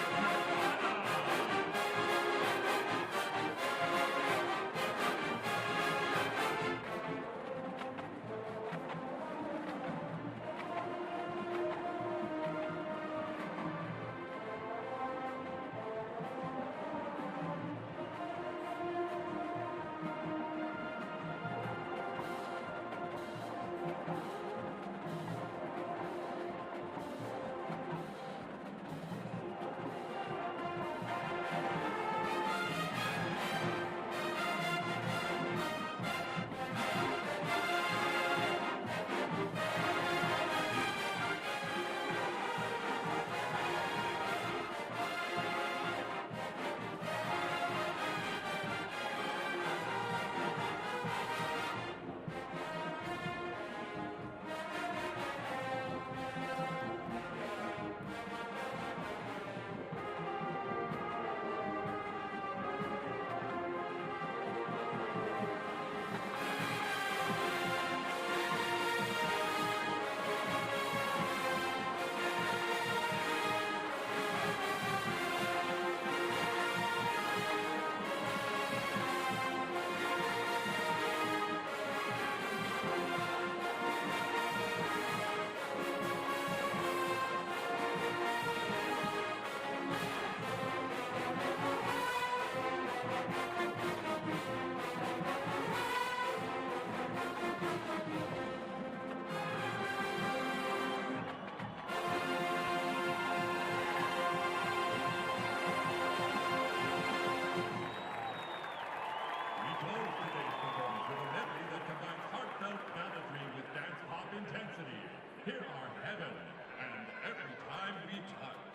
[SPEAKER 5] Intensity. Here are Heaven and Every Time We Touch.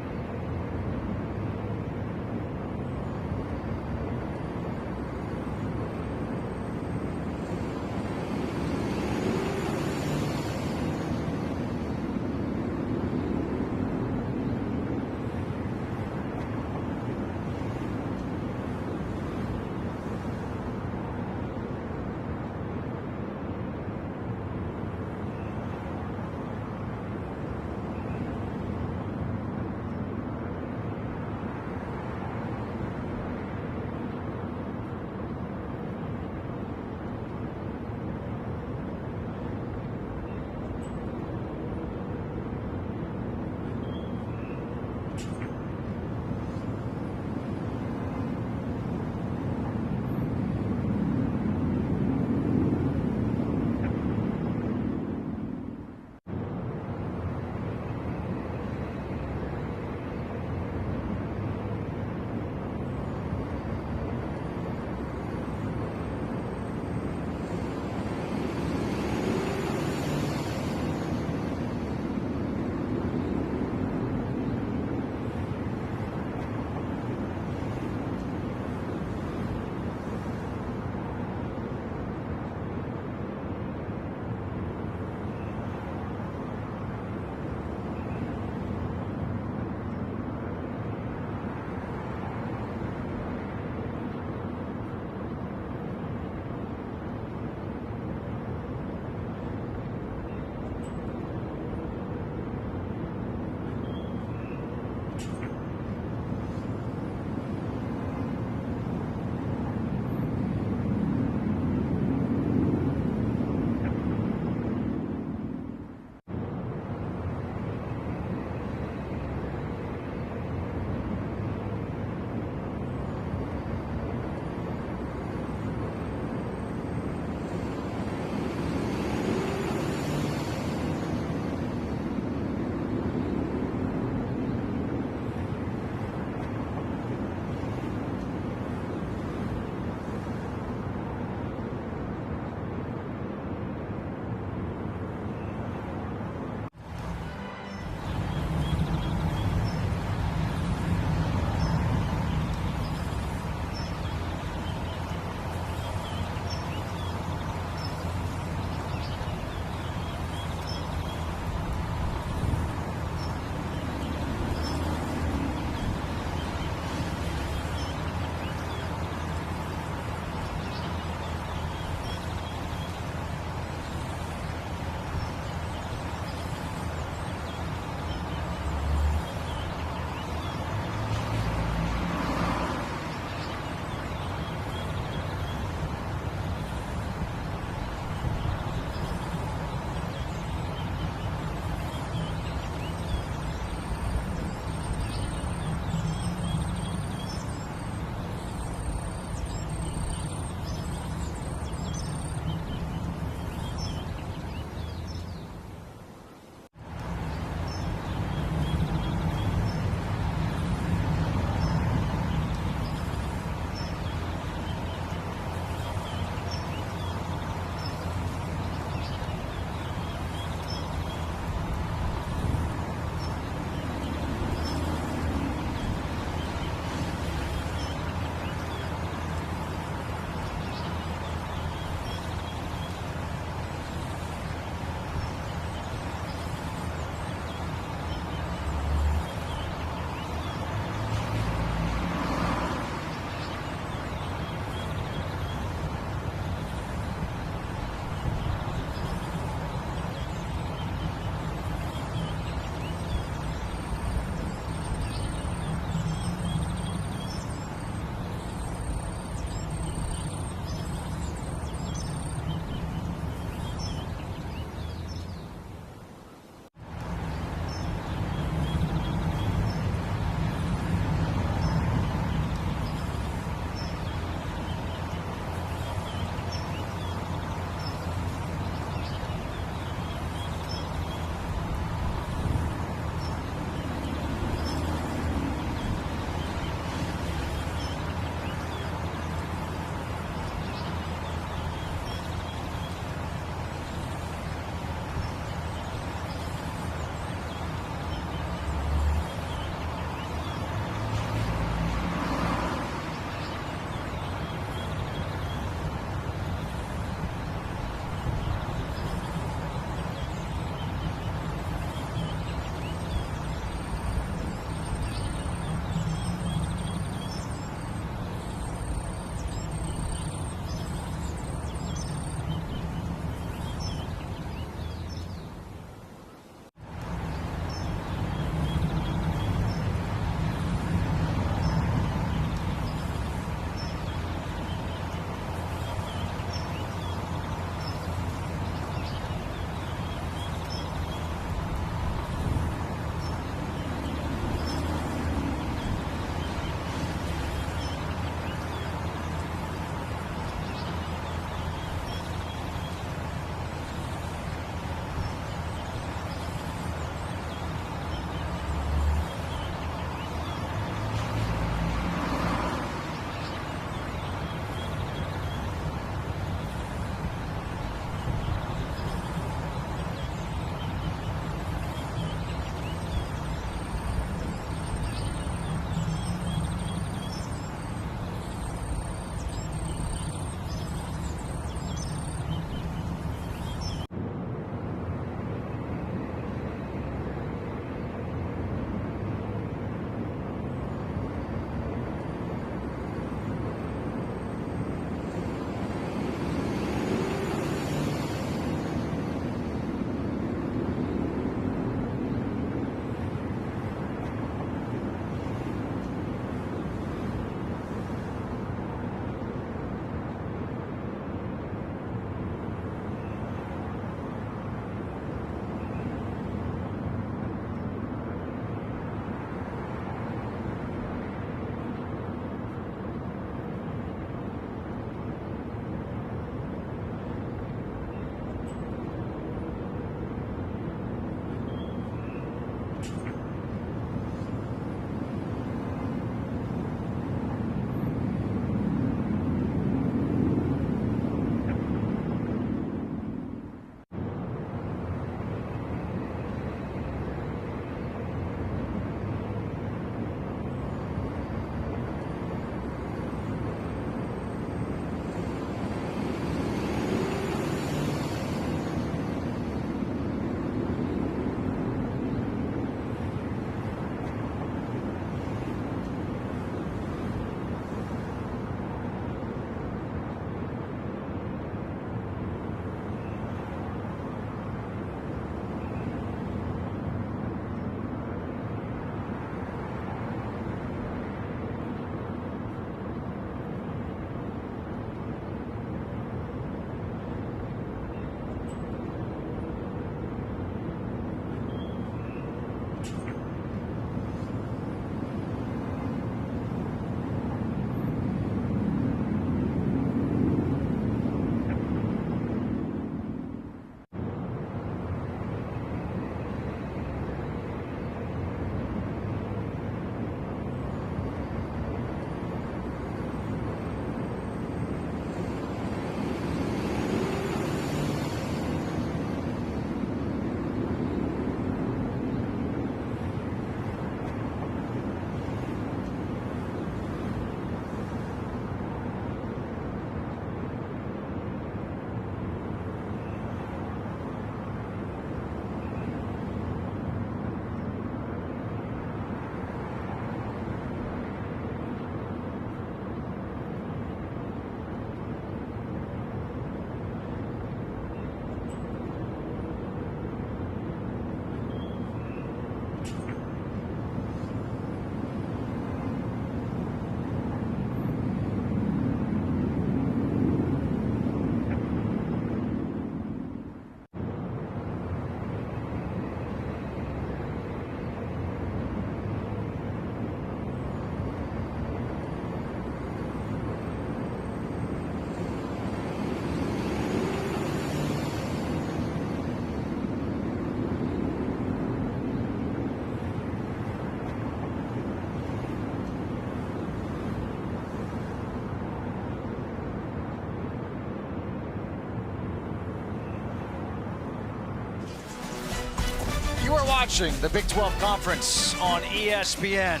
[SPEAKER 1] watching the Big 12 Conference on ESPN.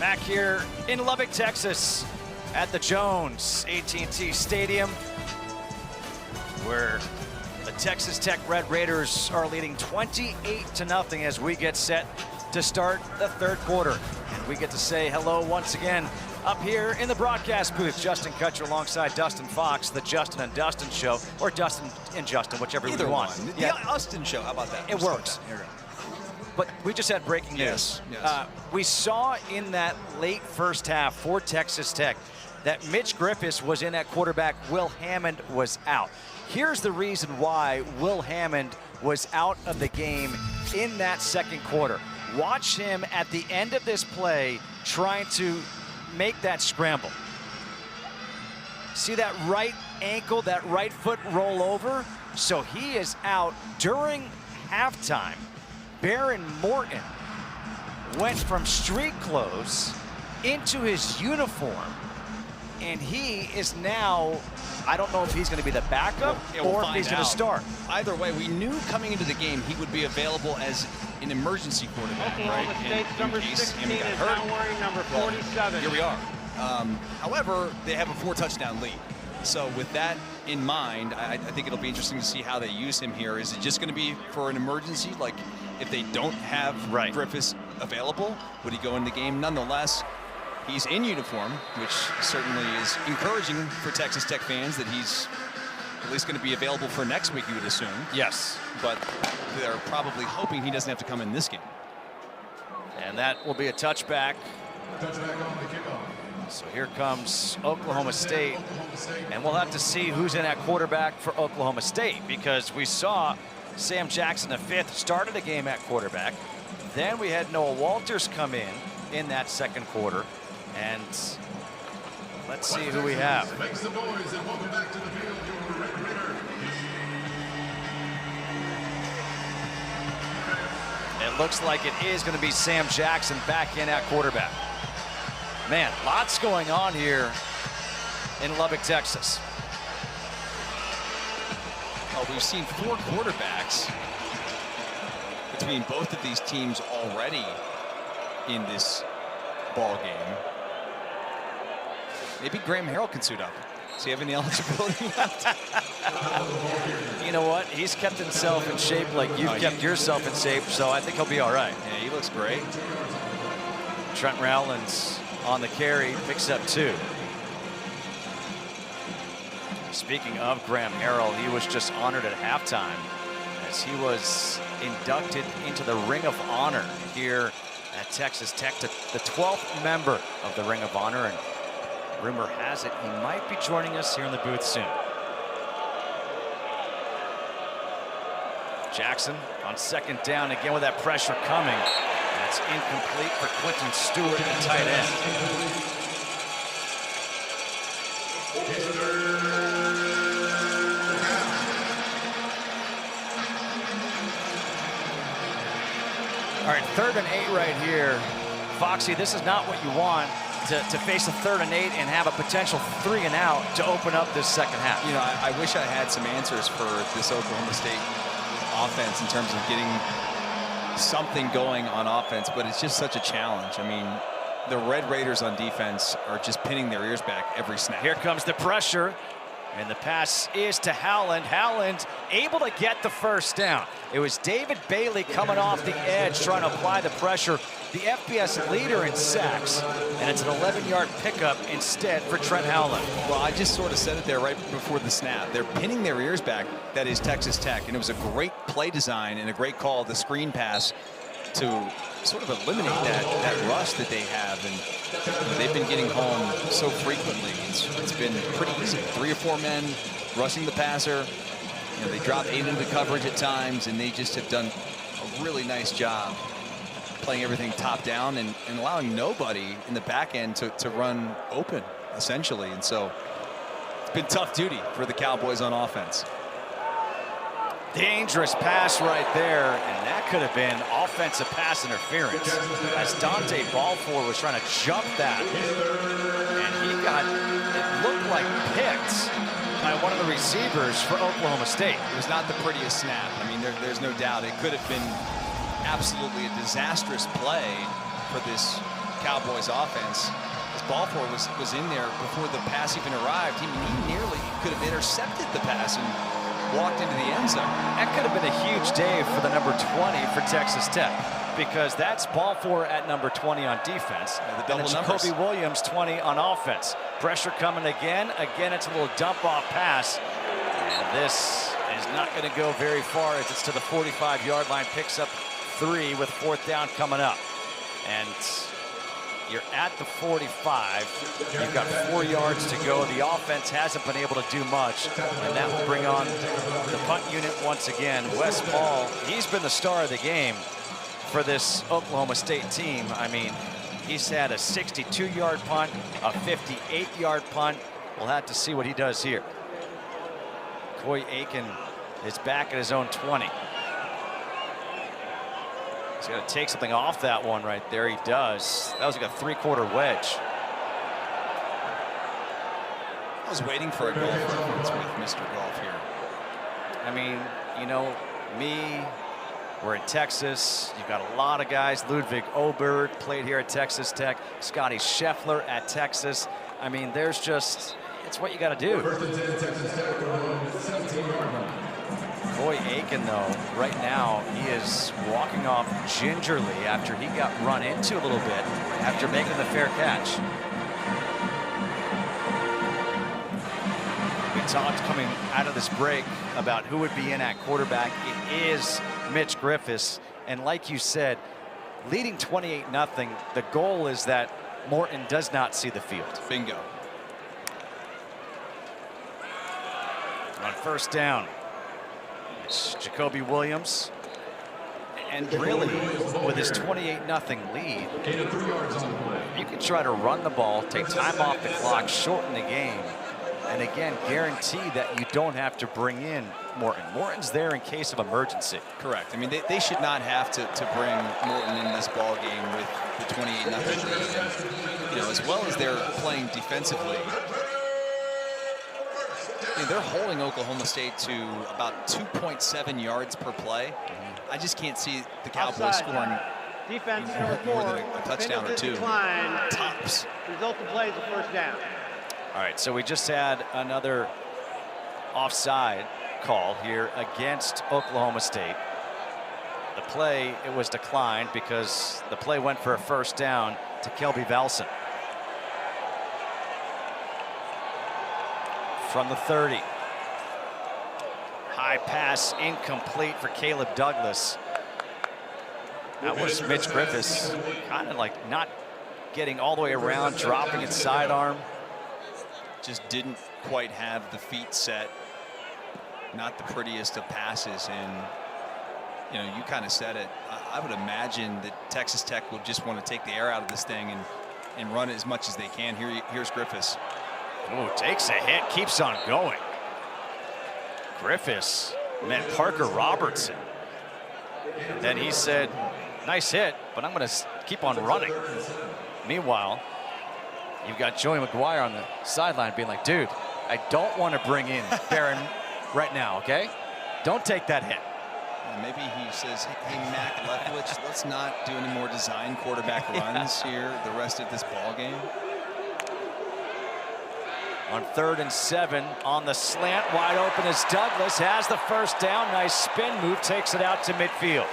[SPEAKER 1] Back here in Lubbock, Texas at the Jones AT&T Stadium, where the Texas Tech Red Raiders are leading 28-0 as we get set to start the third quarter. And we get to say hello once again up here in the broadcast booth. Justin Kutcher alongside Dustin Fox, the Justin and Dustin Show, or Dustin and Justin, whichever
[SPEAKER 2] Either
[SPEAKER 1] you want.
[SPEAKER 2] one.
[SPEAKER 1] Yeah,
[SPEAKER 2] The Austin Show, how about that?
[SPEAKER 1] it works.
[SPEAKER 2] Here we go.
[SPEAKER 1] But we just had breaking news.
[SPEAKER 2] Yes, yes.
[SPEAKER 1] We saw in that late first half for Texas Tech that Mitch Griffiths was in at quarterback. Will Hammond was out. Here's the reason why Will Hammond was out of the game in that second quarter. Watch him at the end of this play trying to make that scramble. See that right ankle, that right foot roll over? So he is out during halftime. Baron Morton went from street clothes into his uniform, and he is now, I don't know if he's going to be the backup
[SPEAKER 2] Yeah, we'll
[SPEAKER 1] or if
[SPEAKER 2] find
[SPEAKER 1] he's going to
[SPEAKER 2] out.
[SPEAKER 1] start.
[SPEAKER 2] Either way, we knew coming into the game he would be available as an emergency quarterback,
[SPEAKER 4] Oklahoma
[SPEAKER 2] right?
[SPEAKER 4] State's number 16 is now wearing number 47.
[SPEAKER 2] Here we are. However, they have a 4-touchdown lead. So with that in mind, I think it'll be interesting to see how they use him here. Is it just going to be for an emergency? Like if they don't have Griffiths available, would he go in the game? Nonetheless, he's in uniform, which certainly is encouraging for Texas Tech fans that he's at least going to be available for next week, you would assume.
[SPEAKER 1] Yes.
[SPEAKER 2] But they're probably hoping he doesn't have to come in this game.
[SPEAKER 1] And that will be a touchback. So here comes Oklahoma State, and we'll have to see who's in at quarterback for Oklahoma State, because we saw Sam Jackson, the fifth, started the game at quarterback. Then we had Noah Walters come in that second quarter, and let's see who we have.
[SPEAKER 5] Make some noise and welcome back to the field, your Red Raider.
[SPEAKER 1] It looks like it is going to be Sam Jackson back in at quarterback. Man, lots going on here in Lubbock, Texas.
[SPEAKER 2] Oh, we've seen 4 quarterbacks between both of these teams already in this ball game. Maybe Graham Harrell can suit up. Does he have any eligibility left?
[SPEAKER 1] You know what? He's kept himself in shape like you've kept yourself in shape, so I think he'll be all right.
[SPEAKER 2] Yeah, he looks great.
[SPEAKER 1] Trent Rowlands on the carry, picks up 2. Speaking of Graham Harrell, he was just honored at halftime as he was inducted into the Ring of Honor here at Texas Tech, the 12th member of the Ring of Honor, and rumor has it he might be joining us here in the booth soon. Jackson on second down again with that pressure coming. That's incomplete for Quentin Stewart, the tight end. All right, 3rd and 8 right here. Foxy, this is not what you want to face a 3rd and 8 and have a potential 3 and out to open up this second half.
[SPEAKER 2] You know, I wish I had some answers for this Oklahoma State offense in terms of getting something going on offense, but it's just such a challenge. I mean, the Red Raiders on defense are just pinning their ears back every snap.
[SPEAKER 1] Here comes the pressure, and the pass is to Howland. Howland able to get the first down. It was David Bailey coming off the edge trying to apply the pressure. The FBS leader in sacks, and it's an 11-yard pickup instead for Trent Howland.
[SPEAKER 2] Well, I just sort of said it there right before the snap. They're pinning their ears back. That is Texas Tech, and it was a great play design and a great call, the screen pass, to sort of eliminate that rush that they have. And they've been getting home so frequently. It's been pretty easy. 3 or 4 men rushing the passer. You know, they drop 8 into coverage at times, and they just have done a really nice job playing everything top down and allowing nobody in the back end to run open, essentially. And so it's been tough duty for the Cowboys on offense.
[SPEAKER 1] Dangerous pass right there, and that could have been offensive pass interference as Dante Balfour was trying to jump that, and he got, it looked like, picked by one of the receivers for Oklahoma State.
[SPEAKER 2] It was not the prettiest snap. I mean, there's no doubt it could have been absolutely a disastrous play for this Cowboys offense. As Balfour was in there before the pass even arrived. He nearly could have intercepted the pass and walked into the end zone.
[SPEAKER 1] That could have been a huge day for the number 20 for Texas Tech, because that's Balfour at number 20 on defense.
[SPEAKER 2] Yeah, the double
[SPEAKER 1] and
[SPEAKER 2] numbers.
[SPEAKER 1] Jacoby Williams 20 on offense. Pressure coming again. Again, it's a little dump off pass. And this is not going to go very far as it's to the 45-yard line. Picks up 3 with 4th down coming up. And you're at the 45. You've got 4 yards to go. The offense hasn't been able to do much, and that will bring on the punt unit once again. Wes Paul, he's been the star of the game for this Oklahoma State team. I mean, he's had a 62-yard punt, a 58-yard punt. We'll have to see what he does here. Coy Aiken is back at his own 20. He's got to take something off that one right there. He does. That was like a 3/4 wedge.
[SPEAKER 2] I was waiting for a golf reference with Mr. Golf here.
[SPEAKER 1] I mean, you know, we're in Texas. You've got a lot of guys. Ludwig Obert played here at Texas Tech. Scotty Scheffler at Texas. I mean, there's just, it's what you got to do. Coy Aiken, though, right now, he is walking off gingerly after he got run into a little bit after making the fair catch. We talked coming out of this break about who would be in at quarterback. It is Mitch Griffiths. And like you said, leading 28-0, the goal is that Morton does not see the field.
[SPEAKER 2] Bingo.
[SPEAKER 1] On 1st down, it's Jacoby Williams. And really, with his 28-0 lead, you can try to run the ball, take time off the clock, shorten the game, and again, guarantee that you don't have to bring in Morton. Morton's there in case of emergency.
[SPEAKER 2] Correct. I mean, they should not have to bring Morton in this ball game with the 28-0 lead. You know, as well as they're playing defensively. I mean, they're holding Oklahoma State to about 2.7 yards per play. I just can't see the Cowboys scoring
[SPEAKER 4] Defense
[SPEAKER 2] more than a touchdown or 2.
[SPEAKER 4] Decline.
[SPEAKER 2] Tops.
[SPEAKER 4] Result of play is a 1st down.
[SPEAKER 1] All right, so we just had another offside call here against Oklahoma State. The play, it was declined because the play went for a 1st down to Kelby Valson. From the 30. High pass incomplete for Caleb Douglas. That was Mitch Griffiths, kind of like not getting all the way around, dropping its sidearm.
[SPEAKER 2] Just didn't quite have the feet set. Not the prettiest of passes. And, you know, you kind of said it. I would imagine that Texas Tech will just want to take the air out of this thing and run it as much as they can. Here's Griffiths.
[SPEAKER 1] Oh, takes a hit, keeps on going. Griffiths met Parker Robertson. And then he said, nice hit, but I'm going to keep on running. Meanwhile, you've got Joey McGuire on the sideline being like, dude, I don't want to bring in Barron right now, okay? Don't take that hit.
[SPEAKER 2] Maybe he says, hey, Mac Leftwich, let's not do any more design quarterback runs here the rest of this ball game.
[SPEAKER 1] On 3rd and 7, on the slant, wide open as Douglas has the 1st down. Nice spin move, takes it out to midfield.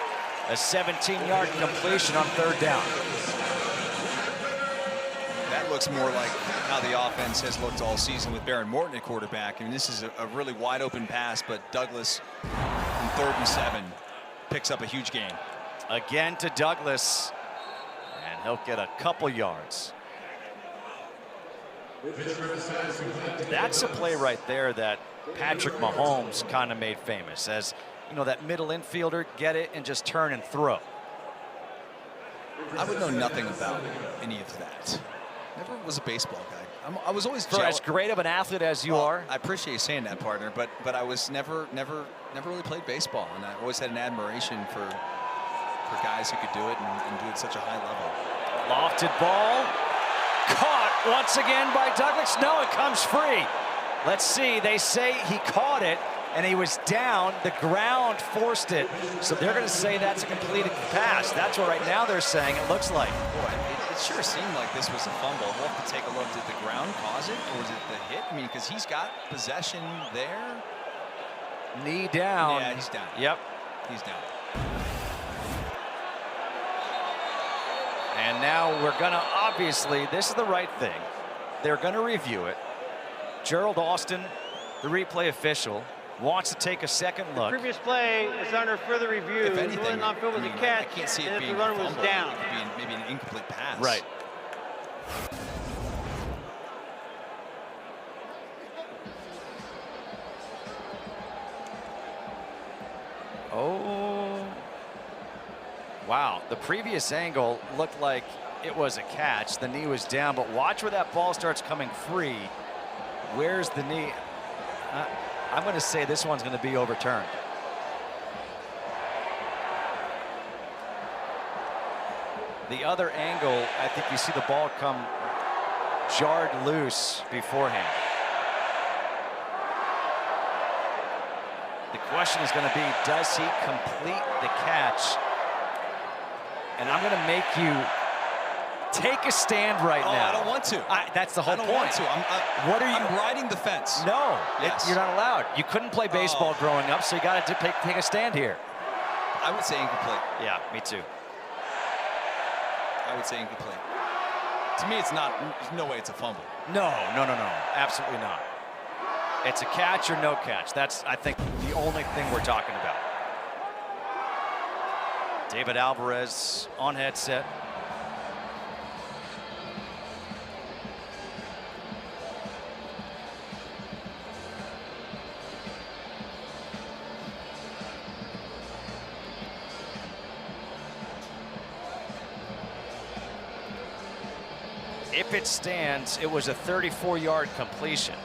[SPEAKER 1] A 17-yard completion on 3rd down.
[SPEAKER 2] That looks more like how the offense has looked all season with Barron Morton at quarterback. I mean, this is a really wide open pass, but Douglas on 3rd and 7 picks up a huge gain.
[SPEAKER 1] Again to Douglas, and he'll get a couple yards. That's a play right there that Patrick Mahomes kind of made famous as, you know, that middle infielder, get it and just turn and throw.
[SPEAKER 2] I would know nothing about any of that. Never was a baseball guy. I was always
[SPEAKER 1] For as great of an athlete as you are.
[SPEAKER 2] I appreciate you saying that, partner, but I was never really played baseball, and I always had an admiration for guys who could do it and do it at such a high level.
[SPEAKER 1] Lofted ball. Caught once again by Douglas. No, it comes free. Let's see. They say he caught it. and he was down. The ground forced it. So they're going to say that's a completed pass. That's what right now they're saying it looks like.
[SPEAKER 2] Boy, it sure seemed like this was a fumble. We'll have to take a look. Did the ground cause it, or was it the hit? I mean, because he's got possession there.
[SPEAKER 1] Knee down.
[SPEAKER 2] Yeah, he's down.
[SPEAKER 1] Yep.
[SPEAKER 2] He's down.
[SPEAKER 1] And now we're going to, obviously, this is the right thing. They're going to review it. Gerald Austin, the replay official, wants to take a second look.
[SPEAKER 4] The previous play is under further review.
[SPEAKER 2] If anything,
[SPEAKER 4] the on field was a catch,
[SPEAKER 2] I can't see it
[SPEAKER 4] and
[SPEAKER 2] being
[SPEAKER 4] if the runner
[SPEAKER 2] a
[SPEAKER 4] was
[SPEAKER 2] fumble.
[SPEAKER 4] down.
[SPEAKER 2] It could be maybe an incomplete pass.
[SPEAKER 1] Right. Oh. Wow. The previous angle looked like it was a catch. The knee was down, but watch where that ball starts coming free. Where's the knee? I'm going to say this one's going to be overturned. The other angle, I think you see the ball come jarred loose beforehand. The question is going to be, does he complete the catch? And I'm going to make you take a stand right now.
[SPEAKER 2] I don't want to.
[SPEAKER 1] That's the whole point.
[SPEAKER 2] I don't want to.
[SPEAKER 1] What are you?
[SPEAKER 2] I'm riding the fence.
[SPEAKER 1] No,
[SPEAKER 2] Yes.
[SPEAKER 1] you're not allowed. You couldn't play baseball growing up, so you got to take a stand here.
[SPEAKER 2] I would say incomplete.
[SPEAKER 1] Yeah, me too.
[SPEAKER 2] I would say incomplete. To me, it's not. There's no way it's a fumble.
[SPEAKER 1] No, absolutely not. It's a catch or no catch. That's, I think, the only thing we're talking about. David Alvarez on headset. If it stands, it was a 34-yard completion.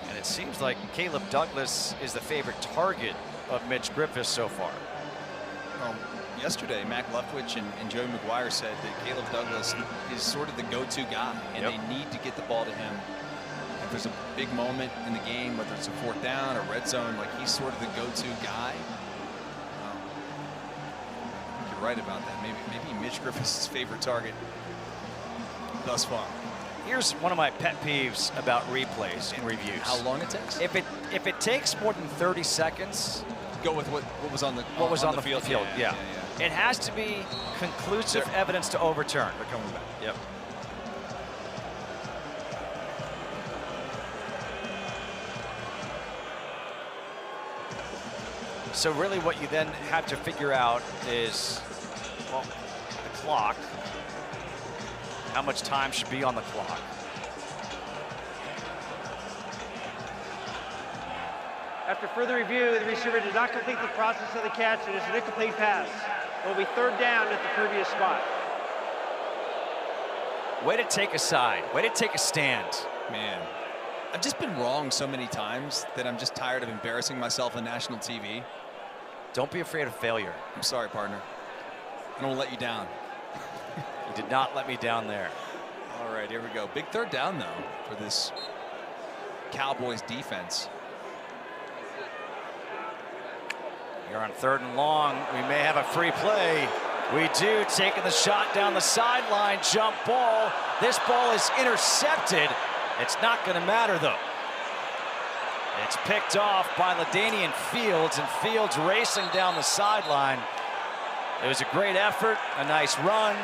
[SPEAKER 1] And it seems like Caleb Douglas is the favorite target of Mitch Griffis so far.
[SPEAKER 2] Yesterday, Mac Leftwich and Joey McGuire said that Caleb Douglas is sort of the go-to guy, and they need to get the ball to him. If there's a big moment in the game, whether it's a fourth down or red zone, like he's sort of the go-to guy. I think you're right about that. Maybe Mitch Griffis' favorite target thus far.
[SPEAKER 1] Here's one of my pet peeves about replays and reviews.
[SPEAKER 2] How long it takes?
[SPEAKER 1] If it takes more than 30 seconds,
[SPEAKER 2] go with what was on the
[SPEAKER 1] field. Yeah. It has to be conclusive evidence to overturn.
[SPEAKER 2] They're coming back.
[SPEAKER 1] Yep. So really what you then have to figure out is, well, the clock. How much time should be on the clock?
[SPEAKER 4] After further review, the receiver did not complete the process of the catch. It is an incomplete pass. It will be third down at the previous spot.
[SPEAKER 1] Way to take a side. Way to take a stand.
[SPEAKER 2] Man, I've just been wrong so many times that I'm just tired of embarrassing myself on national TV.
[SPEAKER 1] Don't be afraid of failure.
[SPEAKER 2] I'm sorry, partner. I don't let you down.
[SPEAKER 1] You did not let me down there.
[SPEAKER 2] All right, here we go. Big third down, though, for this Cowboys defense.
[SPEAKER 1] You're on 3rd and long. We may have a free play. We do, taking the shot down the sideline, jump ball. This ball is intercepted. It's not going to matter, though. It's picked off by LaDainian Fields, and Fields racing down the sideline. It was a great effort, a nice run,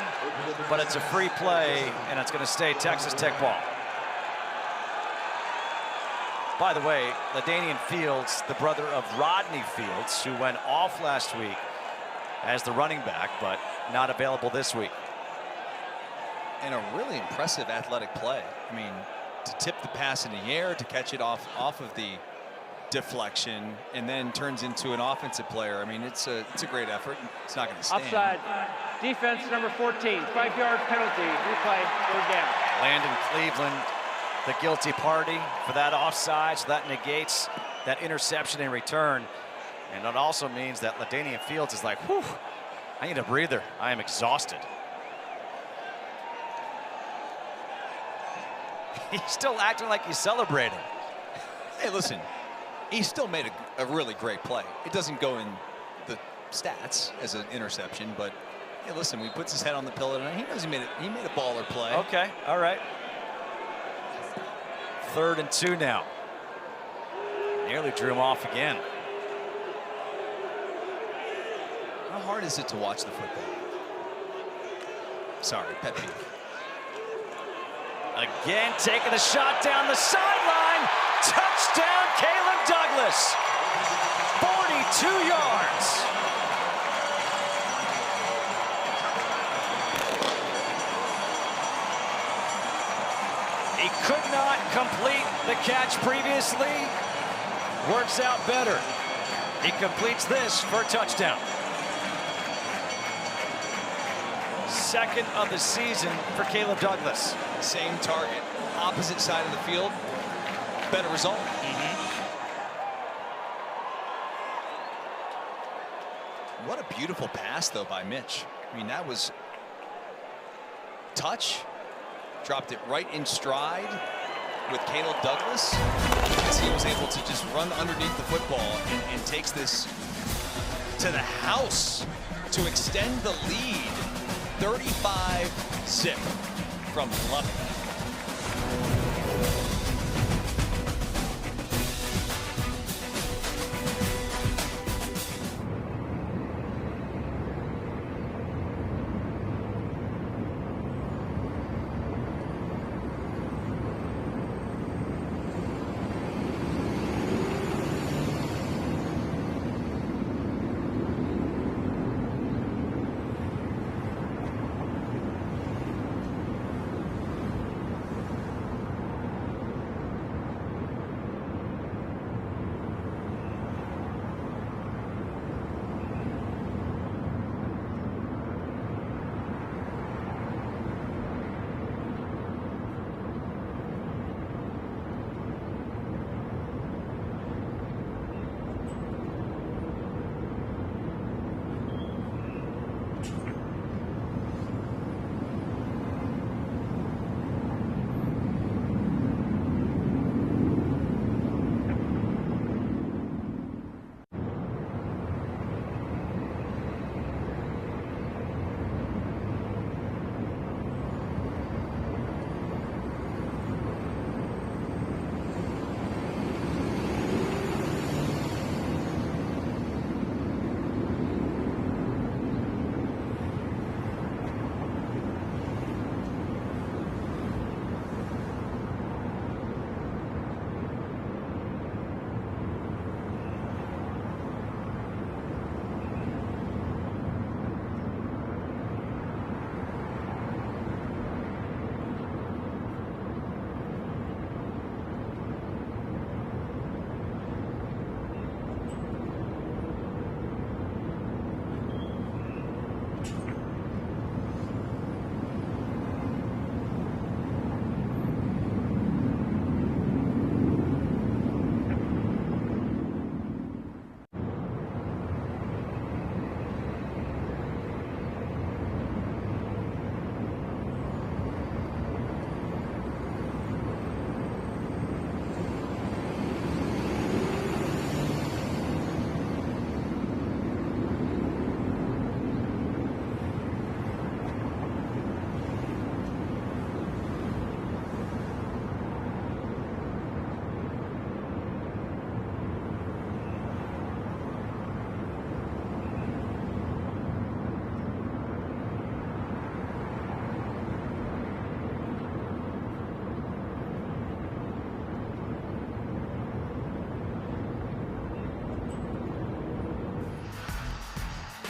[SPEAKER 1] but it's a free play, and it's going to stay Texas Tech ball. By the way, LaDainian Fields, the brother of Rodney Fields, who went off last week as the running back, but not available this week.
[SPEAKER 2] And a really impressive athletic play. I mean, to tip the pass in the air, to catch it off of the deflection, and then turns into an offensive player. I mean, it's a great effort. It's not going to stand.
[SPEAKER 4] Offside. Defense number 14. 5-yard penalty. Replay. Third down.
[SPEAKER 1] Landon Cleveland, the guilty party for that offside, so that negates that interception in return. And it also means that LaDainian Fields is like, whew, I need a breather. I am exhausted. He's still acting like he's celebrating.
[SPEAKER 2] Hey, listen, he still made a really great play. It doesn't go in the stats as an interception, but hey, listen, when he puts his head on the pillow tonight, he knows he made a baller play.
[SPEAKER 1] Okay, all right. 3rd and 2 now. Nearly drew him off again.
[SPEAKER 2] How hard is it to watch the football? Sorry, pet peeve.
[SPEAKER 1] Again, taking the shot down the sideline. Touchdown, Caleb Douglas. 42 yards. He could not complete the catch previously. Works out better. He completes this for a touchdown. 2nd of the season for Caleb Douglas.
[SPEAKER 2] Same target, opposite side of the field, better result. What a beautiful pass, though, by Mitch. I mean, that was touch, dropped it right in stride with Caleb Douglas as he was able to just run underneath the football and takes this to the house to extend the lead. 35-zip from Lubbock.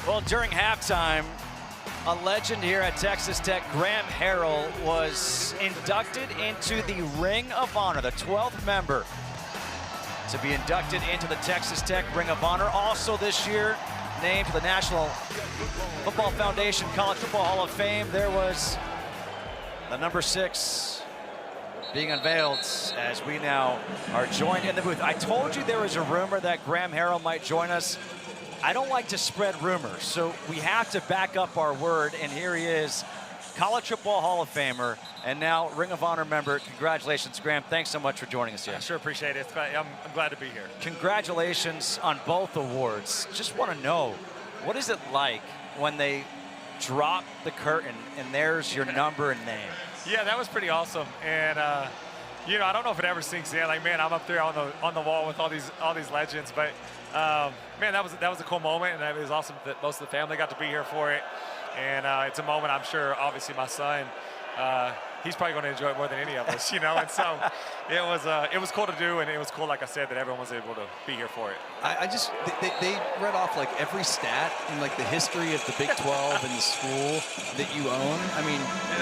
[SPEAKER 1] Well, during halftime, a legend here at Texas Tech, Graham Harrell, was inducted into the Ring of Honor, the 12th member to be inducted into the Texas Tech Ring of Honor. Also this year, named to the National Football Foundation College Football Hall of Fame. There was the number 6 being unveiled as we now are joined in the booth. I told you there was a rumor that Graham Harrell might join us. I don't like to spread rumors, so we have to back up our word, and here he is College Football Hall of Famer, and now Ring of Honor member. Congratulations, Graham. Thanks so much for joining us here.
[SPEAKER 6] I sure appreciate it. I'm glad to be here.
[SPEAKER 1] Congratulations on both awards. Just want to know, what is it like when they drop the curtain and there's your number and name?
[SPEAKER 6] Yeah, that was pretty awesome. And you know, I don't know if it ever sinks in. Like, man, I'm up there on the wall with all these legends. But man, that was a cool moment, and it was awesome that most of the family got to be here for it. And it's a moment I'm sure, obviously, my son, he's probably going to enjoy it more than any of us, you know. And so it was cool to do, and it was cool, like I said, that everyone was able to be here for it.
[SPEAKER 2] They read off like every stat in like the history of the Big 12 and the school that you own. I mean,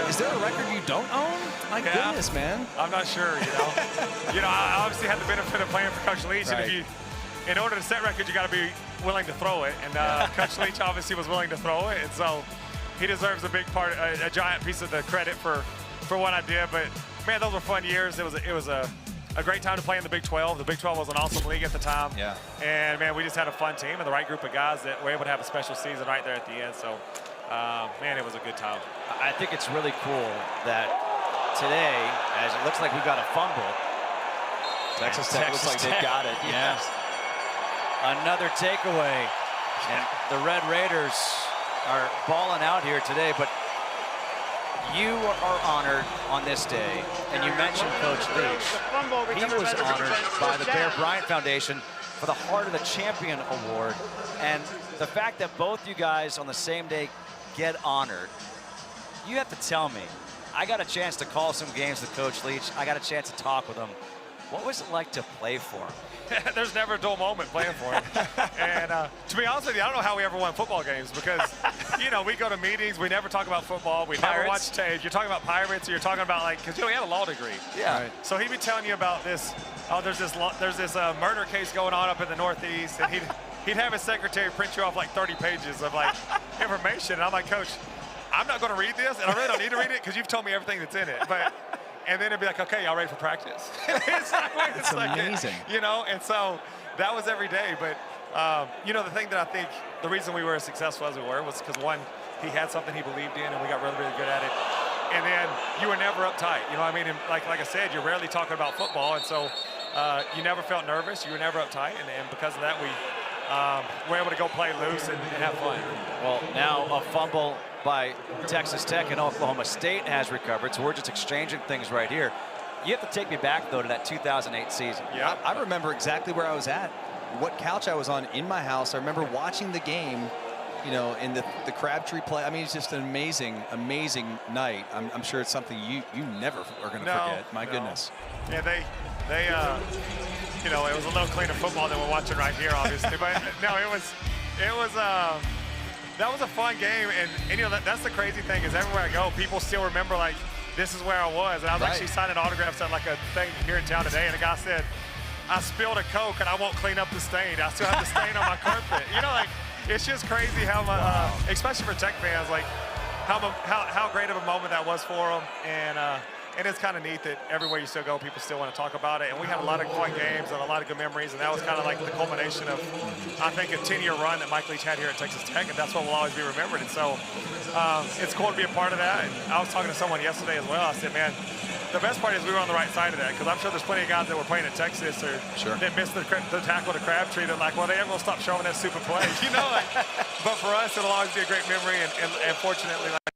[SPEAKER 2] is there a record you don't own? My goodness, man.
[SPEAKER 6] I'm not sure, you know. I obviously had the benefit of playing for Coach Leach,
[SPEAKER 2] right.
[SPEAKER 6] and in order to set records, you got to be willing to throw it. And Coach Leach obviously was willing to throw it, and so he deserves a big part, a giant piece of the credit for what I did. But man, those were fun years. It was a great time to play in the Big 12. The Big 12 was an awesome league at the time.
[SPEAKER 2] Yeah.
[SPEAKER 6] And man, we just had a fun team and the right group of guys that were able to have a special season right there at the end. So man, it was a good time.
[SPEAKER 1] I think it's really cool that today, as it looks like we got a fumble.
[SPEAKER 2] Texas Tech looks like they got it.
[SPEAKER 1] Yes. Another takeaway. And the Red Raiders are balling out here today, but you are honored on this day, and you mentioned Coach Leach. He was honored by the Bear Bryant Foundation for the Heart of the Champion Award, and the fact that both you guys on the same day get honored, you have to tell me. I got a chance to call some games with Coach Leach. I got a chance to talk with him. What was it like to play for him?
[SPEAKER 6] There's never a dull moment playing for him. And to be honest with you, I don't know how we ever won football games because, you know, we go to meetings, we never talk about football, we never watch tape. You're talking about Pirates, or you're talking about, like, because, you know, he had a law degree.
[SPEAKER 1] Yeah.
[SPEAKER 6] Right. So he'd be telling you about this, there's this murder case going on up in the Northeast, and he'd have his secretary print you off like 30 pages of, like, information. And I'm like, Coach, I'm not going to read this, and I really don't need to read it because you've told me everything that's in it. And then it'd be like, okay, y'all ready for practice? it's
[SPEAKER 2] amazing.
[SPEAKER 6] You know, and so that was every day. But, you know, the thing that I think the reason we were as successful as we were was because, one, he had something he believed in, and we got really, really good at it. And then you were never uptight. You know what I mean? And like I said, you're rarely talking about football. And so you never felt nervous. You were never uptight. And because of that, we were able to go play loose and have fun.
[SPEAKER 1] Well, now a fumble by Texas Tech and Oklahoma State has recovered, so we're just exchanging things right here. You have to take me back, though, to that 2008 season.
[SPEAKER 2] Yeah, I remember exactly where I was at, what couch I was on in my house. I remember watching the game, you know, in the Crabtree play. I mean, it's just an amazing, amazing night. I'm sure it's something you never are going to forget. My goodness.
[SPEAKER 6] Yeah, they you know, it was a little cleaner football than we're watching right here, obviously. But no, it was that was a fun game, and you know, that's the crazy thing is everywhere I go, people still remember, like, this is where I was. And I was actually signing autographs at like a thing here in town today, and a guy said, I spilled a Coke and I won't clean up the stain. I still have the stain on my carpet. You know, like, it's just crazy how much, especially for Tech fans, like how great of a moment that was for them. And it's kind of neat that everywhere you still go, people still want to talk about it. And we had a lot of fun games and a lot of good memories, and that was kind of like the culmination of, I think, a 10-year run that Mike Leach had here at Texas Tech, and that's what will always be remembered. And so it's cool to be a part of that. And I was talking to someone yesterday as well. I said, man, the best part is we were on the right side of that, because I'm sure there's plenty of guys that were playing at Texas or that missed the tackle to Crabtree. They're like, well, they ain't going to stop showing that super play, you know? Like, but for us, it'll always be a great memory, and fortunately, like,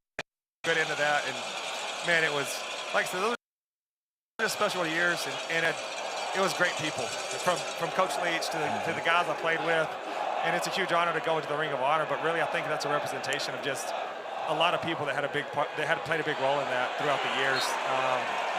[SPEAKER 6] good into that. And, man, it was, like I said, those are just special years, and it was great people, from Coach Leach to the guys I played with, and it's a huge honor to go into the Ring of Honor. But really, I think that's a representation of just a lot of people that had played a big role in that throughout the years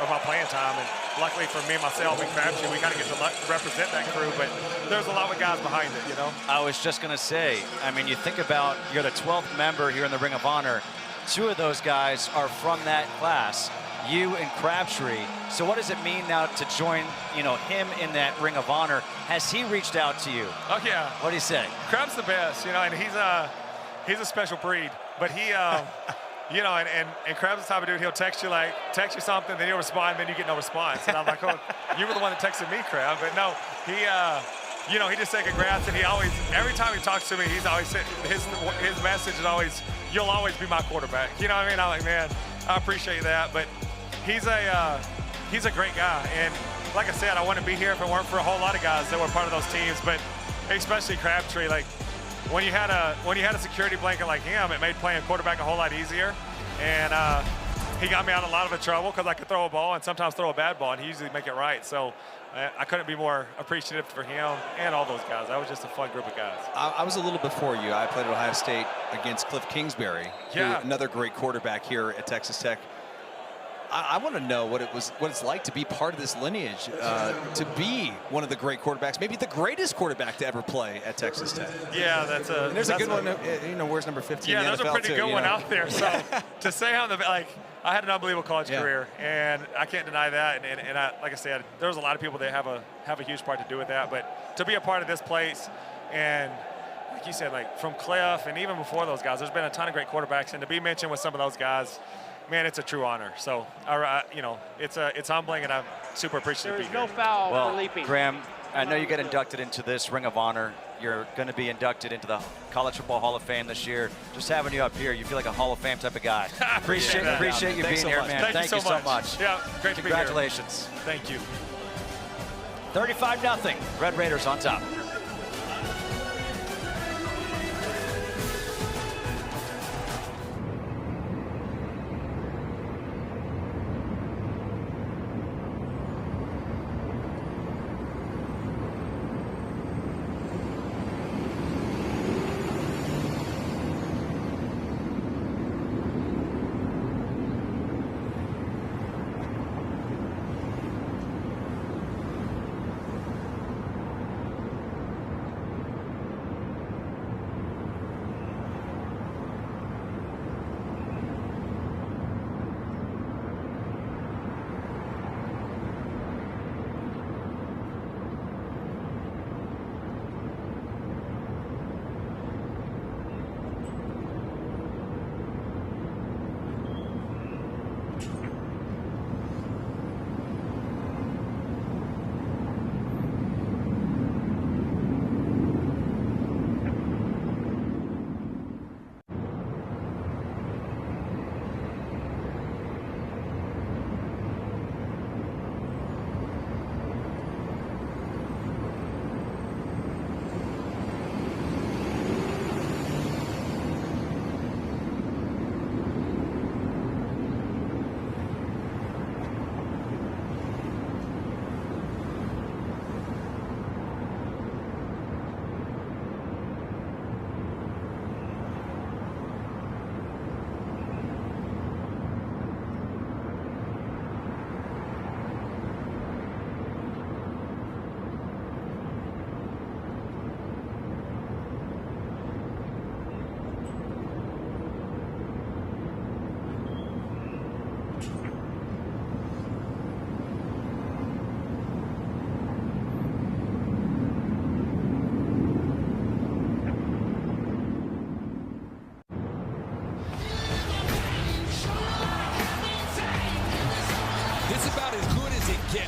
[SPEAKER 6] of my playing time. And luckily for me, myself, and Crabtree, we kind of get to represent that crew. But there's a lot of guys behind it, you know. I
[SPEAKER 1] was just gonna say, I mean, you think about, you're the 12th member here in the Ring of Honor. 2 of those guys are from that class, you and Crabtree. So what does it mean now to join, you know, him in that Ring of Honor? Has he reached out to you?
[SPEAKER 6] Oh yeah.
[SPEAKER 1] What do you say?
[SPEAKER 6] Crab's the best, you know, and he's a special breed. But he, you know, and Crab's the type of dude, he'll text you something, then he'll respond, then you get no response. And I'm like, oh, you were the one that texted me, Crab. But no, he, you know, he just said congrats, and he always, every time he talks to me, he's always, his message is always, you'll always be my quarterback. You know what I mean? I'm like, man, I appreciate that. But he's a great guy. And like I said, I wouldn't be here if it weren't for a whole lot of guys that were part of those teams, but especially Crabtree. Like, when you had a security blanket like him, it made playing quarterback a whole lot easier. And he got me out of a lot of trouble because I could throw a ball and sometimes throw a bad ball, and he usually make it right. So I couldn't be more appreciative for him and all those guys. That was just a fun group of guys.
[SPEAKER 2] I was a little before you. I played at Ohio State against Cliff Kingsbury, another great quarterback here at Texas Tech. I want to know what it's like to be part of this lineage, to be one of the great quarterbacks, maybe the greatest quarterback to ever play at Texas Tech.
[SPEAKER 6] Yeah, that's a.
[SPEAKER 2] And there's a good one. You know, where's number 15?
[SPEAKER 6] Yeah,
[SPEAKER 2] in the
[SPEAKER 6] there's
[SPEAKER 2] NFL
[SPEAKER 6] a pretty
[SPEAKER 2] too,
[SPEAKER 6] good one out there. So to say I'm I had an unbelievable college career, and I can't deny that. And I, like I said, there's a lot of people that have a huge part to do with that. But to be a part of this place, and like you said, like from Cliff and even before those guys, there's been a ton of great quarterbacks, and to be mentioned with some of those guys. Man, it's a true honor. So, you know, it's humbling, and I'm super appreciative.
[SPEAKER 4] There's no foul for leaping.
[SPEAKER 1] Graham, I know you get inducted into this Ring of Honor. You're going to be inducted into the College Football Hall of Fame this year. Just having you up here, you feel like a Hall of Fame type of guy. Appreciate you being here, man.
[SPEAKER 6] Thank you so much. Yeah, great to be here.
[SPEAKER 1] Congratulations.
[SPEAKER 6] Thank you.
[SPEAKER 1] 35-0. Red Raiders on top.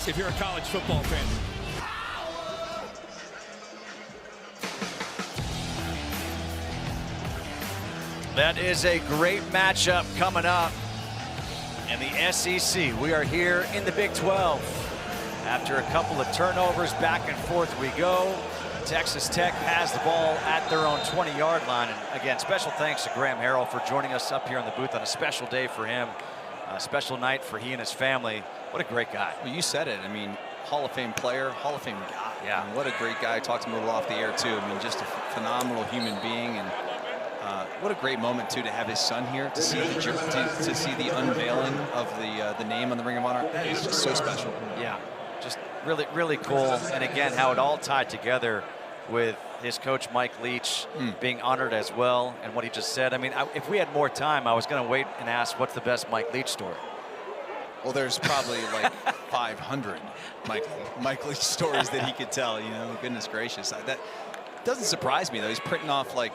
[SPEAKER 7] If you're a college football fan.
[SPEAKER 1] That is a great matchup coming up in the SEC. We are here in the Big 12. After a couple of turnovers, back and forth we go. Texas Tech has the ball at their own 20-yard line. And again, special thanks to Graham Harrell for joining us up here in the booth on a special day for him. A special night for he and his family. What a great guy.
[SPEAKER 2] Well, you said it. I mean, Hall of Fame player, Hall of Fame guy.
[SPEAKER 1] Yeah.
[SPEAKER 2] I mean, what a great guy. I talked to him a little off the air, too. I mean, just a phenomenal human being. And what a great moment, too, to have his son here, to see the unveiling of the name on the Ring of Honor. It's just so special.
[SPEAKER 1] Yeah, just really, really cool. And again, how it all tied together with his coach, Mike Leach, being honored as well, and what he just said. I mean, if we had more time, I was going to wait and ask, what's the best Mike Leach story?
[SPEAKER 2] Well, there's probably like 500 Mike Leach stories that he could tell, you know, goodness gracious. That doesn't surprise me, though. He's printing off, like,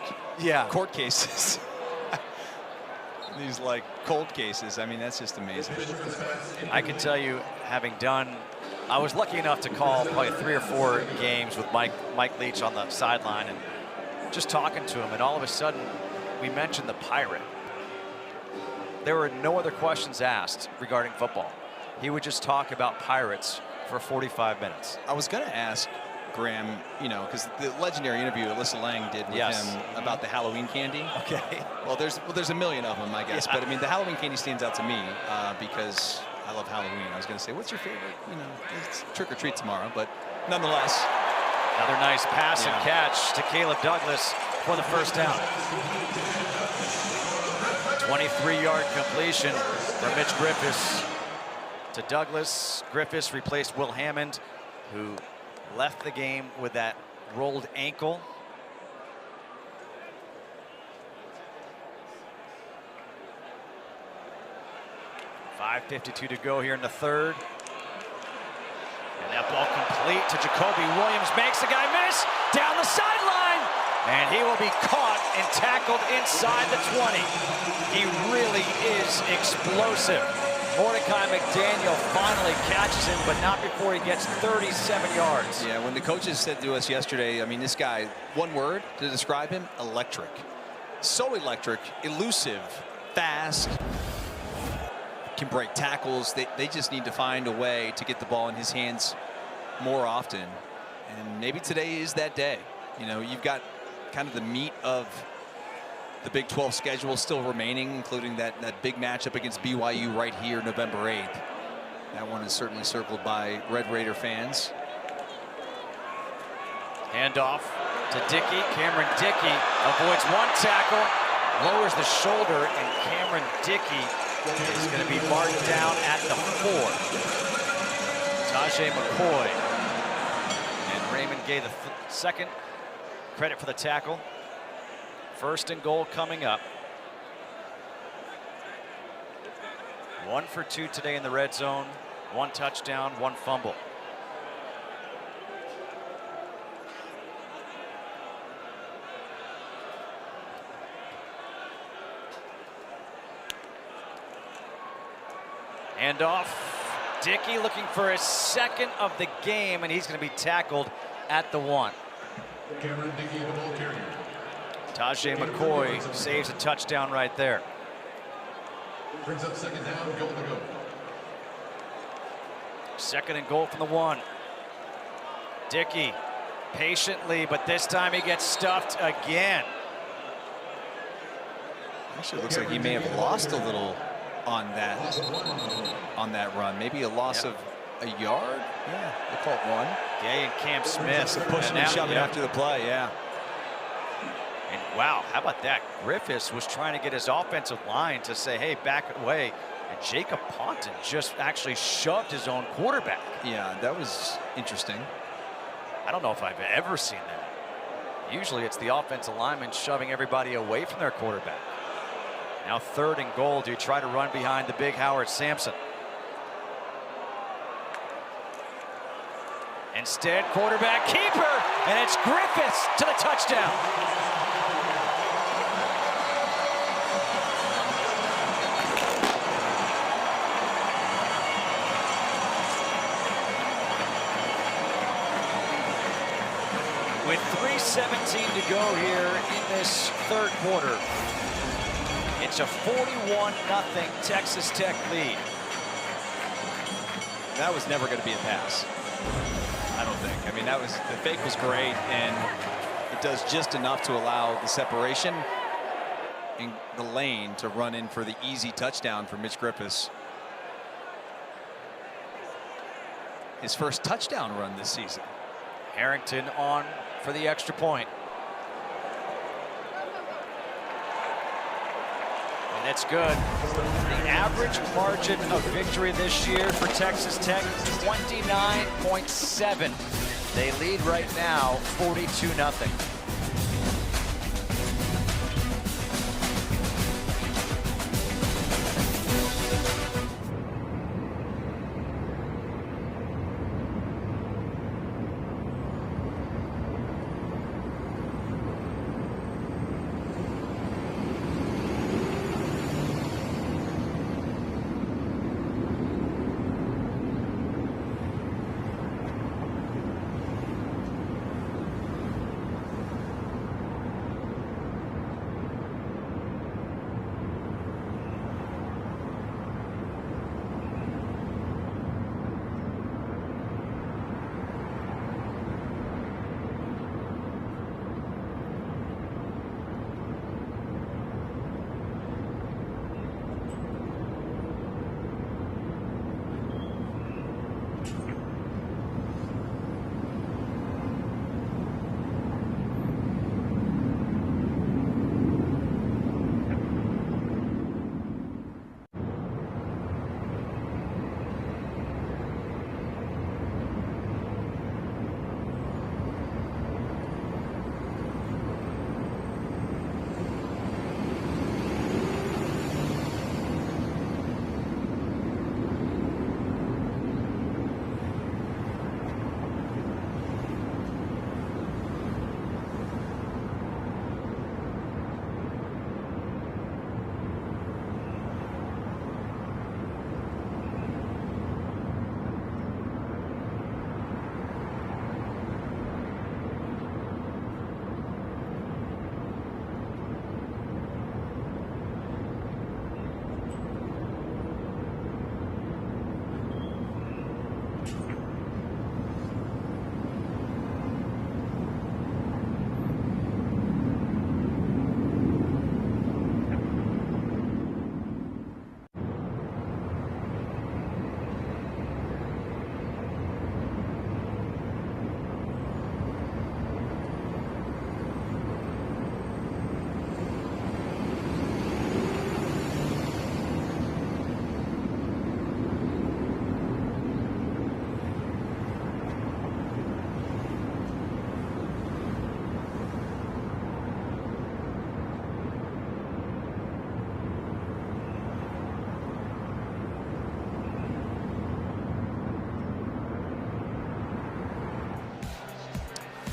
[SPEAKER 2] court cases. These, like, cold cases. I mean, that's just amazing.
[SPEAKER 1] I can tell you, having done, I was lucky enough to call probably 3 or 4 games with Mike Leach on the sideline and just talking to him, and all of a sudden, we mentioned the Pirate. there were no other questions asked regarding football. He would just talk about Pirates for 45 minutes.
[SPEAKER 2] I was going to ask Graham, you know, because the legendary interview Alyssa Lang did with him about the Halloween candy.
[SPEAKER 1] Okay.
[SPEAKER 2] Well, there's a million of them, I guess.
[SPEAKER 1] Yeah.
[SPEAKER 2] But I mean, the Halloween candy stands out to me because I love Halloween. I was going to say, what's your favorite? You know, it's trick or treat tomorrow, but nonetheless.
[SPEAKER 1] Another nice pass and catch to Caleb Douglas for the first down. 23-yard completion for Mitch Griffiths to Douglas. Griffiths replaced Will Hammond, who left the game with that rolled ankle. .552 to go here in the third. And that ball complete to Jacoby Williams. Makes the guy miss down the sideline. And he will be caught and tackled inside the 20. He really is explosive. Mordecai McDaniel finally catches him, but not before he gets 37 yards.
[SPEAKER 2] Yeah, when the coaches said to us yesterday, I mean, this guy, one word to describe him, electric. So electric, elusive, fast, can break tackles. They just need to find a way to get the ball in his hands more often. And maybe today is that day. You know, you've got kind of the meat of the Big 12 schedule still remaining, including that big matchup against BYU right here November 8th. That one is certainly circled by Red Raider fans.
[SPEAKER 1] Handoff to Dickey. Cameron Dickey avoids one tackle, lowers the shoulder, and Cameron Dickey is going to be marked down at the 4. Tajay McCoy and Raymond Gay the second. Credit for the tackle. First and goal coming up. 1 for 2 today in the red zone. 1 touchdown, 1 fumble. Handoff. Dickey looking for his second of the game, and he's going to be tackled at the 1.
[SPEAKER 5] Cameron Dickey, the ball carrier.
[SPEAKER 1] Tajay McCoy saves a touchdown right there.
[SPEAKER 5] Brings up second down, goal to go.
[SPEAKER 1] Second and goal from the 1. Dickey patiently, but this time he gets stuffed again.
[SPEAKER 2] Actually, it looks like he may have lost a little on that run. Maybe a loss of a yard. Yeah, we'll call it 1.
[SPEAKER 1] Gay and Cam Smith
[SPEAKER 2] pushing and shoving after the play. Yeah.
[SPEAKER 1] And wow, how about that? Griffiths was trying to get his offensive line to say, hey, back away. And Jacob Ponton just actually shoved his own quarterback.
[SPEAKER 2] Yeah, that was interesting.
[SPEAKER 1] I don't know if I've ever seen that. Usually it's the offensive lineman shoving everybody away from their quarterback. Now 3rd and goal to try to run behind the big Howard Sampson. Instead, quarterback keeper, and it's Griffiths to the touchdown. With 3:17 to go here in this 3rd quarter, it's a 41-0 Texas Tech lead.
[SPEAKER 2] That was never going to be a pass. I don't think. I mean, the fake was great, and it does just enough to allow the separation in the lane to run in for the easy touchdown for Mitch Griffiths. His first touchdown run this season.
[SPEAKER 1] Harrington on for the extra point. And it's good. The average margin of victory this year for Texas Tech, 29.7. They lead right now 42-0.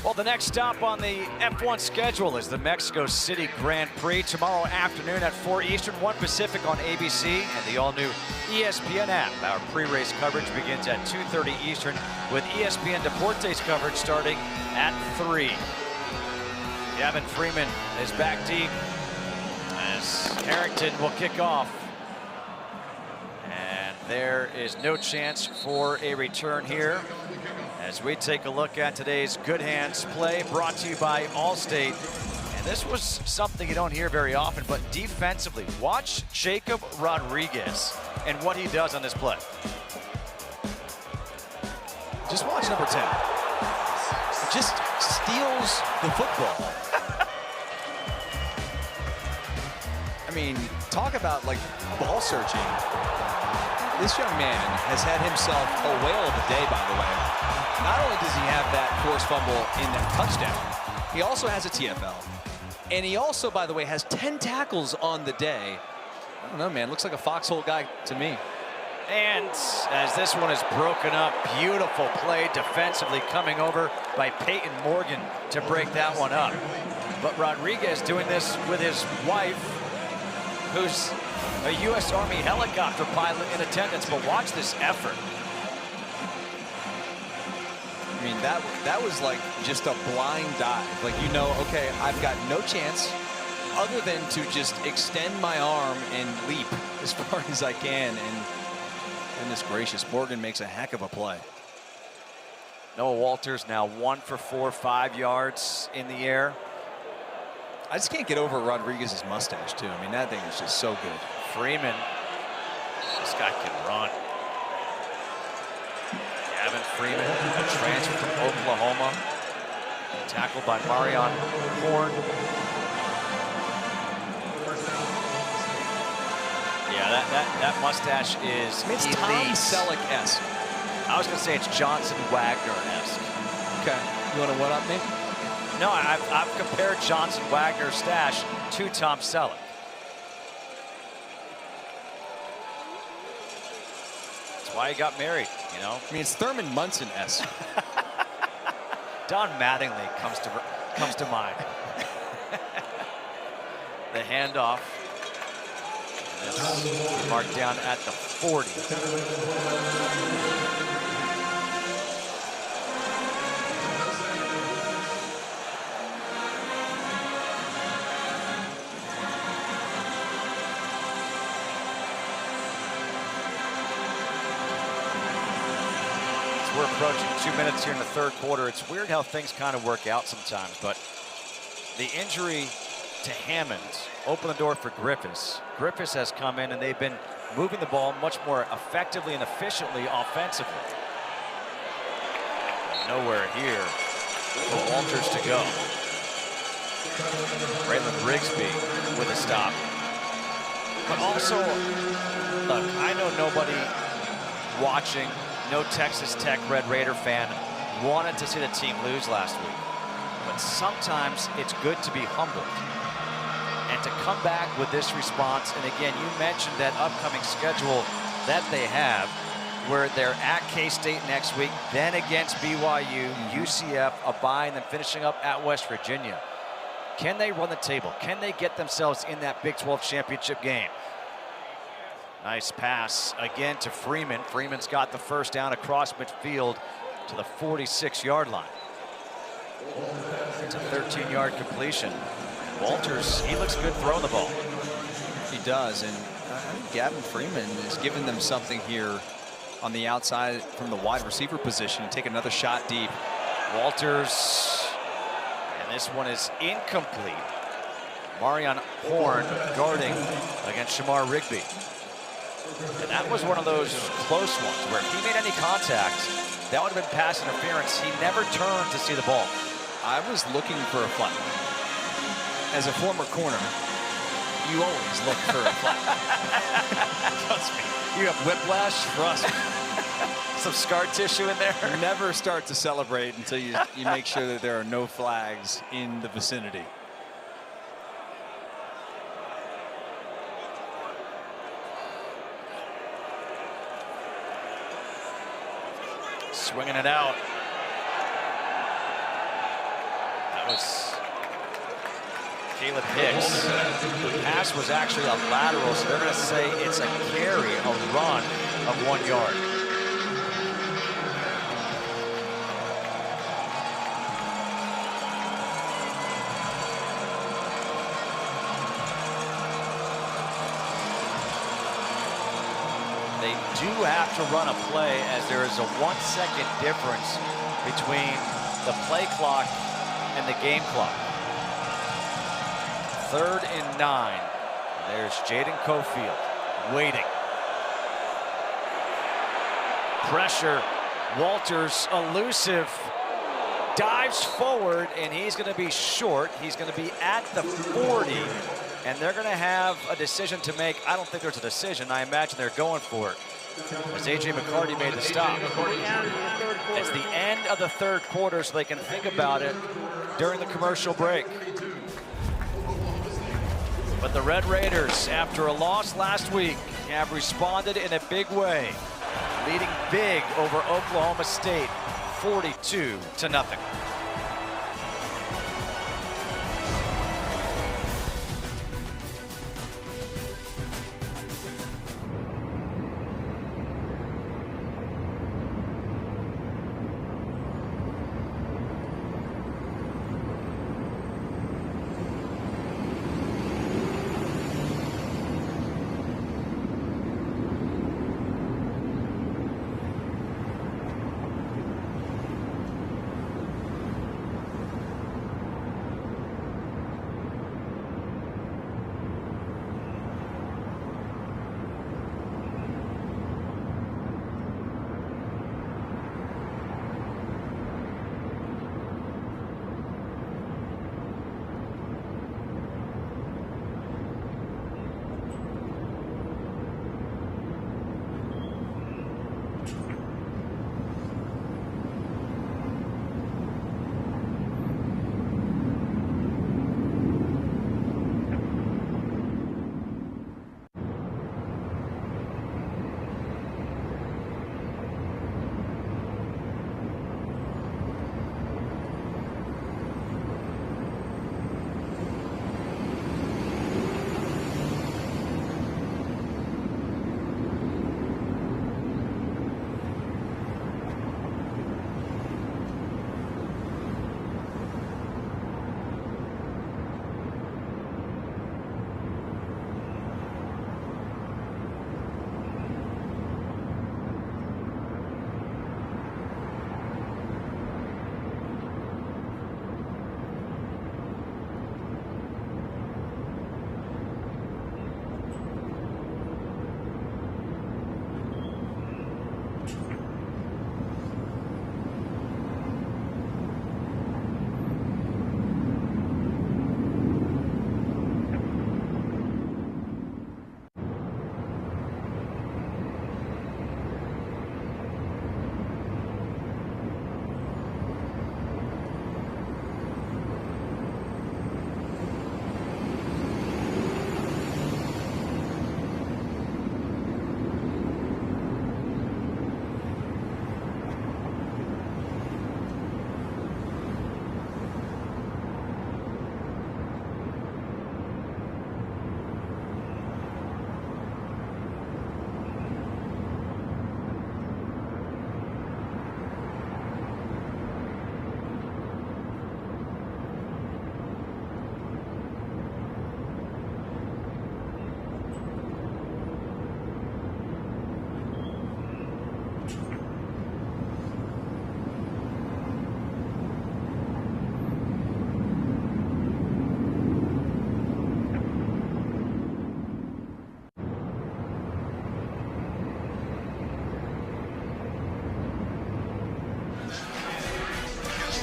[SPEAKER 1] Well, the next stop on the F1 schedule is the Mexico City Grand Prix tomorrow afternoon at 4 Eastern, 1 Pacific on ABC and the all-new ESPN app. Our pre-race coverage begins at 2:30 Eastern with ESPN Deportes coverage starting at 3. Gavin Freeman is back deep as Harrington will kick off. And there is no chance for a return here as we take a look at today's Good Hands play brought to you by Allstate. And this was something you don't hear very often, but defensively, watch Jacob Rodriguez and what he does on this play.
[SPEAKER 2] Just watch number 10. Just steals the football. I mean, talk about like ball searching. This young man has had himself a whale of a day, by the way. Not only does he have that forced fumble in that touchdown, he also has a TFL. And he also, by the way, has 10 tackles on the day. I don't know, man. Looks like a foxhole guy to me.
[SPEAKER 1] And as this one is broken up, beautiful play defensively coming over by Peyton Morgan to break that one up. But Rodriguez doing this with his wife, who's a U.S. Army helicopter pilot in attendance. But watch this effort.
[SPEAKER 2] I mean, that was like just a blind dive. Like, you know, okay, I've got no chance other than to just extend my arm and leap as far as I can. And goodness gracious, Morgan makes a heck of a play.
[SPEAKER 1] Noah Walters now 1 for 4, 5 yards in the air.
[SPEAKER 2] I just can't get over Rodriguez's mustache, too. I mean, that thing is just so good.
[SPEAKER 1] Freeman, this guy can run. Gavin Freeman, a transfer from Oklahoma, tackled by Marion Horn. Yeah, that mustache is
[SPEAKER 2] It's
[SPEAKER 1] elite.
[SPEAKER 2] Tom Selleck-esque.
[SPEAKER 1] I was going to say it's Johnson Wagner-esque.
[SPEAKER 2] Okay, you want to one-up me?
[SPEAKER 1] No, I've compared Johnson Wagner's stash to Tom Selleck. That's why he got married, you know.
[SPEAKER 2] I mean, it's Thurman Munson-esque.
[SPEAKER 1] Don Mattingly comes to mind. The handoff. This marked down at the 40. We're approaching 2 minutes here in the third quarter. It's weird how things kind of work out sometimes, but the injury to Hammond opened the door for Griffiths. Griffiths has come in and they've been moving the ball much more effectively and efficiently offensively. Nowhere here for Walters to go. Braylon Rigsby with a stop. But also, look, I know nobody watching, no Texas Tech Red Raider fan wanted to see the team lose last week. But sometimes it's good to be humbled. And to come back with this response, and again, you mentioned that upcoming schedule that they have, where they're at K-State next week, then against BYU, UCF, a bye, and then finishing up at West Virginia. Can they run the table? Can they get themselves in that Big 12 championship game? Nice pass again to Freeman. Freeman's got the first down across midfield to the 46-yard line. It's a 13-yard completion. Walters, he looks good throwing the ball.
[SPEAKER 2] He does, and I think Gavin Freeman is giving them something here on the outside from the wide receiver position. Take another shot deep.
[SPEAKER 1] Walters, and this one is incomplete. Marion Horn guarding against Shamar Rigby. And that was one of those close ones where if he made any contact, that would have been pass interference. He never turned to see the ball.
[SPEAKER 2] I was looking for a flag. As a former corner, you always look for a flag.
[SPEAKER 1] Trust me. You have whiplash? Trust me. Some scar tissue in there.
[SPEAKER 2] Never start to celebrate until you make sure that there are no flags in the vicinity.
[SPEAKER 1] Swinging it out. was Caleb Hicks. The pass was actually a lateral, so they're going to say it's a carry, a run of 1 yard. They do have to run a play, as there is a 1 second difference between the play clock and the game clock. 3rd and 9. There's Jaden Cofield waiting. Pressure. Walters elusive. Dives forward, and he's going to be short. He's going to be at the 40. And they're going to have a decision to make. I don't think there's a decision. I imagine they're going for it, as A.J. McCarty made the stop. It's the end of the 3rd quarter, so they can think about it during the commercial break. But the Red Raiders, after a loss last week, have responded in a big way, leading big over Oklahoma State, 42-0.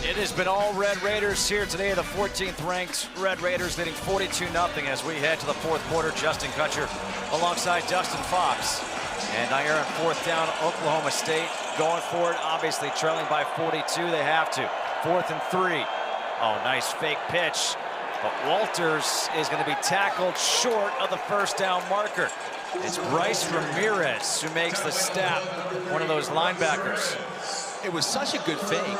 [SPEAKER 1] It has been all Red Raiders here today. The 14th ranked Red Raiders leading 42-0 as we head to the 4th quarter. Justin Kutcher alongside Dustin Fox. And now you're on 4th down, Oklahoma State going for it, obviously trailing by 42. They have to. 4th and 3. Oh, nice fake pitch. But Walters is going to be tackled short of the first down marker. It's Bryce Ramirez who makes the step, one of those linebackers.
[SPEAKER 2] It was such a good fake.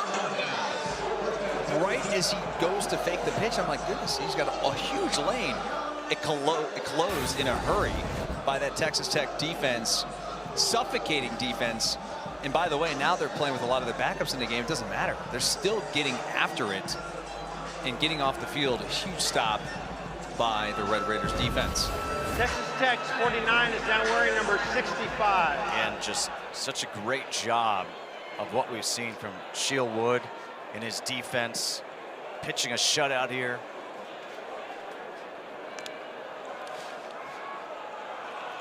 [SPEAKER 2] Bryce right as he goes to fake the pitch, I'm like, goodness, he's got a huge lane. It closed in a hurry by that Texas Tech defense, suffocating defense. And by the way, now they're playing with a lot of their backups in the game. It doesn't matter. They're still getting after it and getting off the field. A huge stop by the Red Raiders defense.
[SPEAKER 4] Texas Tech's 49 is now wearing number 65.
[SPEAKER 1] And just such a great job of what we've seen from Shieldwood in his defense, pitching a shutout here.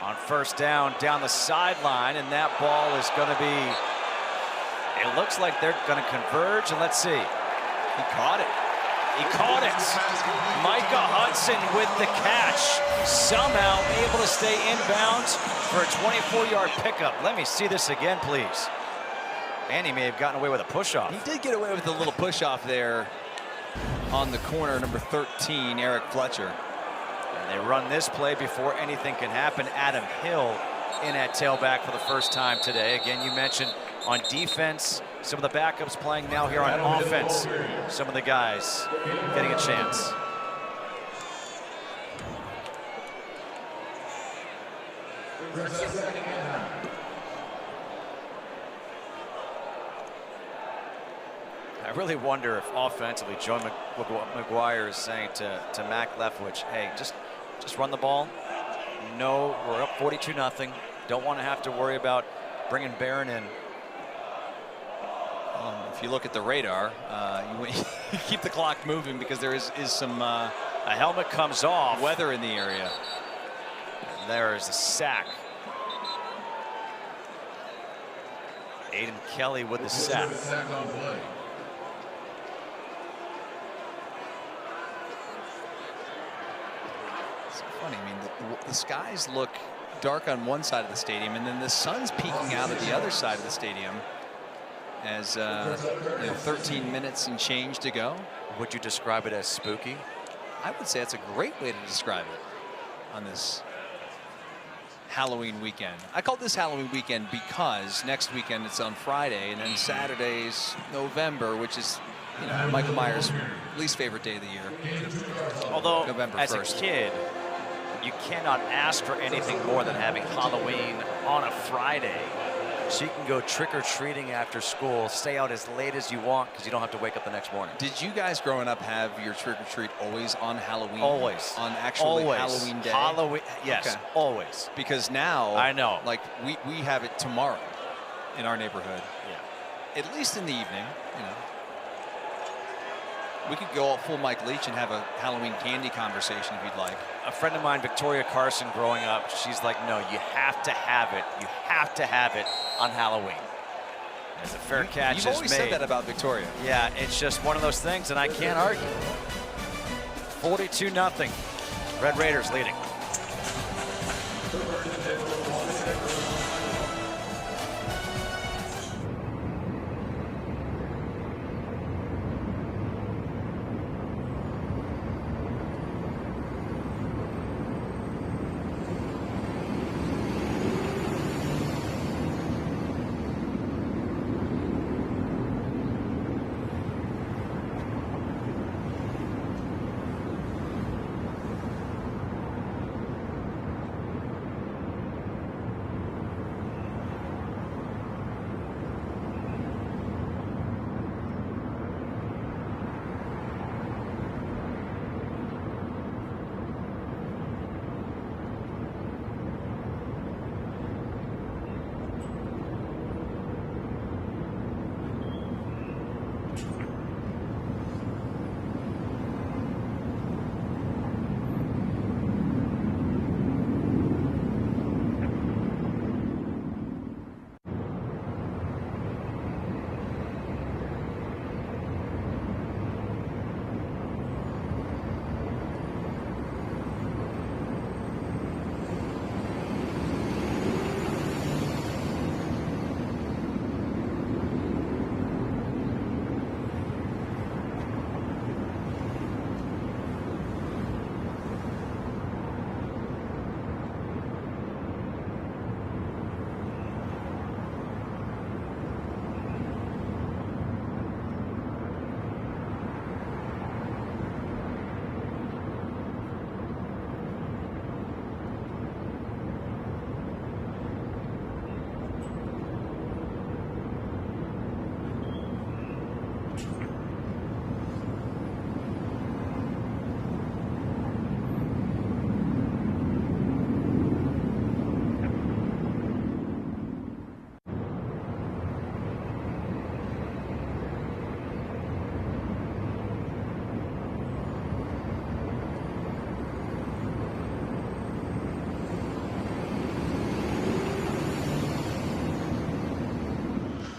[SPEAKER 1] On first down the sideline, and that ball is going to be, it looks like they're going to converge, and let's see. He caught it. He caught it. Micah Hudson with the catch, somehow able to stay inbounds for a 24-yard pickup. Let me see this again, please. And he may have gotten away with a push-off.
[SPEAKER 2] He did get away with a little push-off there on the corner, number 13, Eric Fletcher.
[SPEAKER 1] And they run this play before anything can happen. Adam Hill in at tailback for the first time today. Again, you mentioned on defense, some of the backups playing now here on offense. Some of the guys getting a chance. I really wonder if offensively Joe McGuire is saying to Mac Leftwich, hey, just run the ball. No, we're up 42-0. Don't want to have to worry about bringing Barron in.
[SPEAKER 2] If you look at the radar, you keep the clock moving because there is some
[SPEAKER 1] a helmet comes off.
[SPEAKER 2] weather in the area.
[SPEAKER 1] And there is a sack. Aiden Kelly with the sack.
[SPEAKER 2] It's funny. I mean, the skies look dark on one side of the stadium, and then the sun's peeking out at the other side of the stadium. As 13 minutes and change to go.
[SPEAKER 1] Would you describe it as spooky?
[SPEAKER 2] I would say that's a great way to describe it on this Halloween weekend. I call this Halloween weekend because next weekend it's on Friday, and then Saturday's November, which is Michael Myers' least favorite day of the year.
[SPEAKER 1] Although,
[SPEAKER 2] November
[SPEAKER 1] as
[SPEAKER 2] 1st.
[SPEAKER 1] a kid, you cannot ask for anything more than having Halloween on a Friday. So you can go trick-or-treating after school, stay out as late as you want because you don't have to wake up the next morning.
[SPEAKER 2] Did you guys growing up have your trick-or-treat always on Halloween?
[SPEAKER 1] Always.
[SPEAKER 2] On actually
[SPEAKER 1] always.
[SPEAKER 2] Halloween day?
[SPEAKER 1] Halloween, yes,
[SPEAKER 2] Okay.
[SPEAKER 1] always.
[SPEAKER 2] Because now,
[SPEAKER 1] I know.
[SPEAKER 2] like we have it tomorrow in our neighborhood.
[SPEAKER 1] Yeah.
[SPEAKER 2] At least in the evening, We could go all full Mike Leach and have a Halloween candy conversation if you'd like.
[SPEAKER 1] A friend of mine, Victoria Carson, growing up, she's like, no, you have to have it. You have to have it on Halloween. There's a fair catch is made.
[SPEAKER 2] You've always said that about Victoria.
[SPEAKER 1] Yeah, it's just one of those things, and I can't argue. 42-0. Red Raiders leading.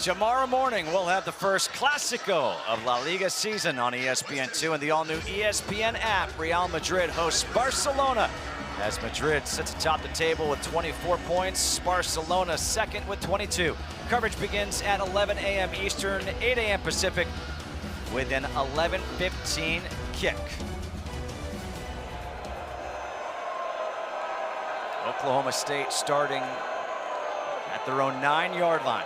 [SPEAKER 1] Tomorrow morning, we'll have the first Clásico of La Liga season on ESPN2 and the all-new ESPN app. Real Madrid hosts Barcelona as Madrid sits atop the table with 24 points. Barcelona second with 22. Coverage begins at 11 a.m. Eastern, 8 a.m. Pacific with an 11:15 kick. Oklahoma State starting at their own 9-yard line.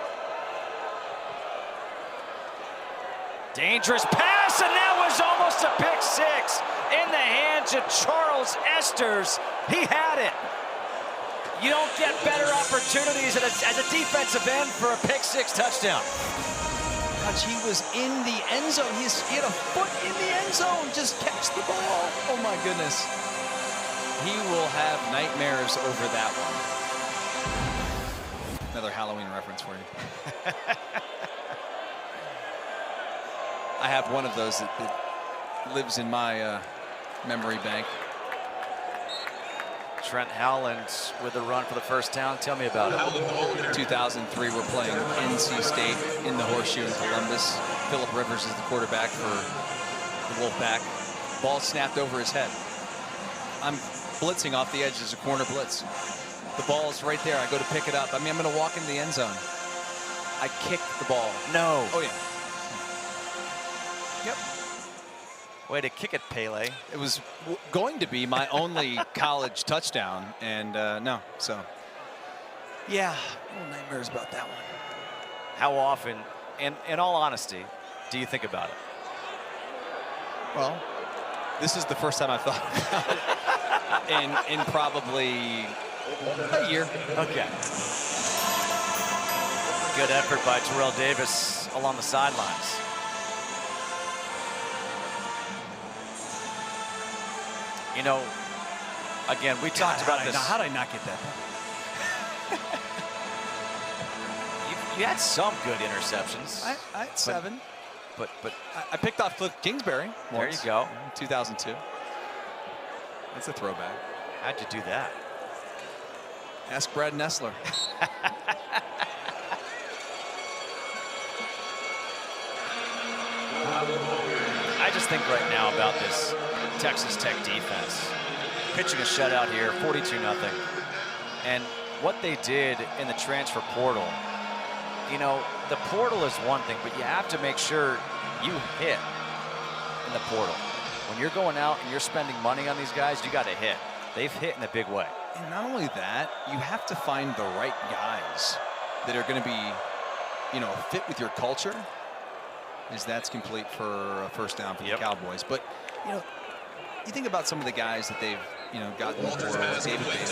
[SPEAKER 1] Dangerous pass, and that was almost a pick six in the hands of Charles Esters. He had it. You don't get better opportunities as a defensive end for a pick six touchdown.
[SPEAKER 2] Gosh, he was in the end zone. He had a foot in the end zone. Just catch the ball. Oh my goodness. He will have nightmares over that one. Another Halloween reference for you. I have one of those that lives in my memory bank.
[SPEAKER 1] Trent Howland with a run for the first down. Tell me about it.
[SPEAKER 2] 2003, we're playing NC State in the Horseshoe in Columbus. Phillip Rivers is the quarterback for the Wolfpack. Ball snapped over his head. I'm blitzing off the edge as a corner blitz. The ball is right there. I go to pick it up. I mean, I'm going to walk into the end zone. I kicked the ball.
[SPEAKER 1] No.
[SPEAKER 2] Oh, yeah. Yep.
[SPEAKER 1] Way to kick it, Pele.
[SPEAKER 2] It was going to be my only college touchdown, and no. So, yeah, little nightmares about that one.
[SPEAKER 1] How often, in all honesty, do you think about it?
[SPEAKER 2] Well, this is the first time I've thought about it in probably a year.
[SPEAKER 1] Okay. Good effort by Terrell Davis along the sidelines. You know, again, we talked about this.
[SPEAKER 2] How did I not get that?
[SPEAKER 1] You had some good interceptions.
[SPEAKER 2] I had 7.
[SPEAKER 1] But
[SPEAKER 2] I picked off Cliff Kingsbury once.
[SPEAKER 1] There you go.
[SPEAKER 2] 2002. That's a throwback.
[SPEAKER 1] How'd you do that?
[SPEAKER 2] Ask Brad Nessler.
[SPEAKER 1] I just think right now about this Texas Tech defense. Pitching a shutout here, 42-0. And what they did in the transfer portal, you know, the portal is one thing, but you have to make sure you hit in the portal. When you're going out and you're spending money on these guys, you got to hit. They've hit in a big way.
[SPEAKER 2] And not only that, you have to find the right guys that are going to be, you know, fit with your culture. Is that's complete for a first down for the Cowboys. But, you know, you think about some of the guys that they've, you know, gotten in the portal. David Bailey,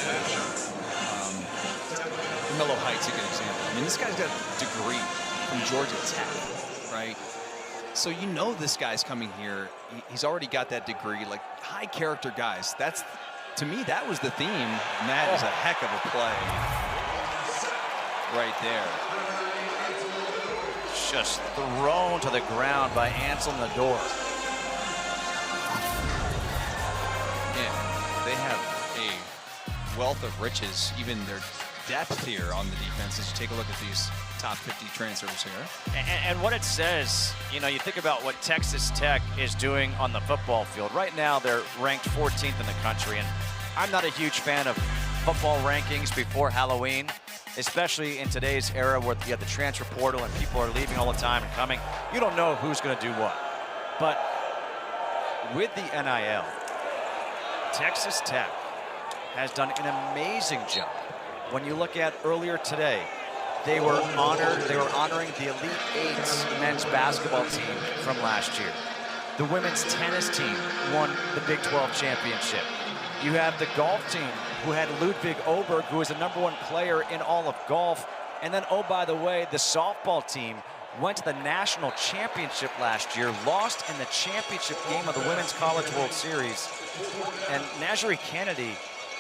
[SPEAKER 2] Melo Heights, a good example. I mean, this guy's got a degree from Georgia Tech, right? So you know this guy's coming here. He's already got that degree, like high character guys. That's, to me, that was the theme. And that is a heck of a play right there.
[SPEAKER 1] Just thrown to the ground by Ansel Nador.
[SPEAKER 2] Yeah, they have a wealth of riches, even their depth here on the defense as you take a look at these top 50 transfers here.
[SPEAKER 1] And what it says, you know, you think about what Texas Tech is doing on the football field. Right now, they're ranked 14th in the country, and I'm not a huge fan of football rankings before Halloween, especially in today's era where you have the transfer portal and people are leaving all the time and coming. You don't know who's going to do what. But with the NIL, Texas Tech has done an amazing job. When you look at earlier today, they were honoring the Elite Eight men's basketball team from last year. The women's tennis team won the Big 12 championship. You have the golf team who had Ludwig Oberg, who is the #1 player in all of golf. And then, oh, by the way, the softball team went to the national championship last year, lost in the championship game of the Women's College World Series. And Najee Kennedy,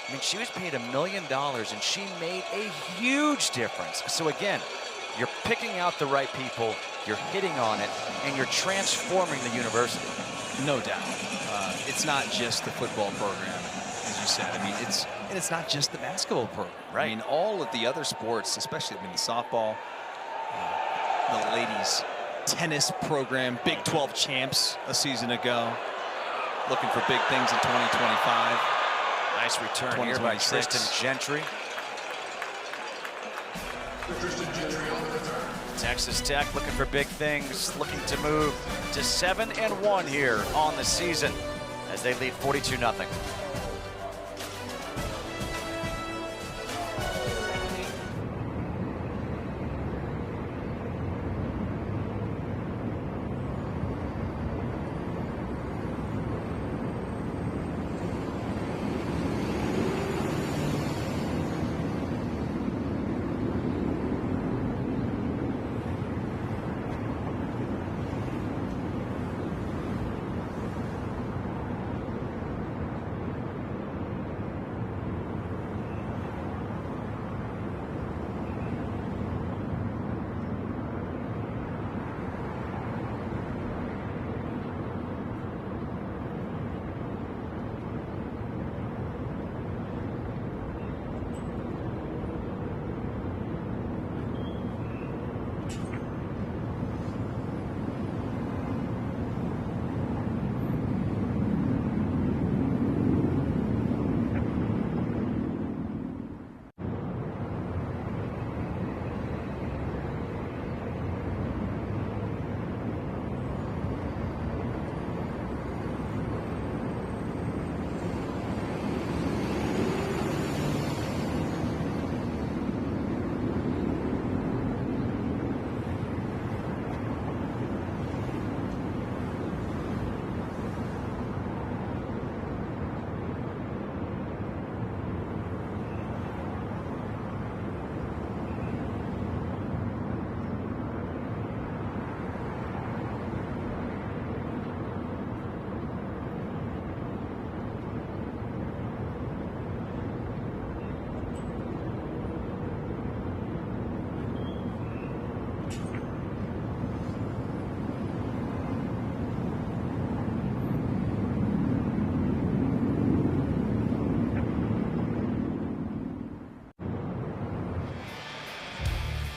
[SPEAKER 1] I mean, she was paid $1 million, and she made a huge difference. So again, you're picking out the right people, you're hitting on it, and you're transforming the university.
[SPEAKER 2] No doubt. It's not just the football program, as you said. I mean, it's not just the basketball program.
[SPEAKER 1] Right.
[SPEAKER 2] I mean, all of the other sports, especially the softball, the ladies tennis program, Big 12 champs a season ago. Looking for big things in 2025.
[SPEAKER 1] Nice return here by Tristan Gentry. Texas Tech looking for big things, looking to move to 7-1 here on the season as they lead 42-0.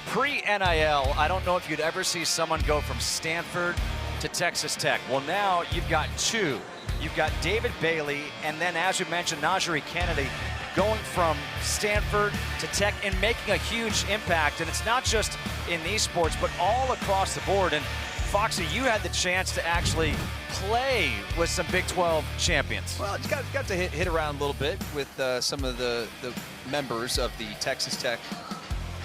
[SPEAKER 1] Pre-NIL, I don't know if you'd ever see someone go from Stanford to Texas Tech. Well, now you've got two. You've got David Bailey, and then, as you mentioned, Najee Kennedy going from Stanford to Tech and making a huge impact. And it's not just in these sports, but all across the board. And Foxy, you had the chance to actually play with some Big 12 champions.
[SPEAKER 2] Well, you got to hit around a little bit with some of the members of the Texas Tech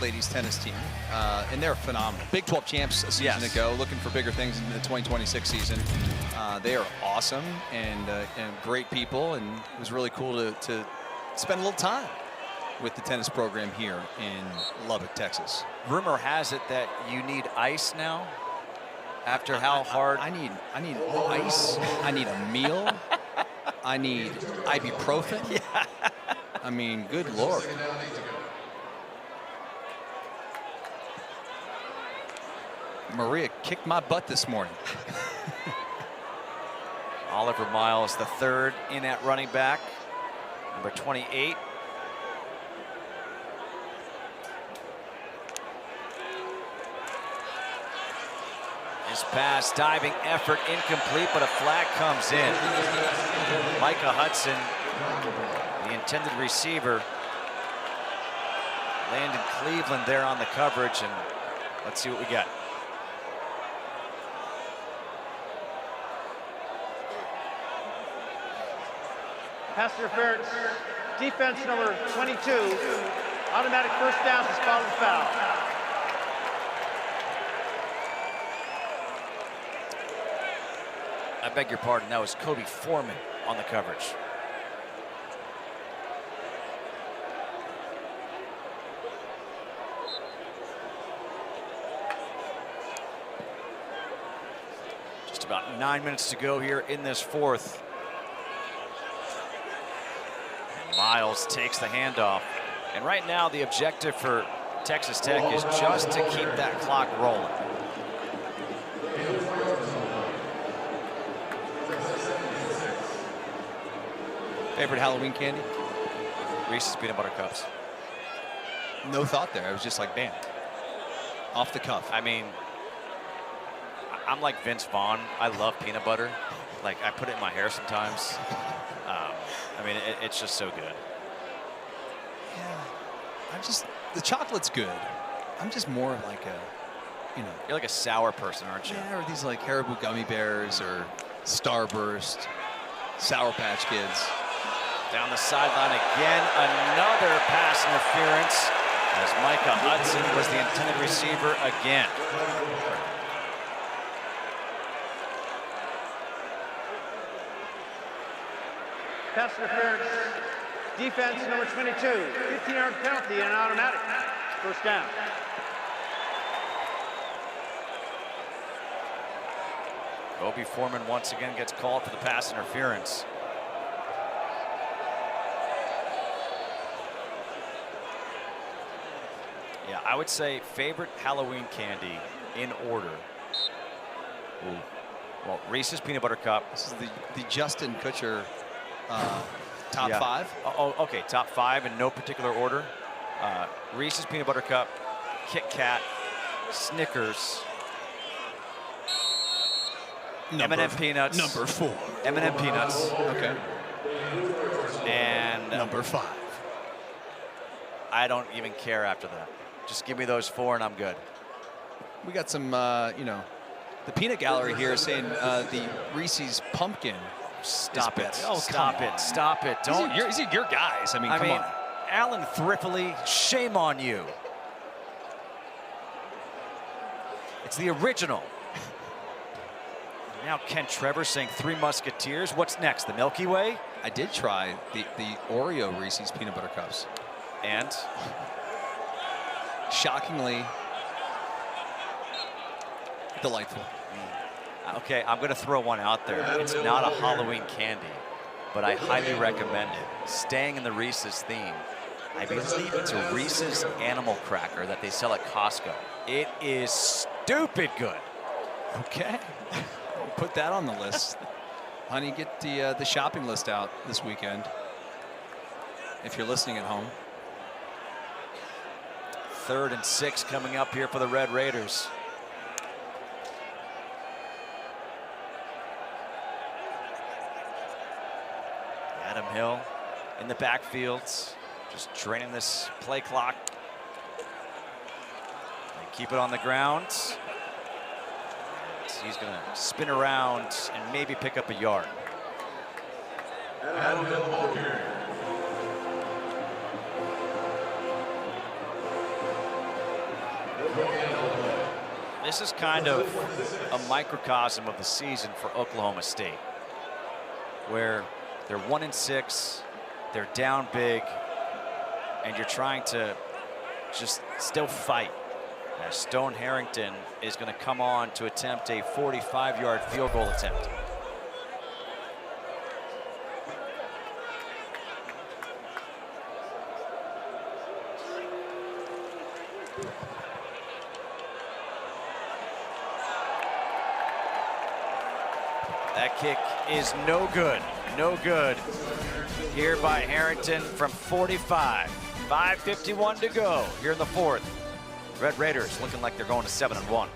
[SPEAKER 2] ladies tennis team, and they're phenomenal. Big 12 champs a season ago, looking for bigger things in the 2026 season. They are awesome and great people, and it was really cool to spend a little time with the tennis program here in Lubbock, Texas.
[SPEAKER 1] Rumor has it that you need ice now after how hard.
[SPEAKER 2] I need ice. I need a meal. I need ibuprofen.
[SPEAKER 1] Yeah.
[SPEAKER 2] I mean, good Lord. Maria kicked my butt this morning.
[SPEAKER 1] Oliver Miles, the third in at running back, number 28. His pass, diving effort, incomplete, but a flag comes in. Micah Hudson, the intended receiver. Landon Cleveland there on the coverage, and let's see what we got.
[SPEAKER 4] Pass interference, defense number 22, automatic first down to spot the foul.
[SPEAKER 1] I beg your pardon, that was Kobe Foreman on the coverage. Just about 9 minutes to go here in this fourth. Miles takes the handoff. And right now, the objective for Texas Tech is just to keep that clock rolling.
[SPEAKER 2] Favorite Halloween candy?
[SPEAKER 1] Reese's Peanut Butter Cups.
[SPEAKER 2] No thought there. I was just like, bam. Off the cuff.
[SPEAKER 1] I mean, I'm like Vince Vaughn. I love peanut butter. Like, I put it in my hair sometimes. I mean, it's just so good.
[SPEAKER 2] Yeah. The chocolate's good. I'm just more of like a,
[SPEAKER 1] You're like a sour person, aren't you?
[SPEAKER 2] Yeah, or these like Haribo gummy bears or Starburst, Sour Patch Kids.
[SPEAKER 1] Down the sideline again, another pass interference as Micah Hudson was the intended receiver again.
[SPEAKER 4] Pass interference. Defense number 22. 15-yard penalty and an automatic. First down.
[SPEAKER 1] Kobe Foreman once again gets called for the pass interference. Yeah, I would say favorite Halloween candy in order. Ooh. Well, Reese's Peanut Butter Cup.
[SPEAKER 2] This is the Justin Kutcher top
[SPEAKER 1] Yeah.
[SPEAKER 2] 5.
[SPEAKER 1] Oh, okay, top 5 in no particular order. Reese's Peanut Butter Cup, Kit Kat, Snickers, M&M Peanuts.
[SPEAKER 2] Number 4.
[SPEAKER 1] M&M Peanuts.
[SPEAKER 2] Okay.
[SPEAKER 1] And
[SPEAKER 2] Number 5.
[SPEAKER 1] I don't even care after that. Just give me those 4 and I'm good.
[SPEAKER 2] We got some, the peanut gallery here is saying the Reese's pumpkin.
[SPEAKER 1] Stop it.
[SPEAKER 2] Oh,
[SPEAKER 1] Stop it. Stop it. Don't.
[SPEAKER 2] These are your guys. I mean, come on.
[SPEAKER 1] Alan Thrifley, shame on you. It's the original. Now Ken Trevor saying 3 Musketeers. What's next? The Milky Way?
[SPEAKER 2] I did try the Oreo Reese's Peanut Butter Cups.
[SPEAKER 1] And?
[SPEAKER 2] Shockingly delightful.
[SPEAKER 1] Okay, I'm going to throw one out there. It's not a Halloween candy, but I highly recommend it. Staying in the Reese's theme, I believe it's a Reese's Animal Cracker that they sell at Costco. It is stupid good.
[SPEAKER 2] Okay. Put that on the list. Honey, get the shopping list out this weekend. If you're listening at home.
[SPEAKER 1] 3rd and 6 coming up here for the Red Raiders. Adam Hill in the backfields, just draining this play clock. They keep it on the ground. And he's going to spin around and maybe pick up a yard. This is kind of a microcosm of the season for Oklahoma State, where they're 1-6, they're down big, and you're trying to just still fight. As Stone Harrington is going to come on to attempt a 45-yard field goal attempt. That kick is no good. No good. Here by Harrington from 45. 5:51 to go here in the 4th. Red Raiders looking like they're going to 7-1.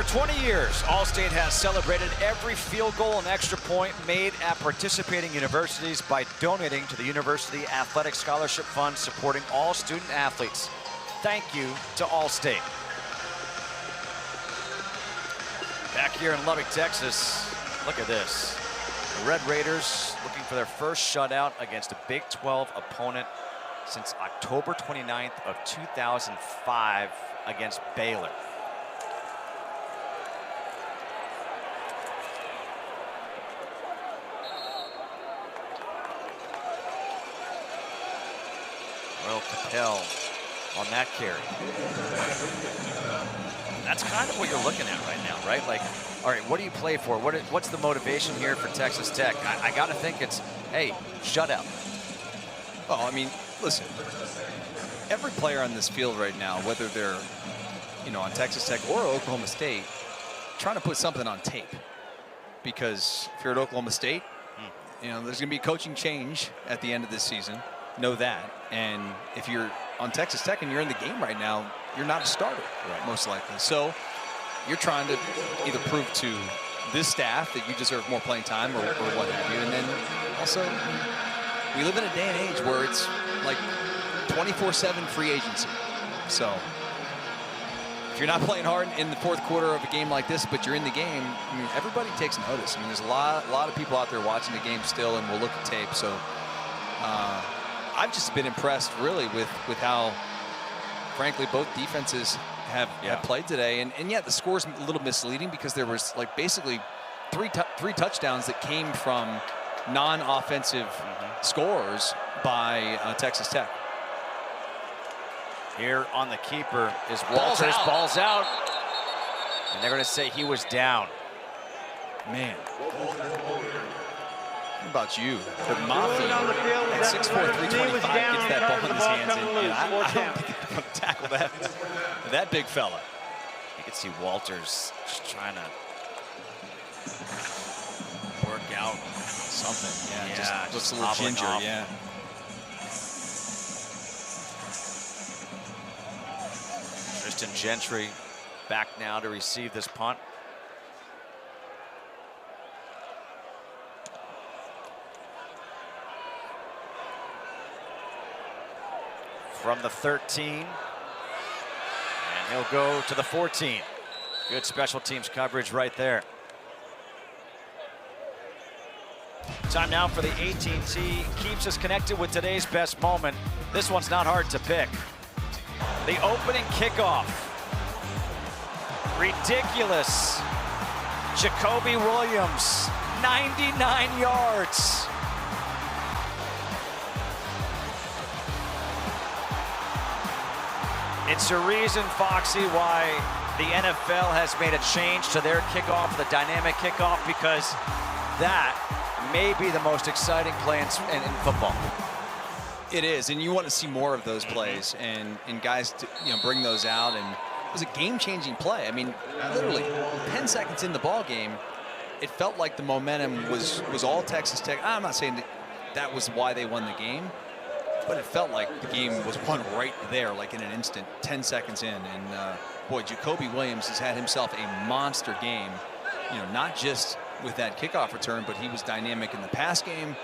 [SPEAKER 1] 20 years, Allstate has celebrated every field goal and extra point made at participating universities by donating to the University Athletic Scholarship Fund, supporting all student athletes. Thank you to Allstate. Back here in Lubbock, Texas, look at this. The Red Raiders looking for their first shutout against a Big 12 opponent since October 29th of 2005 against Baylor. Will Capel on that carry. That's kind of what you're looking at right now, right? Like, all right, what do you play for? What's the motivation here for Texas Tech? I got to think it's, hey, shutout.
[SPEAKER 2] Oh, I mean, listen, every player on this field right now, whether they're, on Texas Tech or Oklahoma State, trying to put something on tape. Because if you're at Oklahoma State, there's going to be coaching change at the end of this season. Know that. And if you're on Texas Tech and you're in the game right now, you're not a starter, most likely. So you're trying to either prove to this staff that you deserve more playing time or what have you. And then also, we live in a day and age where it's like 24/7 free agency. So if you're not playing hard in the fourth quarter of a game like this, but you're in the game, I mean, everybody takes notice. I mean, there's a lot of people out there watching the game still and will look at tape. So I've just been impressed really with how, frankly, both defenses have played today. And yet the score's a little misleading because there was like basically three touchdowns that came from non-offensive scorers by Texas Tech.
[SPEAKER 1] Here on the keeper is Walters. Ball's out. And they're going to say he was down.
[SPEAKER 2] Man. How about you? The Mafia at 6'4", 325 gets that ball in his hands. And I don't think they're going to tackle that big fella.
[SPEAKER 1] You can see Walters just trying to work out something.
[SPEAKER 2] Yeah, just looks a little ginger, yeah.
[SPEAKER 1] Tristan Gentry back now to receive this punt. From the 13, and he'll go to the 14. Good special teams coverage right there. Time now for the AT&T Keeps Us Connected with today's best moment. This one's not hard to pick. The opening kickoff. Ridiculous. Jacoby Williams, 99 yards. It's a reason, Foxy, why the NFL has made a change to their kickoff, the dynamic kickoff, because that may be the most exciting play in football.
[SPEAKER 2] It is, and you want to see more of those plays and guys to, bring those out. And it was a game-changing play. I mean, literally 10 seconds in the ball game, it felt like the momentum was all Texas Tech. I'm not saying that was why they won the game, but it felt like the game was won right there, like in an instant, 10 seconds in. And boy, Jacoby Williams has had himself a monster game, not just with that kickoff return, but he was dynamic in the pass game,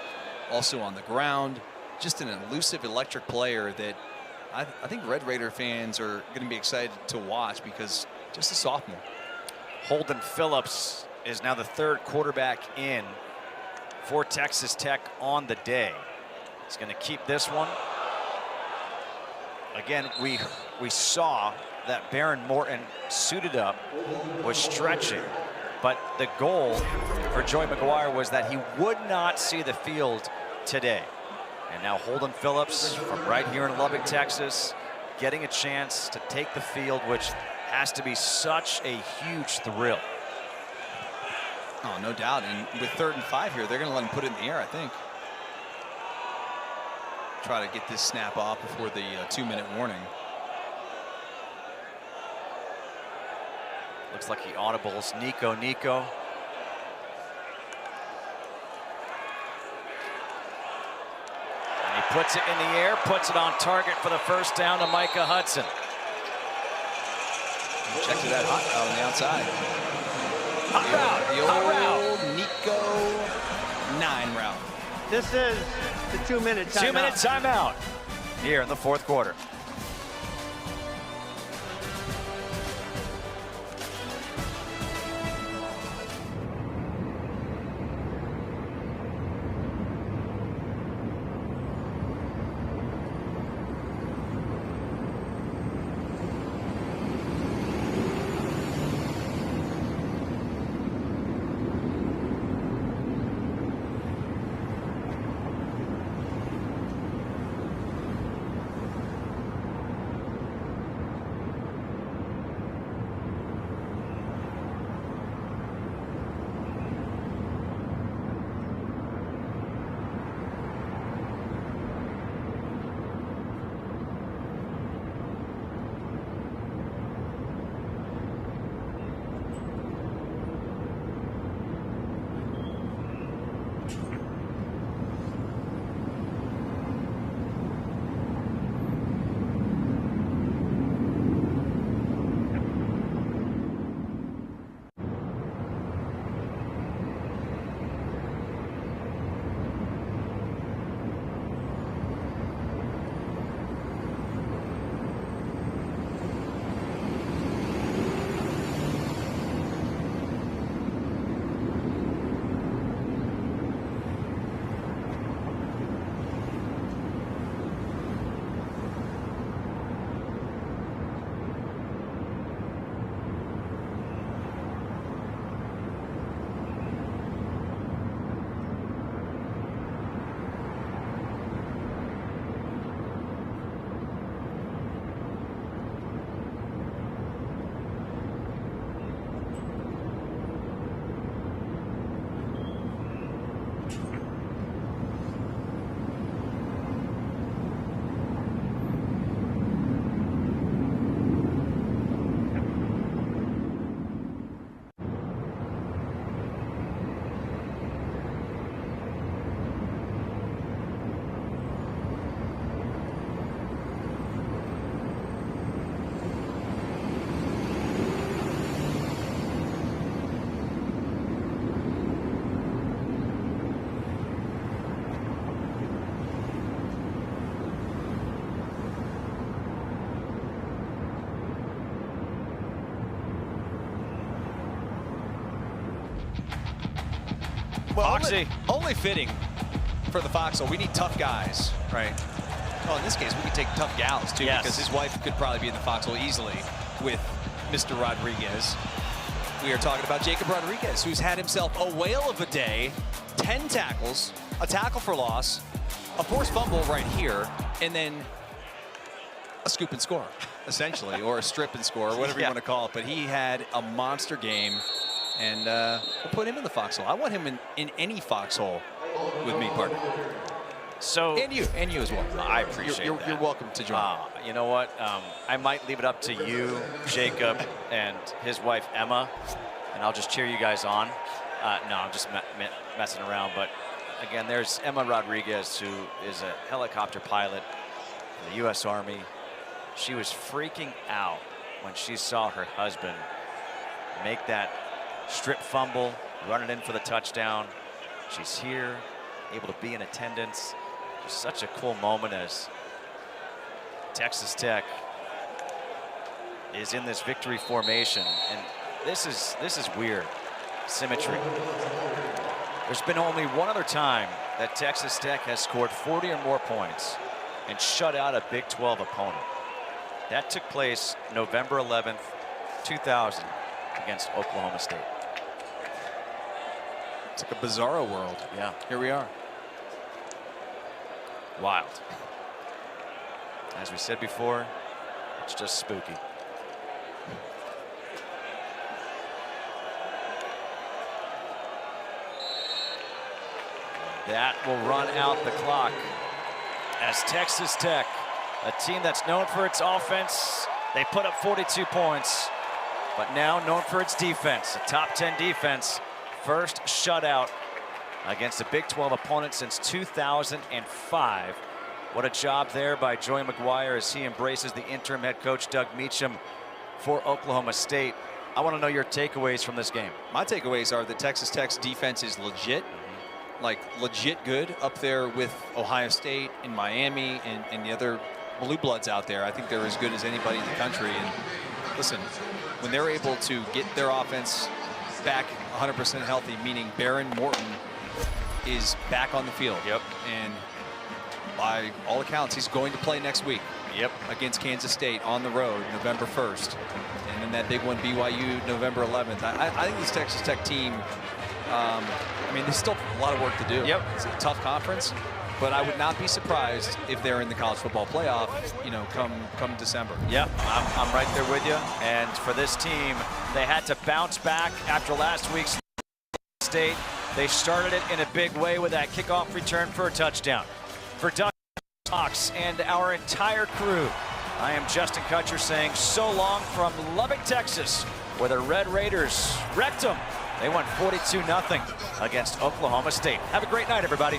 [SPEAKER 2] also on the ground. Just an elusive, electric player that I think Red Raider fans are going to be excited to watch because just a sophomore.
[SPEAKER 1] Holden Phillips is now the third quarterback in for Texas Tech on the day. He's going to keep this one. Again, we saw that Baron Morton suited up, was stretching, but the goal for Joey McGuire was that he would not see the field today. And now Holden Phillips from right here in Lubbock, Texas, getting a chance to take the field, which has to be such a huge thrill.
[SPEAKER 2] Oh, no doubt. And with 3rd and 5 here, they're going to let him put it in the air, I think. Try to get this snap off before the 2-minute warning.
[SPEAKER 1] Looks like he audibles Nico. And he puts it in the air, puts it on target for the first down to Micah Hudson.
[SPEAKER 2] Check to that hot route on the outside.
[SPEAKER 1] Hot route.
[SPEAKER 2] The
[SPEAKER 1] Hot route.
[SPEAKER 2] old Nico 9 route.
[SPEAKER 4] This is the 2-minute timeout.
[SPEAKER 1] 2-minute timeout here in the fourth quarter.
[SPEAKER 2] Well,
[SPEAKER 1] Foxy.
[SPEAKER 2] only fitting for the Foxhole. We need tough guys, right? Well, in this case, we could take tough gals, too,
[SPEAKER 1] Yes.
[SPEAKER 2] because his wife could probably be in the Foxhole easily with Mr. Rodriguez. We are talking about Jacob Rodriguez, who's had himself a whale of a day, 10 tackles, a tackle for loss, a forced fumble right here, and then a scoop and score, essentially, or a strip and score, whatever you
[SPEAKER 1] Yeah.
[SPEAKER 2] want to call it. But he had a monster game, and we'll put him in the Foxhole. I want him in any Foxhole with me, partner.
[SPEAKER 1] So
[SPEAKER 2] And you as well.
[SPEAKER 1] I appreciate
[SPEAKER 2] you're,
[SPEAKER 1] that.
[SPEAKER 2] You're welcome to join.
[SPEAKER 1] You know what? I might leave it up to you, Jacob, and his wife, Emma, and I'll just cheer you guys on. No, I'm just messing around. But, again, there's Emma Rodriguez, who is a helicopter pilot for the U.S. Army. She was freaking out when she saw her husband make that strip fumble, run it in for the touchdown. She's here, able to be in attendance. Just such a cool moment as Texas Tech is in this victory formation, and this is weird symmetry. There's been only one other time that Texas Tech has scored 40 or more points and shut out a Big 12 opponent. That took place November 11th, 2000 against Oklahoma State.
[SPEAKER 2] It's like a bizarro world.
[SPEAKER 1] Yeah,
[SPEAKER 2] Here we are.
[SPEAKER 1] wild. As we said before, it's just spooky. That will run out the clock as Texas Tech, a team that's known for its offense, they put up 42 points, but now known for its defense, a top 10 defense, first shutout against a Big 12 opponent since 2005. What a job there by Joey McGuire as he embraces the interim head coach Doug Meacham for Oklahoma State. I want to know your takeaways from this game.
[SPEAKER 2] My takeaways are that Texas Tech's defense is legit, like legit good, up there with Ohio State and Miami and the other blue bloods out there. I think they're as good as anybody in the country. And listen, when they're able to get their offense back 100% healthy, meaning Baron Morton is back on the field.
[SPEAKER 1] Yep.
[SPEAKER 2] And by all accounts, he's going to play next week.
[SPEAKER 1] Yep.
[SPEAKER 2] Against Kansas State on the road, November 1st. And then that big one, BYU, November 11th. I think this Texas Tech team, I mean, there's still a lot of work to do.
[SPEAKER 1] Yep.
[SPEAKER 2] It's a tough conference, but I would not be surprised if they're in the college football playoff, you know, come December.
[SPEAKER 1] Yep, I'm right there with you. And for this team, they had to bounce back after last week's State. They started it in a big way with that kickoff return for a touchdown. For Doug Cox and our entire crew, I am Justin Kutcher saying so long from Lubbock, Texas, where the Red Raiders wrecked them. They won 42-0 against Oklahoma State. Have a great night, everybody.